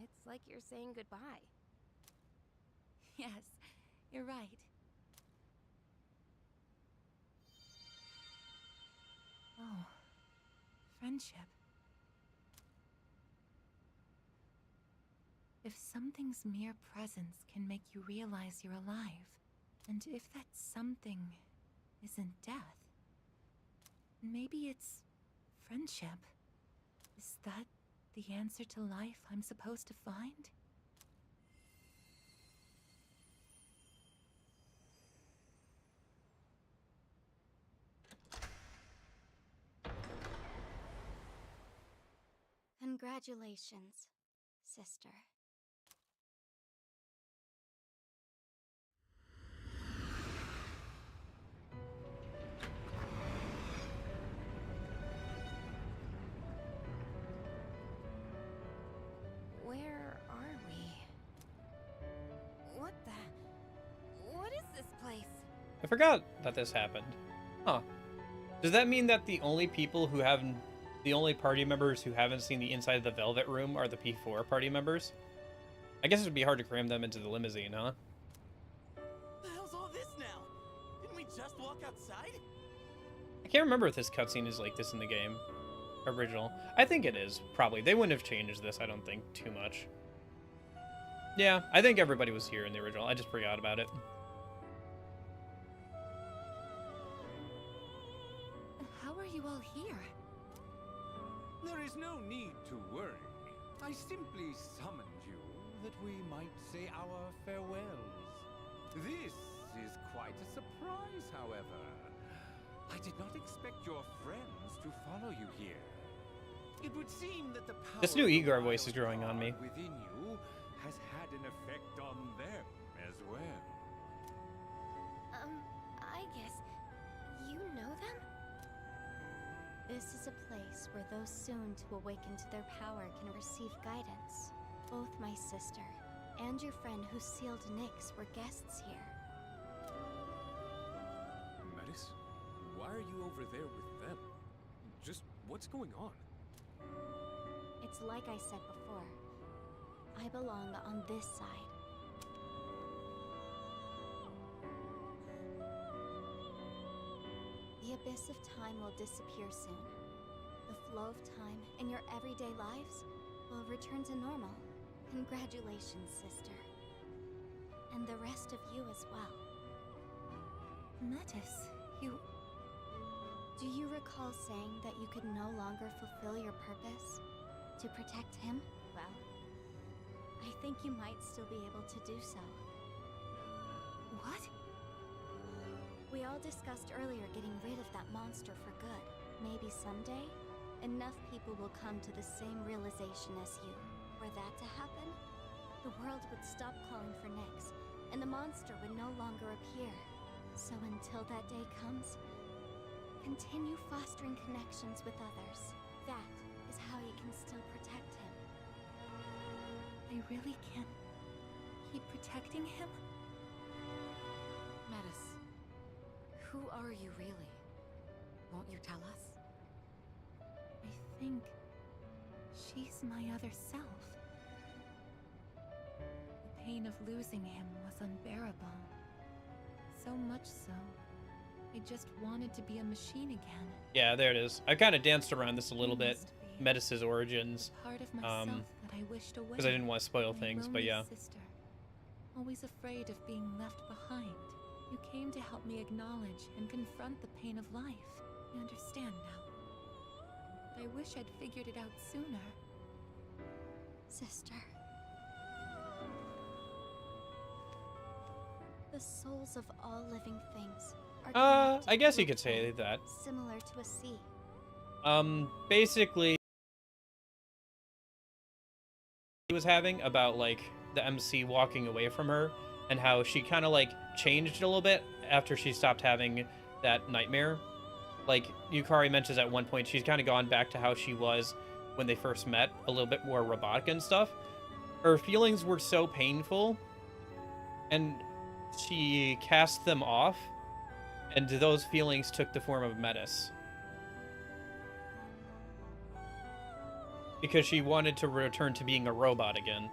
[SPEAKER 8] It's like you're saying goodbye.
[SPEAKER 10] Yes, you're right. Oh, friendship. If something's mere presence can make you realize you're alive, and if that something isn't death, maybe it's friendship. Is that the answer to life I'm supposed to find?
[SPEAKER 2] Congratulations, sister.
[SPEAKER 8] Where are we? What is this place?
[SPEAKER 1] I forgot that this happened. Huh. Does that mean that the only party members who haven't seen the inside of the Velvet Room are the P4 party members? I guess it would be hard to cram them into the limousine, huh?
[SPEAKER 7] The hell's all this now? Didn't we just walk outside?
[SPEAKER 1] I can't remember if this cutscene is like this in the game. Original. I think it is, probably. They wouldn't have changed this, I don't think, too much. Yeah, I think everybody was here in the original. I just forgot about it.
[SPEAKER 10] How are you all here?
[SPEAKER 4] There is no need to worry. I simply summoned you that we might say our farewells. This is quite a surprise, however. I did not expect your friends to follow you here. It would seem that the power
[SPEAKER 1] This new
[SPEAKER 4] of the
[SPEAKER 1] Igor voice is
[SPEAKER 4] wild
[SPEAKER 1] growing on me.
[SPEAKER 4] card within you has had an effect on them as well.
[SPEAKER 2] Aigis, you know them? This is a place where those soon to awaken to their power can receive guidance. Both my sister and your friend who sealed Nyx were guests here.
[SPEAKER 6] Aigis? Why are you over there with them? Just what's going on?
[SPEAKER 2] It's like I said before. I belong on this side. The abyss of time will disappear soon. The flow of time in your everyday lives will return to normal. Congratulations, sister. And the rest of you as well.
[SPEAKER 10] Metis, you...
[SPEAKER 2] Do you recall saying that you could no longer fulfill your purpose? To protect him? Well, I think you might still be able to do so.
[SPEAKER 10] What?
[SPEAKER 2] We all discussed earlier getting rid of that monster for good. Maybe someday, enough people will come to the same realization as you. For that to happen, the world would stop calling for Nyx, and the monster would no longer appear. So until that day comes, continue fostering connections with others. That is how you can still protect him.
[SPEAKER 10] I really can keep protecting him?
[SPEAKER 9] Metis, who are you really? Won't you tell us?
[SPEAKER 10] I think she's my other self. The pain of losing him was unbearable. So much so, I just wanted to be a machine again.
[SPEAKER 1] Yeah, there it is. I kind of danced around this a little bit. Metis' origins.
[SPEAKER 10] Part of myself that I wished away.
[SPEAKER 1] Because I didn't want to spoil
[SPEAKER 10] My
[SPEAKER 1] things, but
[SPEAKER 10] lonely
[SPEAKER 1] yeah.
[SPEAKER 10] Sister, always afraid of being left behind. You came to help me acknowledge and confront the pain of life. I understand now. But I wish I'd figured it out sooner.
[SPEAKER 2] Sister. The souls of all living things are
[SPEAKER 1] I guess you could say that.
[SPEAKER 2] similar to a sea.
[SPEAKER 1] Basically, he was having about like the MC walking away from her and how she kind of like changed a little bit after she stopped having that nightmare. Like Yukari mentions at one point, she's kind of gone back to how she was when they first met, a little bit more robotic and stuff. Her feelings were so painful, and she cast them off, and those feelings took the form of Metis. Because she wanted to return to being a robot again.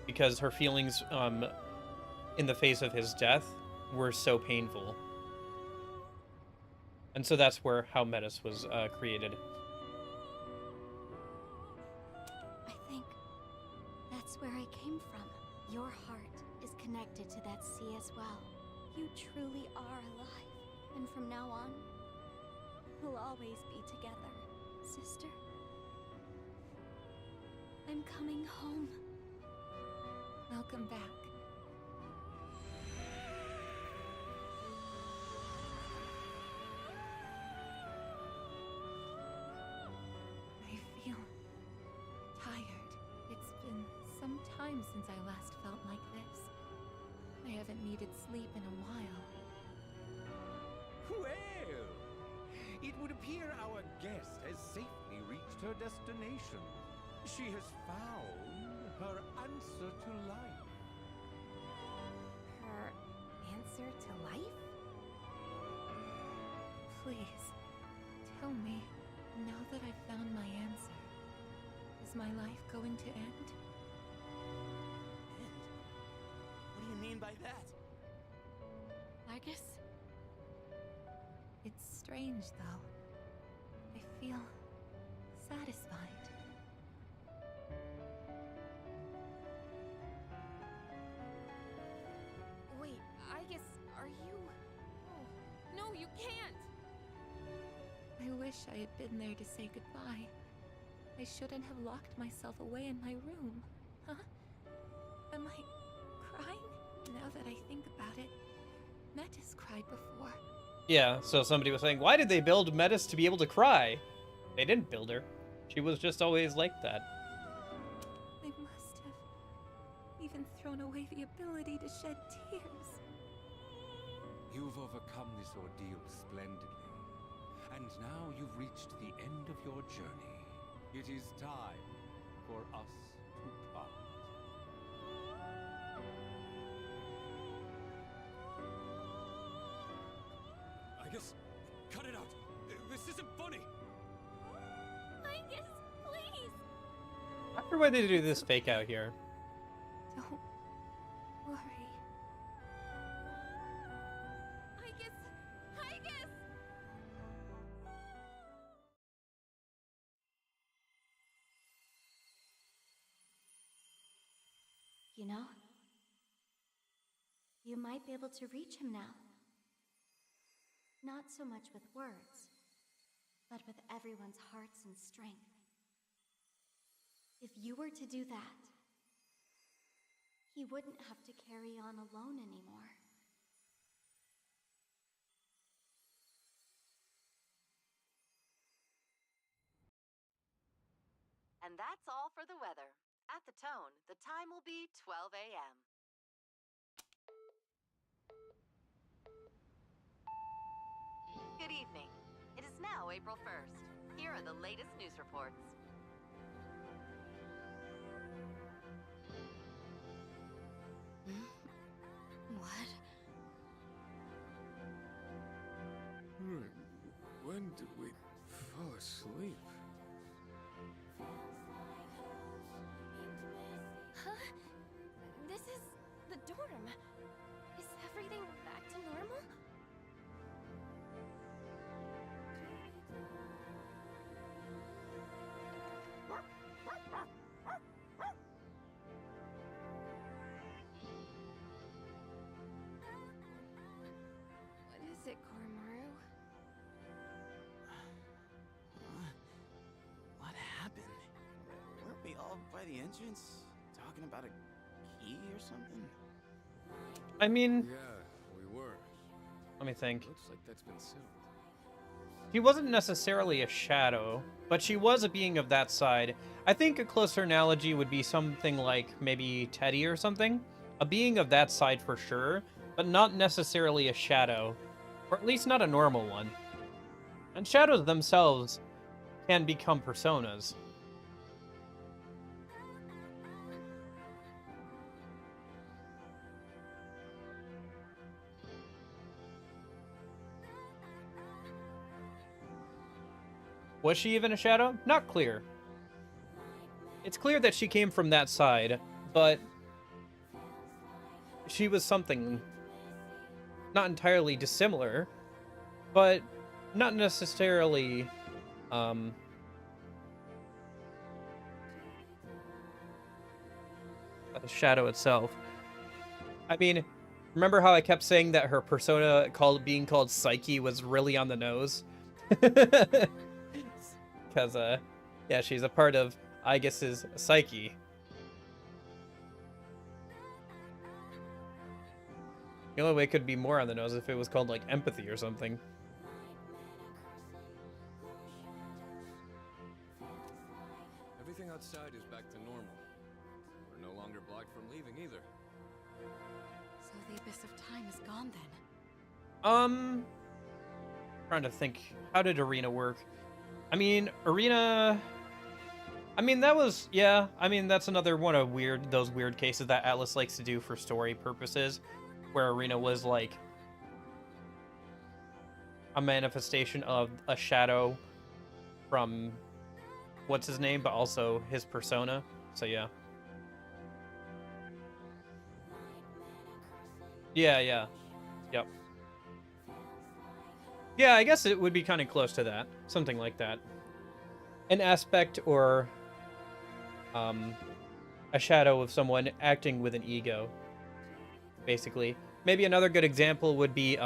[SPEAKER 1] Because her feelings in the face of his death were so painful. And so that's how Metis was created.
[SPEAKER 2] I think that's where I came from. Your heart is connected to that sea as well. You truly are alive. And from now on, we'll always be together, sister. I'm coming home.
[SPEAKER 10] Welcome back. I feel tired. It's been some time since I last felt like this. I haven't needed sleep in a while.
[SPEAKER 4] Well, it would appear our guest has safely reached her destination. She has found her answer to life.
[SPEAKER 8] Her answer to life?
[SPEAKER 10] Please, tell me, now that I've found my answer, is my life going to end?
[SPEAKER 11] End? What do you mean by that?
[SPEAKER 9] Aigis?
[SPEAKER 10] It's strange, though. I feel satisfied.
[SPEAKER 8] Wait, Aigis, are you... Oh, no, you can't!
[SPEAKER 10] I wish I had been there to say goodbye. I shouldn't have locked myself away in my room. Huh? Am I crying? Now that I think about it, Metis cried before.
[SPEAKER 1] Yeah, so somebody was saying, why did they build Metis to be able to cry? They didn't build her. She was just always like that.
[SPEAKER 10] I must have even thrown away the ability to shed tears.
[SPEAKER 4] You've overcome this ordeal splendidly. And now you've reached the end of your journey. It is time for us to part.
[SPEAKER 6] Aigis, cut it out. This isn't funny.
[SPEAKER 2] Aigis, please!
[SPEAKER 1] I wonder why they do this fake out here.
[SPEAKER 8] Don't worry.
[SPEAKER 2] Aigis! Aigis! You know, you might be able to reach him now. Not so much with words, but with everyone's hearts and strength. If you were to do that, he wouldn't have to carry on alone anymore.
[SPEAKER 9] And that's all for the weather. At the tone, the time will be 12 a.m. Good evening. It is now April 1st. Here are the latest news reports.
[SPEAKER 2] What?
[SPEAKER 6] When did we fall asleep?
[SPEAKER 2] Huh? This is the dorm. Is everything back to normal?
[SPEAKER 8] What is it, Koromaru?
[SPEAKER 11] What happened? Weren't we all by the entrance talking about a key or something?
[SPEAKER 1] I mean,
[SPEAKER 6] Yeah, we were.
[SPEAKER 1] let me think.
[SPEAKER 6] Looks like that's been settled.
[SPEAKER 1] She wasn't necessarily a shadow, but she was a being of that side. I think a closer analogy would be something like maybe Teddy or something. A being of that side for sure, but not necessarily a shadow. Or at least not a normal one. And shadows themselves can become personas. Was she even a shadow? Not clear. It's clear that she came from that side, but she was something not entirely dissimilar, but not necessarily a shadow itself. I mean, remember how I kept saying that her persona being called Psyche was really on the nose? Because, yeah, she's a part of Aigis' psyche. The only way it could be more on the nose if it was called, like, empathy or something.
[SPEAKER 6] Everything outside is back to normal. We're no longer blocked from leaving either.
[SPEAKER 9] So the abyss of time is gone then?
[SPEAKER 1] Trying to think, how did Arena work? I mean, Arena... I mean, that was... Yeah, I mean, that's another one of those weird cases that Atlas likes to do for story purposes, where Arena was, like, a manifestation of a shadow from what's his name, but also his persona. So, yeah. Yeah. Yep. Yeah, I guess it would be kind of close to that. Something like that. An aspect or a shadow of someone acting with an ego, basically. Maybe another good example would be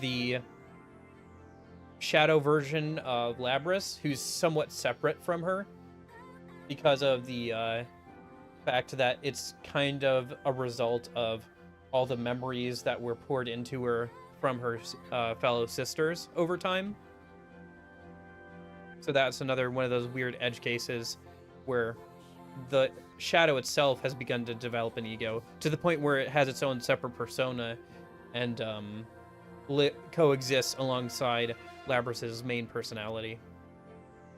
[SPEAKER 1] the shadow version of Labris, who's somewhat separate from her because of the fact that it's kind of a result of all the memories that were poured into her from her fellow sisters over time. So that's another one of those weird edge cases where the shadow itself has begun to develop an ego to the point where it has its own separate persona and coexists alongside Labris's main personality.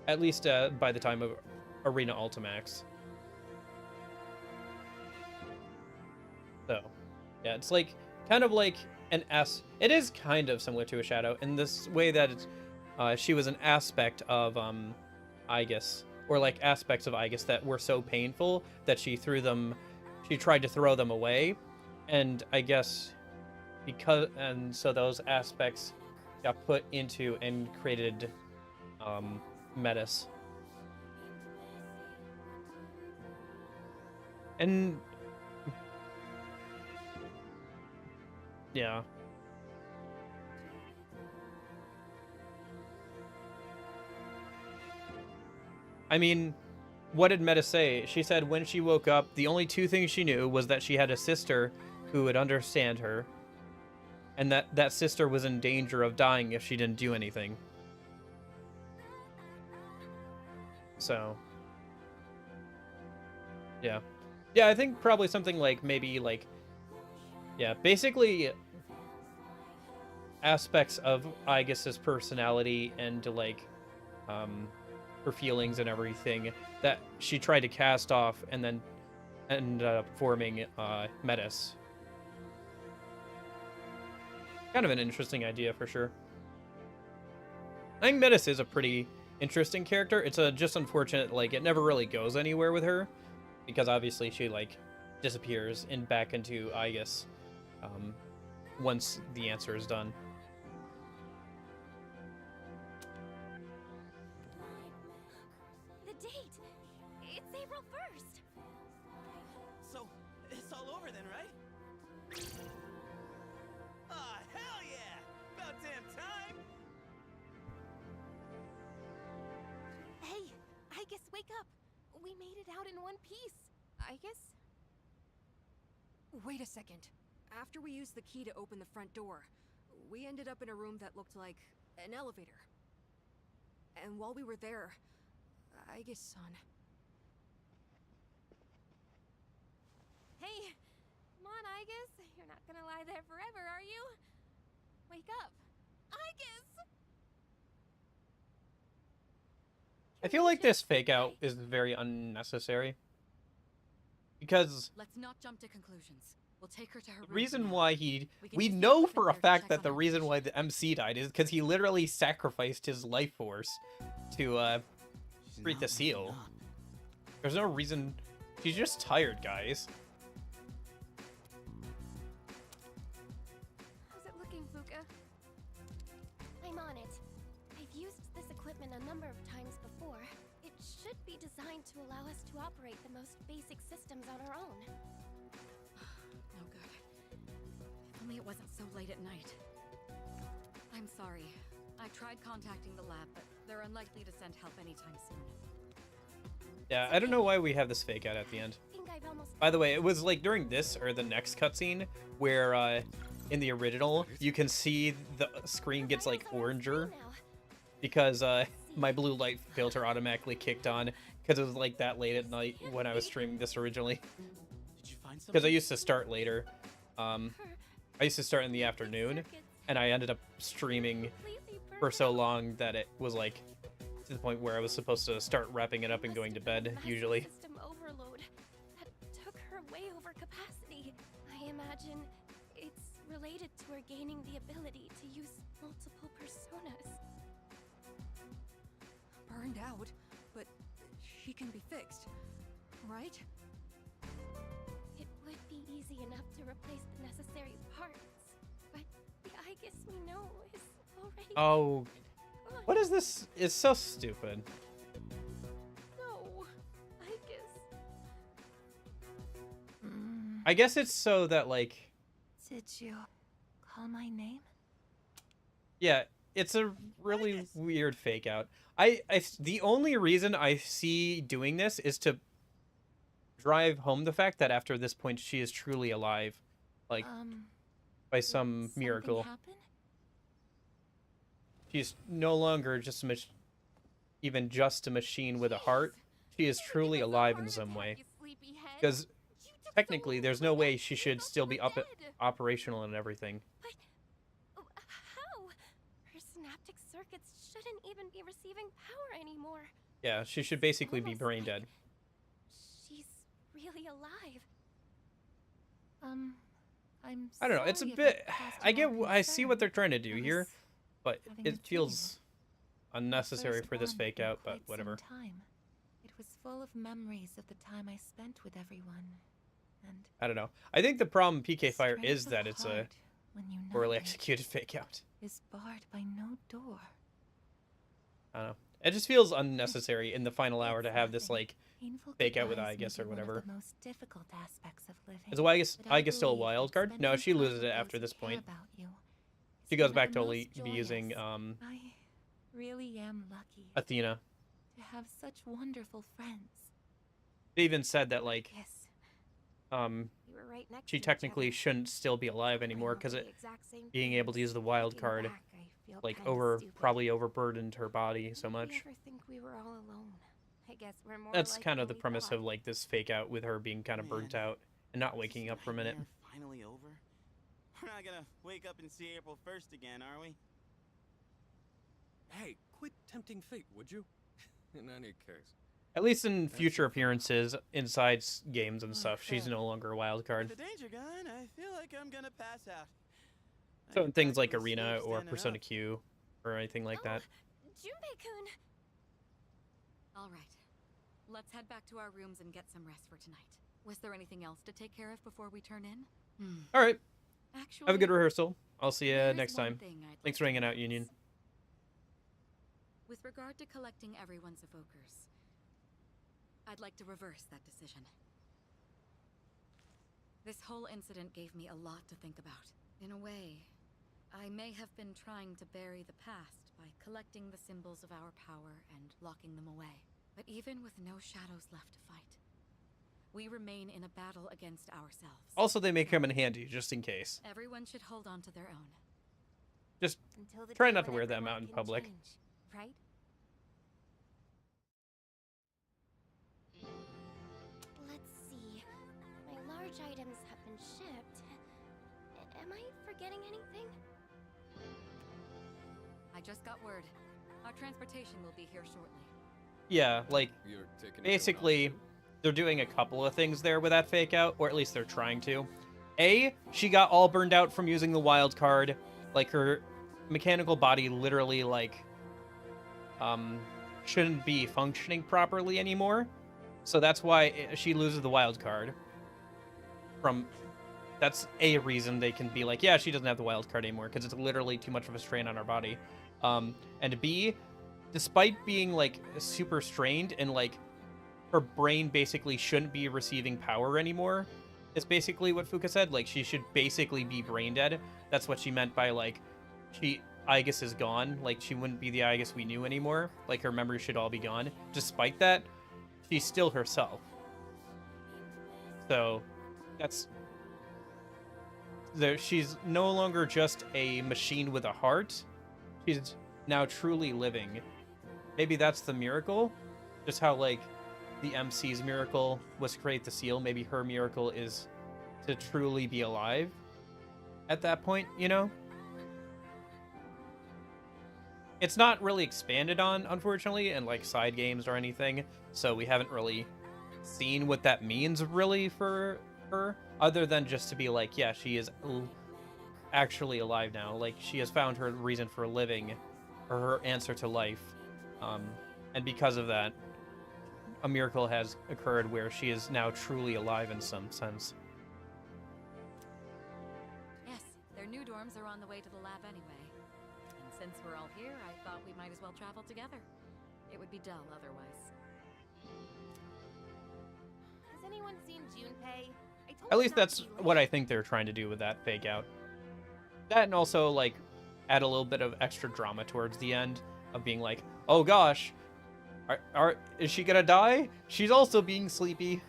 [SPEAKER 1] At least by the time of Arena Ultimax. So, yeah, it's like kind of like It is kind of similar to a shadow in this way that it's, she was an aspect of Aigis, or like aspects of Aigis that were so painful that she tried to throw them away, and I guess so those aspects got put into and created Metis. And yeah. I mean, what did Metis say? She said when she woke up, the only two things she knew was that she had a sister who would understand her, and that sister was in danger of dying if she didn't do anything. So, yeah. Yeah, I think probably something like, maybe like, yeah, basically aspects of Aigis' personality and like, her feelings and everything that she tried to cast off and then ended up forming Metis. Kind of an interesting idea for sure. I think Metis is a pretty interesting character. It's just unfortunate, like, it never really goes anywhere with her because obviously she like disappears back into Aigis once the answer is done.
[SPEAKER 2] Wake up! We made it out in one piece. Aigis?
[SPEAKER 5] Wait a second. After we used the key to open the front door, we ended up in a room that looked like an elevator. And while we were there, Aigis-san...
[SPEAKER 2] Hey! Come on, Aigis. You're not gonna lie there forever, are you? Wake up! Aigis!
[SPEAKER 1] I feel like this fake out is very unnecessary. Because
[SPEAKER 9] let's not jump to conclusions. We'll take her to her room.
[SPEAKER 1] The reason why we know for a fact that the reason why the MC died is because he literally sacrificed his life force to create the seal. There's no reason. She's just tired, guys.
[SPEAKER 2] How's it looking, Fuka? I'm on it. I've used this equipment a number of times before. It should be designed to allow us to operate the most basic systems on our own.
[SPEAKER 9] No good. If only it wasn't so late at night. I'm sorry. I tried contacting the lab, but they're unlikely to send help anytime soon.
[SPEAKER 1] Yeah, I don't know why we have this fake out at the end. By the way, it was like during this or the next cutscene where in the original you can see the screen gets like oranger because my blue light filter automatically kicked on because it was like that late at night when I was streaming this originally. Because I used to start later. I used to start in the afternoon, and I ended up streaming for so long that it was like to the point where I was supposed to start wrapping it up and going to bed usually.
[SPEAKER 2] System overload that took her way over capacity. I imagine it's related to her gaining the ability to use multiple personas.
[SPEAKER 5] Burned out, but she can be fixed, right?
[SPEAKER 2] It would be easy enough to replace the necessary parts, but the Aigis we know is already...
[SPEAKER 1] Oh, what is this? It's so stupid.
[SPEAKER 2] No, Aigis.
[SPEAKER 1] I guess it's so that like...
[SPEAKER 10] Did you call my name?
[SPEAKER 1] Yeah, it's a really weird fake out. The only reason I see doing this is to drive home the fact that after this point she is truly alive, like by some miracle.
[SPEAKER 10] Happen?
[SPEAKER 1] She's no longer just even just a machine with a heart. She is truly alive in some way. Because technically, there's no way she should still be operational and everything.
[SPEAKER 2] But how? Her synaptic circuits shouldn't even be receiving power anymore.
[SPEAKER 1] Yeah, she should basically be brain dead.
[SPEAKER 2] She's really alive.
[SPEAKER 1] I don't know. It's a
[SPEAKER 10] sorry if
[SPEAKER 1] bit.
[SPEAKER 10] caused
[SPEAKER 1] I
[SPEAKER 10] you
[SPEAKER 1] get.
[SPEAKER 10] all
[SPEAKER 1] I see what they're
[SPEAKER 10] concern.
[SPEAKER 1] trying to do
[SPEAKER 10] I
[SPEAKER 1] here,
[SPEAKER 10] was
[SPEAKER 1] but
[SPEAKER 10] having a
[SPEAKER 1] it feels unnecessary for this
[SPEAKER 10] firstborn
[SPEAKER 1] fake
[SPEAKER 10] for
[SPEAKER 1] out. But
[SPEAKER 10] quite some
[SPEAKER 1] whatever.
[SPEAKER 10] time. It was full of memories of the time I spent with everyone, and
[SPEAKER 1] I don't know. I think the problem PK Fire
[SPEAKER 10] strength
[SPEAKER 1] is
[SPEAKER 10] of
[SPEAKER 1] that it's a
[SPEAKER 10] heart when you know
[SPEAKER 1] poorly
[SPEAKER 10] it
[SPEAKER 1] executed fake out.
[SPEAKER 10] is barred by no door.
[SPEAKER 1] I don't know. It just feels unnecessary in the final hour to have this like
[SPEAKER 10] Painful
[SPEAKER 1] fake out with
[SPEAKER 10] goodbyes may
[SPEAKER 1] Aigis or
[SPEAKER 10] be one of
[SPEAKER 1] whatever.
[SPEAKER 10] the most difficult aspects of living.
[SPEAKER 1] Is Aigis,
[SPEAKER 10] but I
[SPEAKER 1] Aigis still a
[SPEAKER 10] believe
[SPEAKER 1] wild
[SPEAKER 10] that
[SPEAKER 1] card? No,
[SPEAKER 10] spending
[SPEAKER 1] she
[SPEAKER 10] time
[SPEAKER 1] loses
[SPEAKER 10] with
[SPEAKER 1] it after
[SPEAKER 10] those
[SPEAKER 1] this
[SPEAKER 10] who care
[SPEAKER 1] point.
[SPEAKER 10] about you
[SPEAKER 1] She
[SPEAKER 10] is
[SPEAKER 1] goes
[SPEAKER 10] one
[SPEAKER 1] back
[SPEAKER 10] of
[SPEAKER 1] to
[SPEAKER 10] the
[SPEAKER 1] only
[SPEAKER 10] most
[SPEAKER 1] be using
[SPEAKER 10] joyous. I really am lucky
[SPEAKER 1] Athena.
[SPEAKER 10] to have such wonderful friends.
[SPEAKER 1] They even said that like
[SPEAKER 8] Yes. We were right next
[SPEAKER 1] she
[SPEAKER 8] to each
[SPEAKER 1] technically
[SPEAKER 8] other.
[SPEAKER 1] shouldn't still be alive anymore because
[SPEAKER 8] remember
[SPEAKER 1] it
[SPEAKER 8] the exact same
[SPEAKER 1] being
[SPEAKER 8] things.
[SPEAKER 1] able to use the wild
[SPEAKER 8] Looking
[SPEAKER 1] card
[SPEAKER 8] back, I feel
[SPEAKER 1] like
[SPEAKER 8] kinda stupid.
[SPEAKER 1] probably overburdened her body so
[SPEAKER 8] Did
[SPEAKER 1] much.
[SPEAKER 8] we ever think we were all alone? I guess we're more
[SPEAKER 1] That's
[SPEAKER 8] alike
[SPEAKER 1] kind of
[SPEAKER 8] than
[SPEAKER 1] the
[SPEAKER 8] we
[SPEAKER 1] premise
[SPEAKER 8] thought.
[SPEAKER 1] of like this fake out with her being kind of burnt
[SPEAKER 11] Man.
[SPEAKER 1] out and not
[SPEAKER 11] Is
[SPEAKER 1] waking
[SPEAKER 11] this
[SPEAKER 1] up for a minute.
[SPEAKER 11] nightmare finally over? We're not gonna wake up and see April 1st again, are we?
[SPEAKER 6] Hey, quit tempting fate, would you? In any case.
[SPEAKER 1] At least in future appearances inside games and stuff, she's no longer a wild card.
[SPEAKER 11] With the danger gun, I feel like I'm gonna pass out.
[SPEAKER 1] So
[SPEAKER 11] I
[SPEAKER 1] in things like
[SPEAKER 11] practically
[SPEAKER 1] Arena
[SPEAKER 11] sleep
[SPEAKER 1] or
[SPEAKER 11] standing
[SPEAKER 1] Persona
[SPEAKER 11] up.
[SPEAKER 1] Q or anything like that.
[SPEAKER 2] Junpei-kun!
[SPEAKER 9] All right. Let's head back to our rooms and get some rest for tonight. Was there anything else to take care of before we turn in?
[SPEAKER 1] All right.
[SPEAKER 9] Actually,
[SPEAKER 1] Have a good rehearsal. I'll see you
[SPEAKER 9] there is
[SPEAKER 1] next
[SPEAKER 9] one
[SPEAKER 1] time.
[SPEAKER 9] thing I'd
[SPEAKER 1] Thanks
[SPEAKER 9] like
[SPEAKER 1] for
[SPEAKER 9] to
[SPEAKER 1] hanging out,
[SPEAKER 9] raise.
[SPEAKER 1] Union.
[SPEAKER 9] With regard to collecting everyone's evokers, I'd like to reverse that decision. This whole incident gave me a lot to think about. In a way, I may have been trying to bury the past by collecting the symbols of our power and locking them away. But even with no shadows left to fight, we remain in a battle against ourselves.
[SPEAKER 1] Also, they may come in handy just in case.
[SPEAKER 9] Everyone should hold on to their own.
[SPEAKER 1] Just
[SPEAKER 8] Until the
[SPEAKER 1] try
[SPEAKER 8] day
[SPEAKER 1] not to
[SPEAKER 8] when
[SPEAKER 1] wear them
[SPEAKER 8] everyone
[SPEAKER 1] out in
[SPEAKER 8] can
[SPEAKER 1] public.
[SPEAKER 8] change, right?
[SPEAKER 2] Let's see. My large items have been shipped. Am I forgetting anything?
[SPEAKER 9] I just got word. Our transportation will be here shortly.
[SPEAKER 1] Yeah, like
[SPEAKER 6] You're taking
[SPEAKER 1] basically they're doing a couple of things there with that fake out, or at least they're trying to. A, she got all burned out from using the wild card. Like her mechanical body literally like shouldn't be functioning properly anymore. So that's why she loses the wild card. That's a reason they can be like, yeah, she doesn't have the wild card anymore because it's literally too much of a strain on her body. And B, despite being like super strained and like her brain basically shouldn't be receiving power anymore, is basically what Fuka said. Like she should basically be brain dead. That's what she meant by like Aigis is gone. Like she wouldn't be the Aigis we knew anymore. Like her memories should all be gone. Despite that, she's still herself. So that's she's no longer just a machine with a heart. She's now truly living. Maybe that's the miracle. Just how like the MC's miracle was to create the seal. Maybe her miracle is to truly be alive at that point, you know? It's not really expanded on, unfortunately, in like side games or anything. So we haven't really seen what that means really for her, other than just to be like, yeah, she is actually alive now. Like she has found her reason for living, or her answer to life. And because of that, a miracle has occurred where she is now truly alive in some sense.
[SPEAKER 9] Yes, their new dorms are on the way to the lab anyway. And since we're all here, I thought we might as well travel together. It would be dull otherwise.
[SPEAKER 2] Has anyone seen Junpei? I told
[SPEAKER 1] At
[SPEAKER 2] her
[SPEAKER 1] least
[SPEAKER 2] not
[SPEAKER 1] that's
[SPEAKER 2] to be
[SPEAKER 1] what I
[SPEAKER 2] late.
[SPEAKER 1] think they're trying to do with that fake out. That, and also like add a little bit of extra drama towards the end of being like, oh gosh, is she gonna die? She's also being sleepy.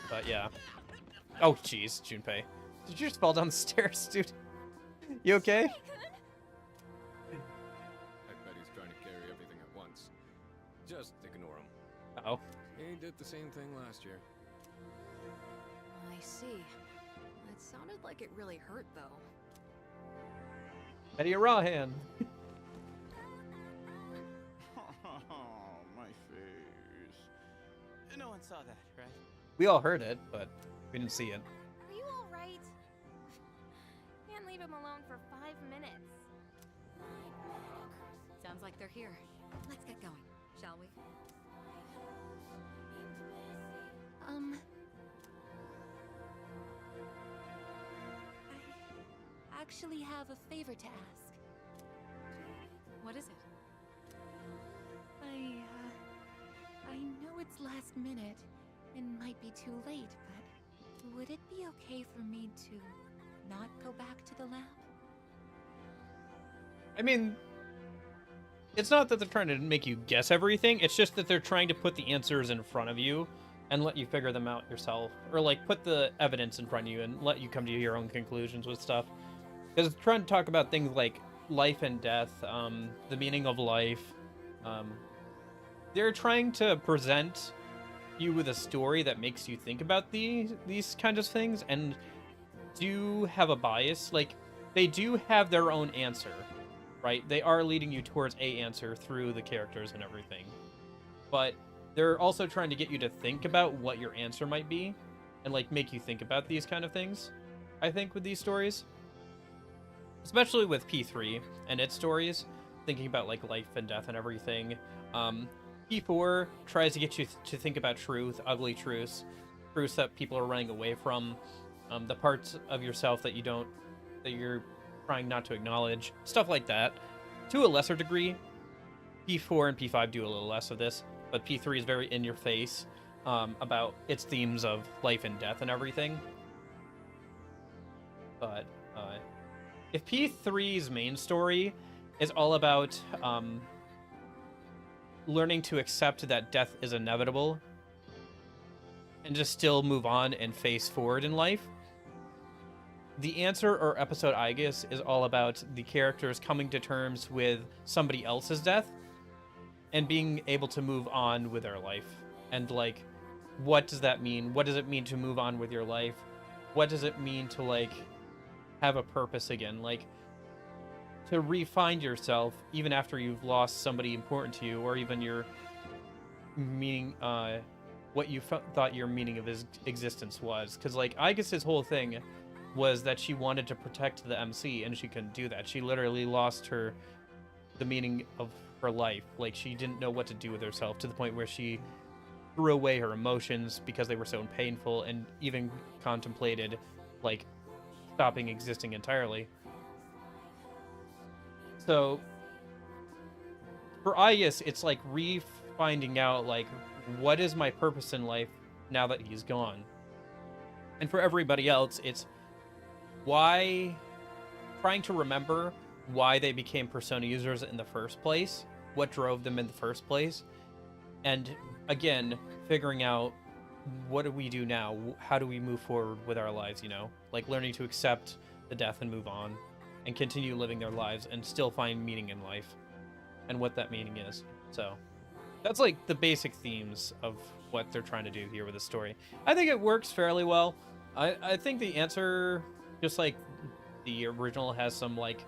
[SPEAKER 1] But yeah. Oh jeez, Junpei. Did you just fall down the stairs, dude? You okay?
[SPEAKER 6] I bet he's trying to carry everything at once. Just ignore him.
[SPEAKER 1] Oh.
[SPEAKER 6] He did the same thing last year.
[SPEAKER 5] I see. It sounded like it really hurt, though.
[SPEAKER 1] Betty a raw hand.
[SPEAKER 11] Oh, my face. No one saw that, right?
[SPEAKER 1] We all heard it, but we didn't see it.
[SPEAKER 2] Are you alright? leave him alone for 5 minutes.
[SPEAKER 9] Sounds like they're here. Let's get going, shall we?
[SPEAKER 10] I actually have a favor to ask.
[SPEAKER 9] What is it?
[SPEAKER 10] I know it's last minute and might be too late, but would it be okay for me to not go back to the lab?
[SPEAKER 1] I mean, it's not that they're trying to make you guess everything, it's just that they're trying to put the answers in front of you and let you figure them out yourself. Or, like, put the evidence in front of you and let you come to your own conclusions with stuff. Because it's trying to talk about things like life and death, the meaning of life. They're trying to present you with a story that makes you think about these kinds of things, and do have a bias. Like, they do have their own answer, right? They are leading you towards a answer through the characters and everything. But they're also trying to get you to think about what your answer might be, and, like, make you think about these kind of things, I think, with these stories. Especially with P3 and its stories, thinking about, like, life and death and everything. P4 tries to get you to think about truth, ugly truths, truths that people are running away from, the parts of yourself that you're trying not to acknowledge, stuff like that. To a lesser degree, P4 and P5 do a little less of this, but P3 is very in your face about its themes of life and death and everything. But if P3's main story is all about learning to accept that death is inevitable and just still move on and face forward in life, the answer, or episode Aigis, is all about the characters coming to terms with somebody else's death and being able to move on with their life. And, like, what does that mean? What does it mean to move on with your life? What does it mean to, like, have a purpose again? Like, to re-find yourself even after you've lost somebody important to you, or even your meaning, what you thought your meaning of his existence was. Because, like, Aigis' whole thing was that she wanted to protect the MC, and she couldn't do that. She literally lost the meaning of her life. Like, she didn't know what to do with herself, to the point where she threw away her emotions because they were so painful, and even contemplated, like, stopping existing entirely. So for Aigis, it's like re-finding out, like, what is my purpose in life now that he's gone? And for everybody else, it's trying to remember why they became Persona users in the first place, what drove them in the first place, and again, figuring out, what do we do now? How do we move forward with our lives, you know? Like, learning to accept the death and move on, and continue living their lives and still find meaning in life, and what that meaning is. So that's, like, the basic themes of what they're trying to do here with the story. I think it works fairly well. I think the answer, just like the original, has some, like,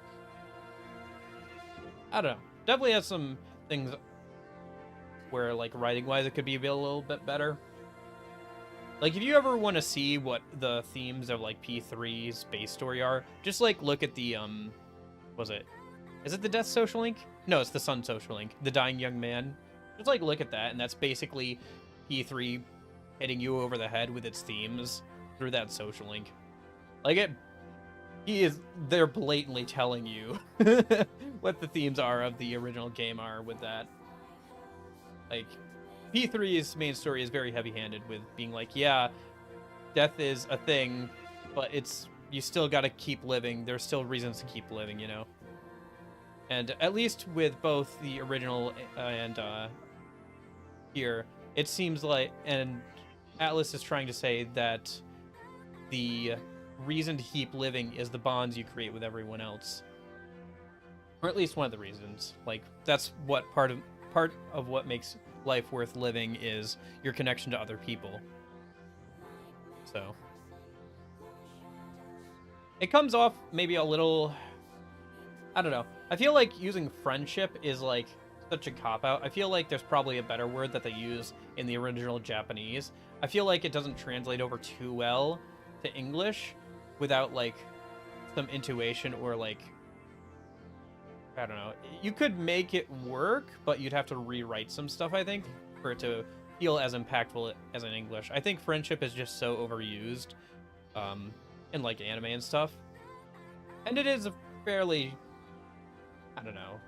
[SPEAKER 1] I don't know, definitely has some things where, like, writing-wise, it could be a little bit better. Like, if you ever want to see what the themes of, like, P3's base story are, just, like, look at the, is it the Death Social Link? No, it's the Sun Social Link, the Dying Young Man. Just, like, look at that, and that's basically P3 hitting you over the head with its themes through that social link. Like, they're blatantly telling you what the themes are of the original game are with that. Like, P3's main story is very heavy-handed with being like, yeah, death is a thing, but you still gotta keep living. There's still reasons to keep living, you know? And at least with both the original and here, it seems like, and Atlas is trying to say that the reason to keep living is the bonds you create with everyone else. Or at least one of the reasons. Like, that's what part of what makes life worth living is your connection to other people. So it comes off maybe a little, I don't know. I feel like using friendship is, like, such a cop-out. I feel like there's probably a better word that they use in the original Japanese. I feel like it doesn't translate over too well to English without, like, some intuition or like, I don't know. You could make it work, but you'd have to rewrite some stuff, I think, for it to feel as impactful as in English. I think friendship is just so overused in like anime and stuff. And it is a fairly, I don't know.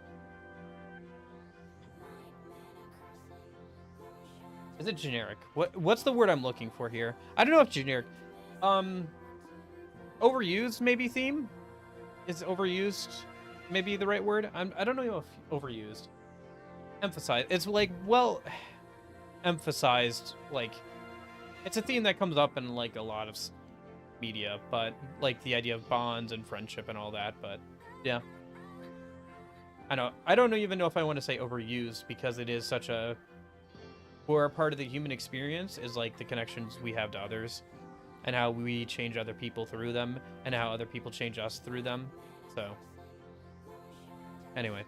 [SPEAKER 1] Is it generic? What's the word I'm looking for here? I don't know if generic. Overused maybe theme? Is overused maybe the right word? I don't know if overused. Emphasized. It's like, well, emphasized, like, it's a theme that comes up in like a lot of media, but like the idea of bonds and friendship and all that, but yeah. I don't even know if I want to say overused, because it is such a core part of the human experience is like the connections we have to others and how we change other people through them and how other people change us through them. So anyway,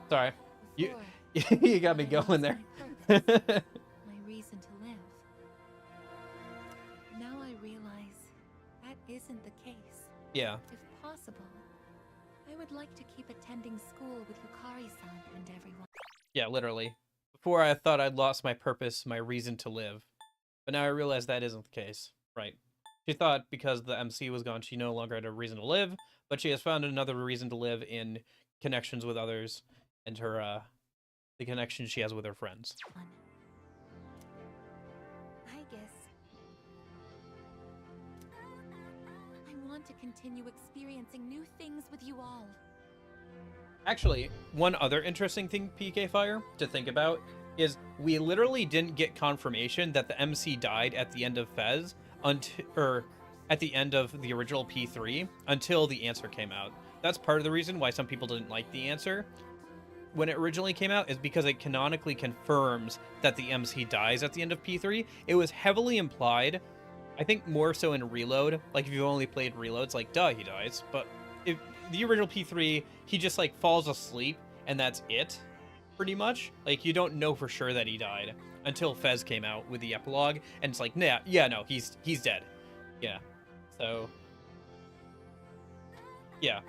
[SPEAKER 1] sorry, you got me going there.
[SPEAKER 10] My reason to live. Now I realize that isn't the case.
[SPEAKER 1] Yeah.
[SPEAKER 10] If possible, I would like to keep attending school with Yukari-san and everyone.
[SPEAKER 1] Yeah, literally. Before I thought I'd lost my purpose, my reason to live. But now I realize that isn't the case. Right. She thought because the MC was gone, she no longer had a reason to live, but she has found another reason to live in connections with others and her, the connection she has with her friends.
[SPEAKER 10] Aigis. I want to continue experiencing new things with you all.
[SPEAKER 1] Actually, one other interesting thing, PK Fire, to think about is we literally didn't get confirmation that the MC died at the end of Fez or at the end of the original P3 until the answer came out. That's part of the reason why some people didn't like the answer when it originally came out, is because it canonically confirms that the MC dies at the end of P3. It was heavily implied, I think more so in Reload. Like if you've only played Reload, it's like, duh, he dies. But if the original P3, he just like falls asleep and that's it, pretty much. Like you don't know for sure that he died until Fez came out with the epilogue, and it's like, nah, yeah, no, he's dead. Yeah. So yeah.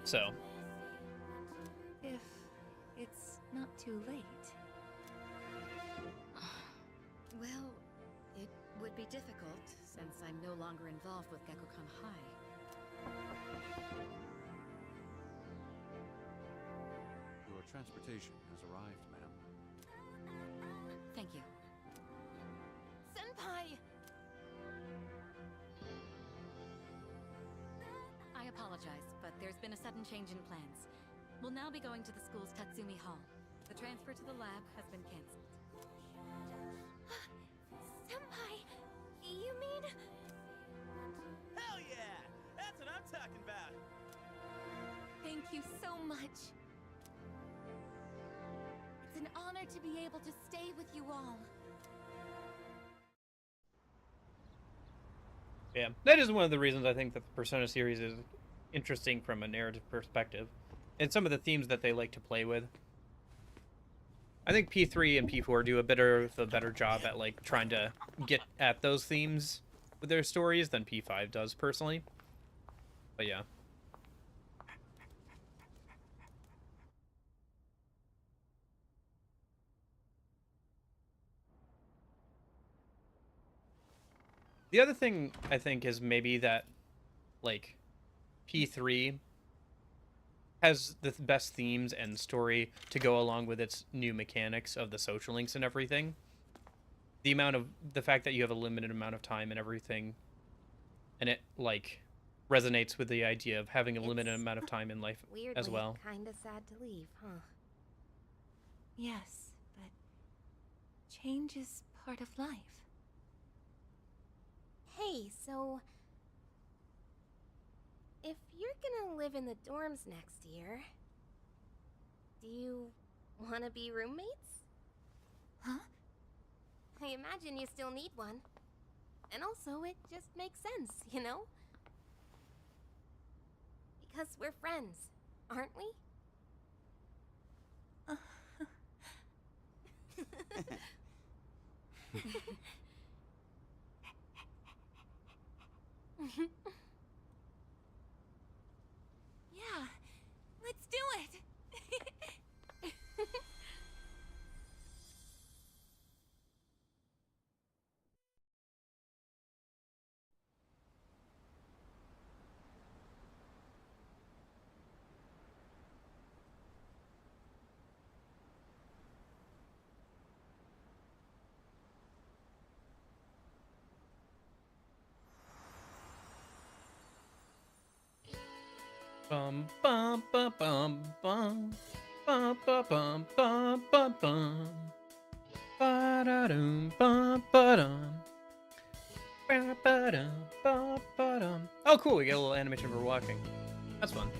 [SPEAKER 1] So
[SPEAKER 10] If it's not too late.
[SPEAKER 9] Well, it would be difficult, since I'm no longer involved with Gekkokan High.
[SPEAKER 6] Your transportation has arrived, ma'am.
[SPEAKER 9] Thank you.
[SPEAKER 2] Senpai!
[SPEAKER 9] I apologize, but there's been a sudden change in plans. We'll now be going to the school's Tatsumi Hall. The transfer to the lab has been cancelled.
[SPEAKER 2] Senpai! You mean...
[SPEAKER 7] Hell yeah! That's what I'm talking about!
[SPEAKER 10] Thank you so much. It's an honor to be able to stay with you all.
[SPEAKER 1] yeah, that is one of the reasons I think that the Persona series is interesting from a narrative perspective, and some of the themes that they like to play with. I think P3 and P4 do a better job at like trying to get at those themes with their stories than P5 does personally. But yeah. The other thing I think is maybe that like P3 has the best themes and story to go along with its new mechanics of the social links and everything. The fact that you have a limited amount of time and everything, and it like resonates with the idea of having a limited amount of time in life as well.
[SPEAKER 8] Kinda sad to leave, huh?
[SPEAKER 10] Yes, but change is part of life.
[SPEAKER 8] Hey, so... if you're gonna live in the dorms next year... do you wanna be roommates?
[SPEAKER 10] Huh?
[SPEAKER 8] I imagine you still need one. And also, it just makes sense, you know? Because we're friends, aren't we?
[SPEAKER 10] Yeah, let's do it.
[SPEAKER 1] Bum bum bum bum bum bum bum bum bum bum bum ba-da-dum bum ba-dum ba-ba-dum ba-ba-dum. Oh cool, we get a little animation for walking. That's fun.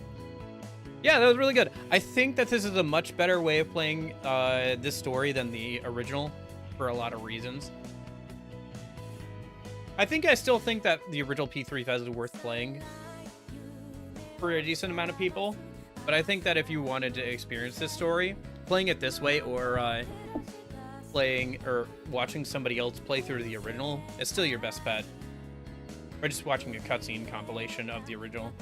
[SPEAKER 1] Yeah, that was really good. I think that this is a much better way of playing this story than the original for a lot of reasons. I still think that the original P3 Fez is worth playing for a decent amount of people, but I think that if you wanted to experience this story, playing it this way or playing or watching somebody else play through the original is still your best bet. Or just watching a cutscene compilation of the original.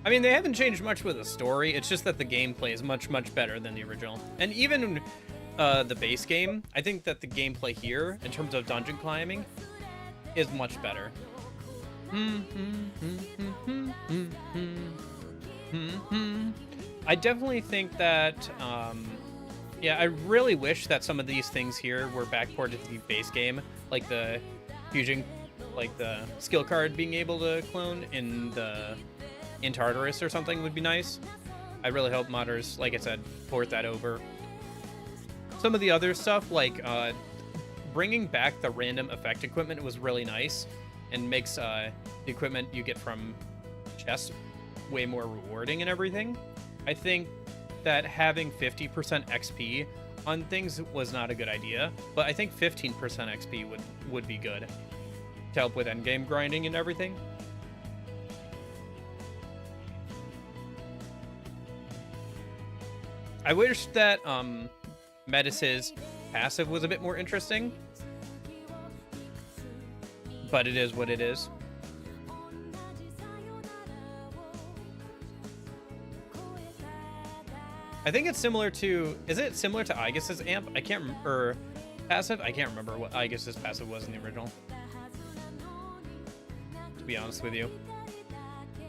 [SPEAKER 1] I mean, they haven't changed much with the story, it's just that the gameplay is much, much better than the original. And even the base game, I think that the gameplay here, in terms of dungeon climbing, is much better. I definitely think that, yeah, I really wish that some of these things here were backported to the base game, like the fusion, like the skill card being able to clone in Tartarus or something would be nice. I really hope modders, like I said, port that over. Some of the other stuff, like bringing back the random effect equipment was really nice and makes the equipment you get from chests way more rewarding and everything. I think that having 50% XP on things was not a good idea, but I think 15% XP would be good to help with endgame grinding and everything. I wish that Metis's passive was a bit more interesting, but it is what it is. I think it's similar to, is it similar to Aigis's amp? I can't remember, or passive? I can't remember what Aigis's passive was in the original, to be honest with you.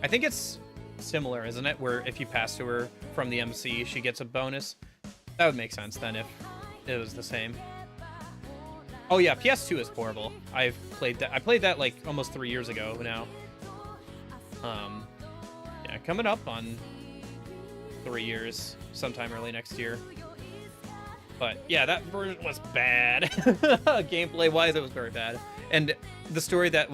[SPEAKER 1] I think it's similar, isn't it? Where if you pass to her from the MC, she gets a bonus. That would make sense then if it was the same. Oh yeah, PS2 is horrible. I played that like almost 3 years ago now. Yeah, coming up on 3 years, sometime early next year. But yeah, that version was bad. Gameplay wise, it was very bad. And the story that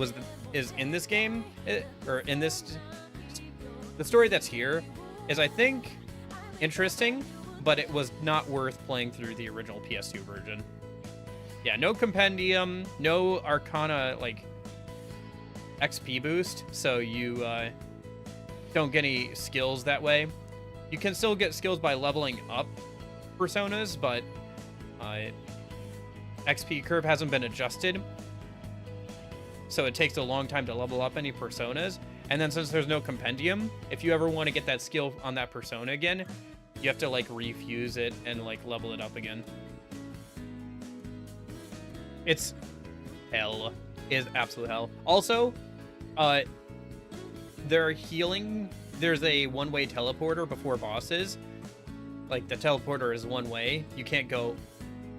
[SPEAKER 1] is in this game, the story that's here is, I think, interesting, but it was not worth playing through the original PS2 version. Yeah, no compendium, no Arcana, like, XP boost, so you don't get any skills that way. You can still get skills by leveling up personas, but XP curve hasn't been adjusted, so it takes a long time to level up any personas. And then since there's no compendium, if you ever want to get that skill on that persona again, you have to like refuse it and like level it up again. It's hell. It is absolute hell. Also, there's a one-way teleporter before bosses. Like, the teleporter is one way. You can't go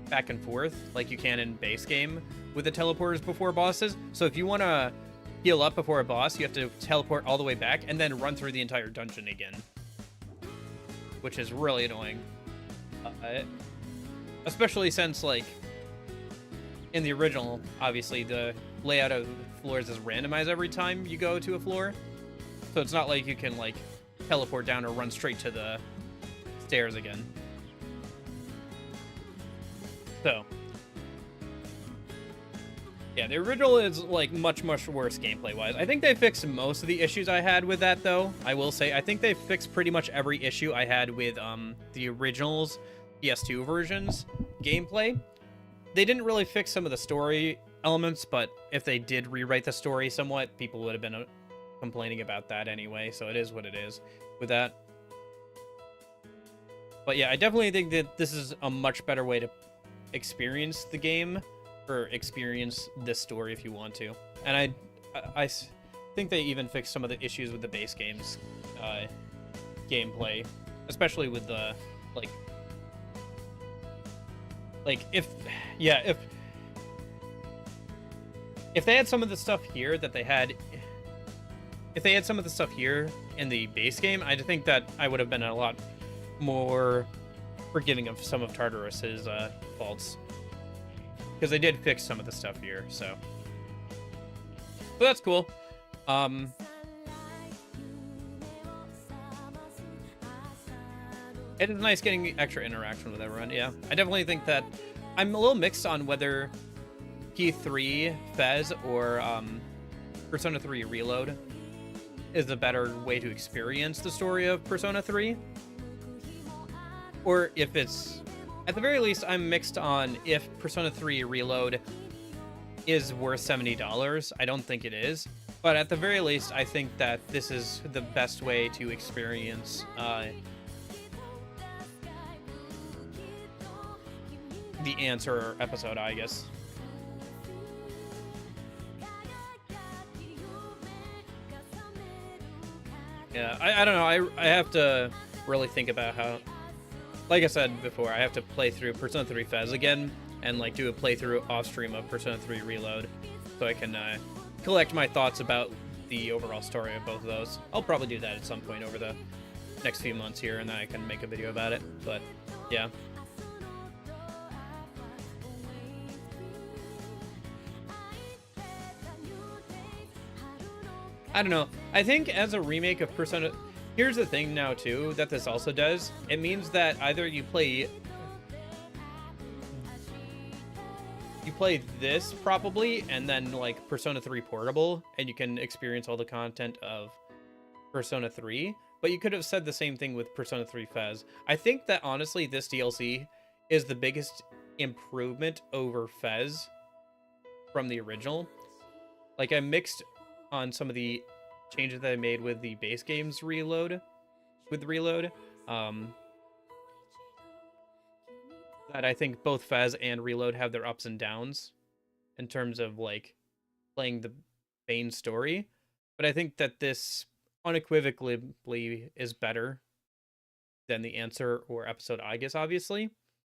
[SPEAKER 1] back and forth like you can in base game with the teleporters before bosses. So if you want to heal up before a boss, you have to teleport all the way back and then run through the entire dungeon again, which is really annoying. Especially since, like, in the original, obviously, the layout of floors is randomized every time you go to a floor. So it's not like you can, like, teleport down or run straight to the stairs again. So, Yeah, the original is, like, much worse gameplay-wise. I think they fixed most of the issues I had with that, though. I will say, I think they fixed pretty much every issue I had with, the original's PS2 versions gameplay. They didn't really fix some of the story elements, but if they did rewrite the story somewhat, people would have been complaining about that anyway, so it is what it is with that. But yeah, I definitely think that this is a much better way to experience the game, or experience this story if you want to. And I think they even fixed some of the issues with the base game's gameplay, especially with the, if they had some of the stuff here that they had, if they had some of the stuff here in the base game, I think that I would have been a lot more forgiving of some of Tartarus's faults, because they did fix some of the stuff here. So, but that's cool. It is nice getting extra interaction with everyone. Yeah, I definitely think that I'm a little mixed on whether P3 Fez or Persona 3 Reload is a better way to experience the story of Persona 3, or if it's, at the very least, I'm mixed on if Persona 3 Reload is worth $70. I don't think it is, but at the very least, I think that this is the best way to experience the answer episode, I guess. Yeah, I don't know. I have to really think about how, like I said before, I have to play through Persona 3 Fez again and like do a playthrough off stream of Persona 3 Reload, so I can collect my thoughts about the overall story of both of those. I'll probably do that at some point over the next few months here, and then I can make a video about it. But yeah. I don't know. I think as a remake of Persona... Here's the thing now, too, that this also does. It means that either you play this, probably, and then, like, Persona 3 Portable, and you can experience all the content of Persona 3. But you could have said the same thing with Persona 3 Fez. I think that, honestly, this DLC is the biggest improvement over Fez from the original. Like, I'm mixed on some of the changes that I made with the base game's Reload. That I think both Fez and Reload have their ups and downs in terms of, like, playing the main story. But I think that this unequivocally is better than the answer or episode Aigis, obviously.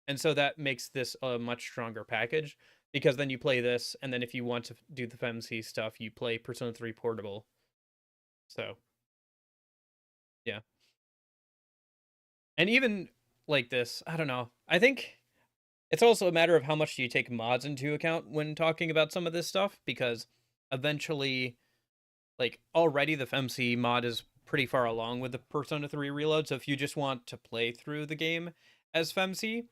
[SPEAKER 1] And so that makes this a much stronger package, because then you play this, and then if you want to do the FMC stuff, you play Persona 3 Portable. So, yeah. And even like this, I don't know. I think it's also a matter of how much you take mods into account when talking about some of this stuff, because eventually, like, already the FMC mod is pretty far along with the Persona 3 Reload, so if you just want to play through the game as FMC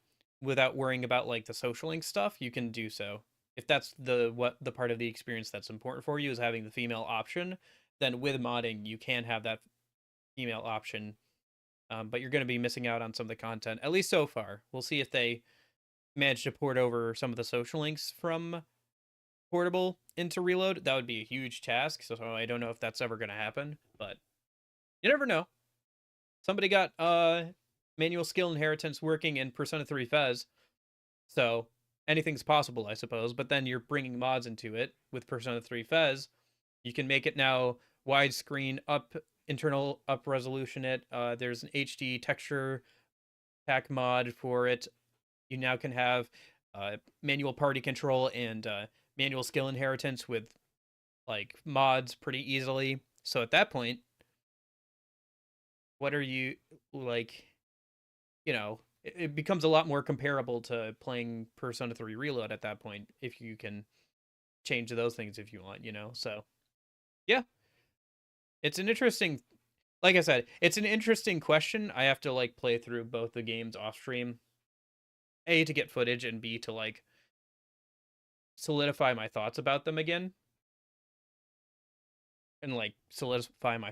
[SPEAKER 1] without worrying about, like, the social link stuff, you can do so. If that's the part of the experience that's important for you is having the female option, then with modding, you can have that female option, but you're going to be missing out on some of the content, at least so far. We'll see if they manage to port over some of the social links from Portable into Reload. That would be a huge task, so I don't know if that's ever going to happen, but you never know. Somebody got manual skill inheritance working in Persona 3 Fez, so anything's possible, I suppose, but then you're bringing mods into it with Persona 3 Fez. You can make it now widescreen, internal up resolution it. There's an HD texture pack mod for it. You now can have manual party control and manual skill inheritance with, like, mods pretty easily. So at that point, what are you, like, you know, it becomes a lot more comparable to playing Persona 3 Reload at that point, if you can change those things if you want, you know? So, yeah. It's an interesting, like I said, it's an interesting question. I have to, like, play through both the games off stream. A, to get footage, and B, to, like, solidify my thoughts about them again. And like solidify my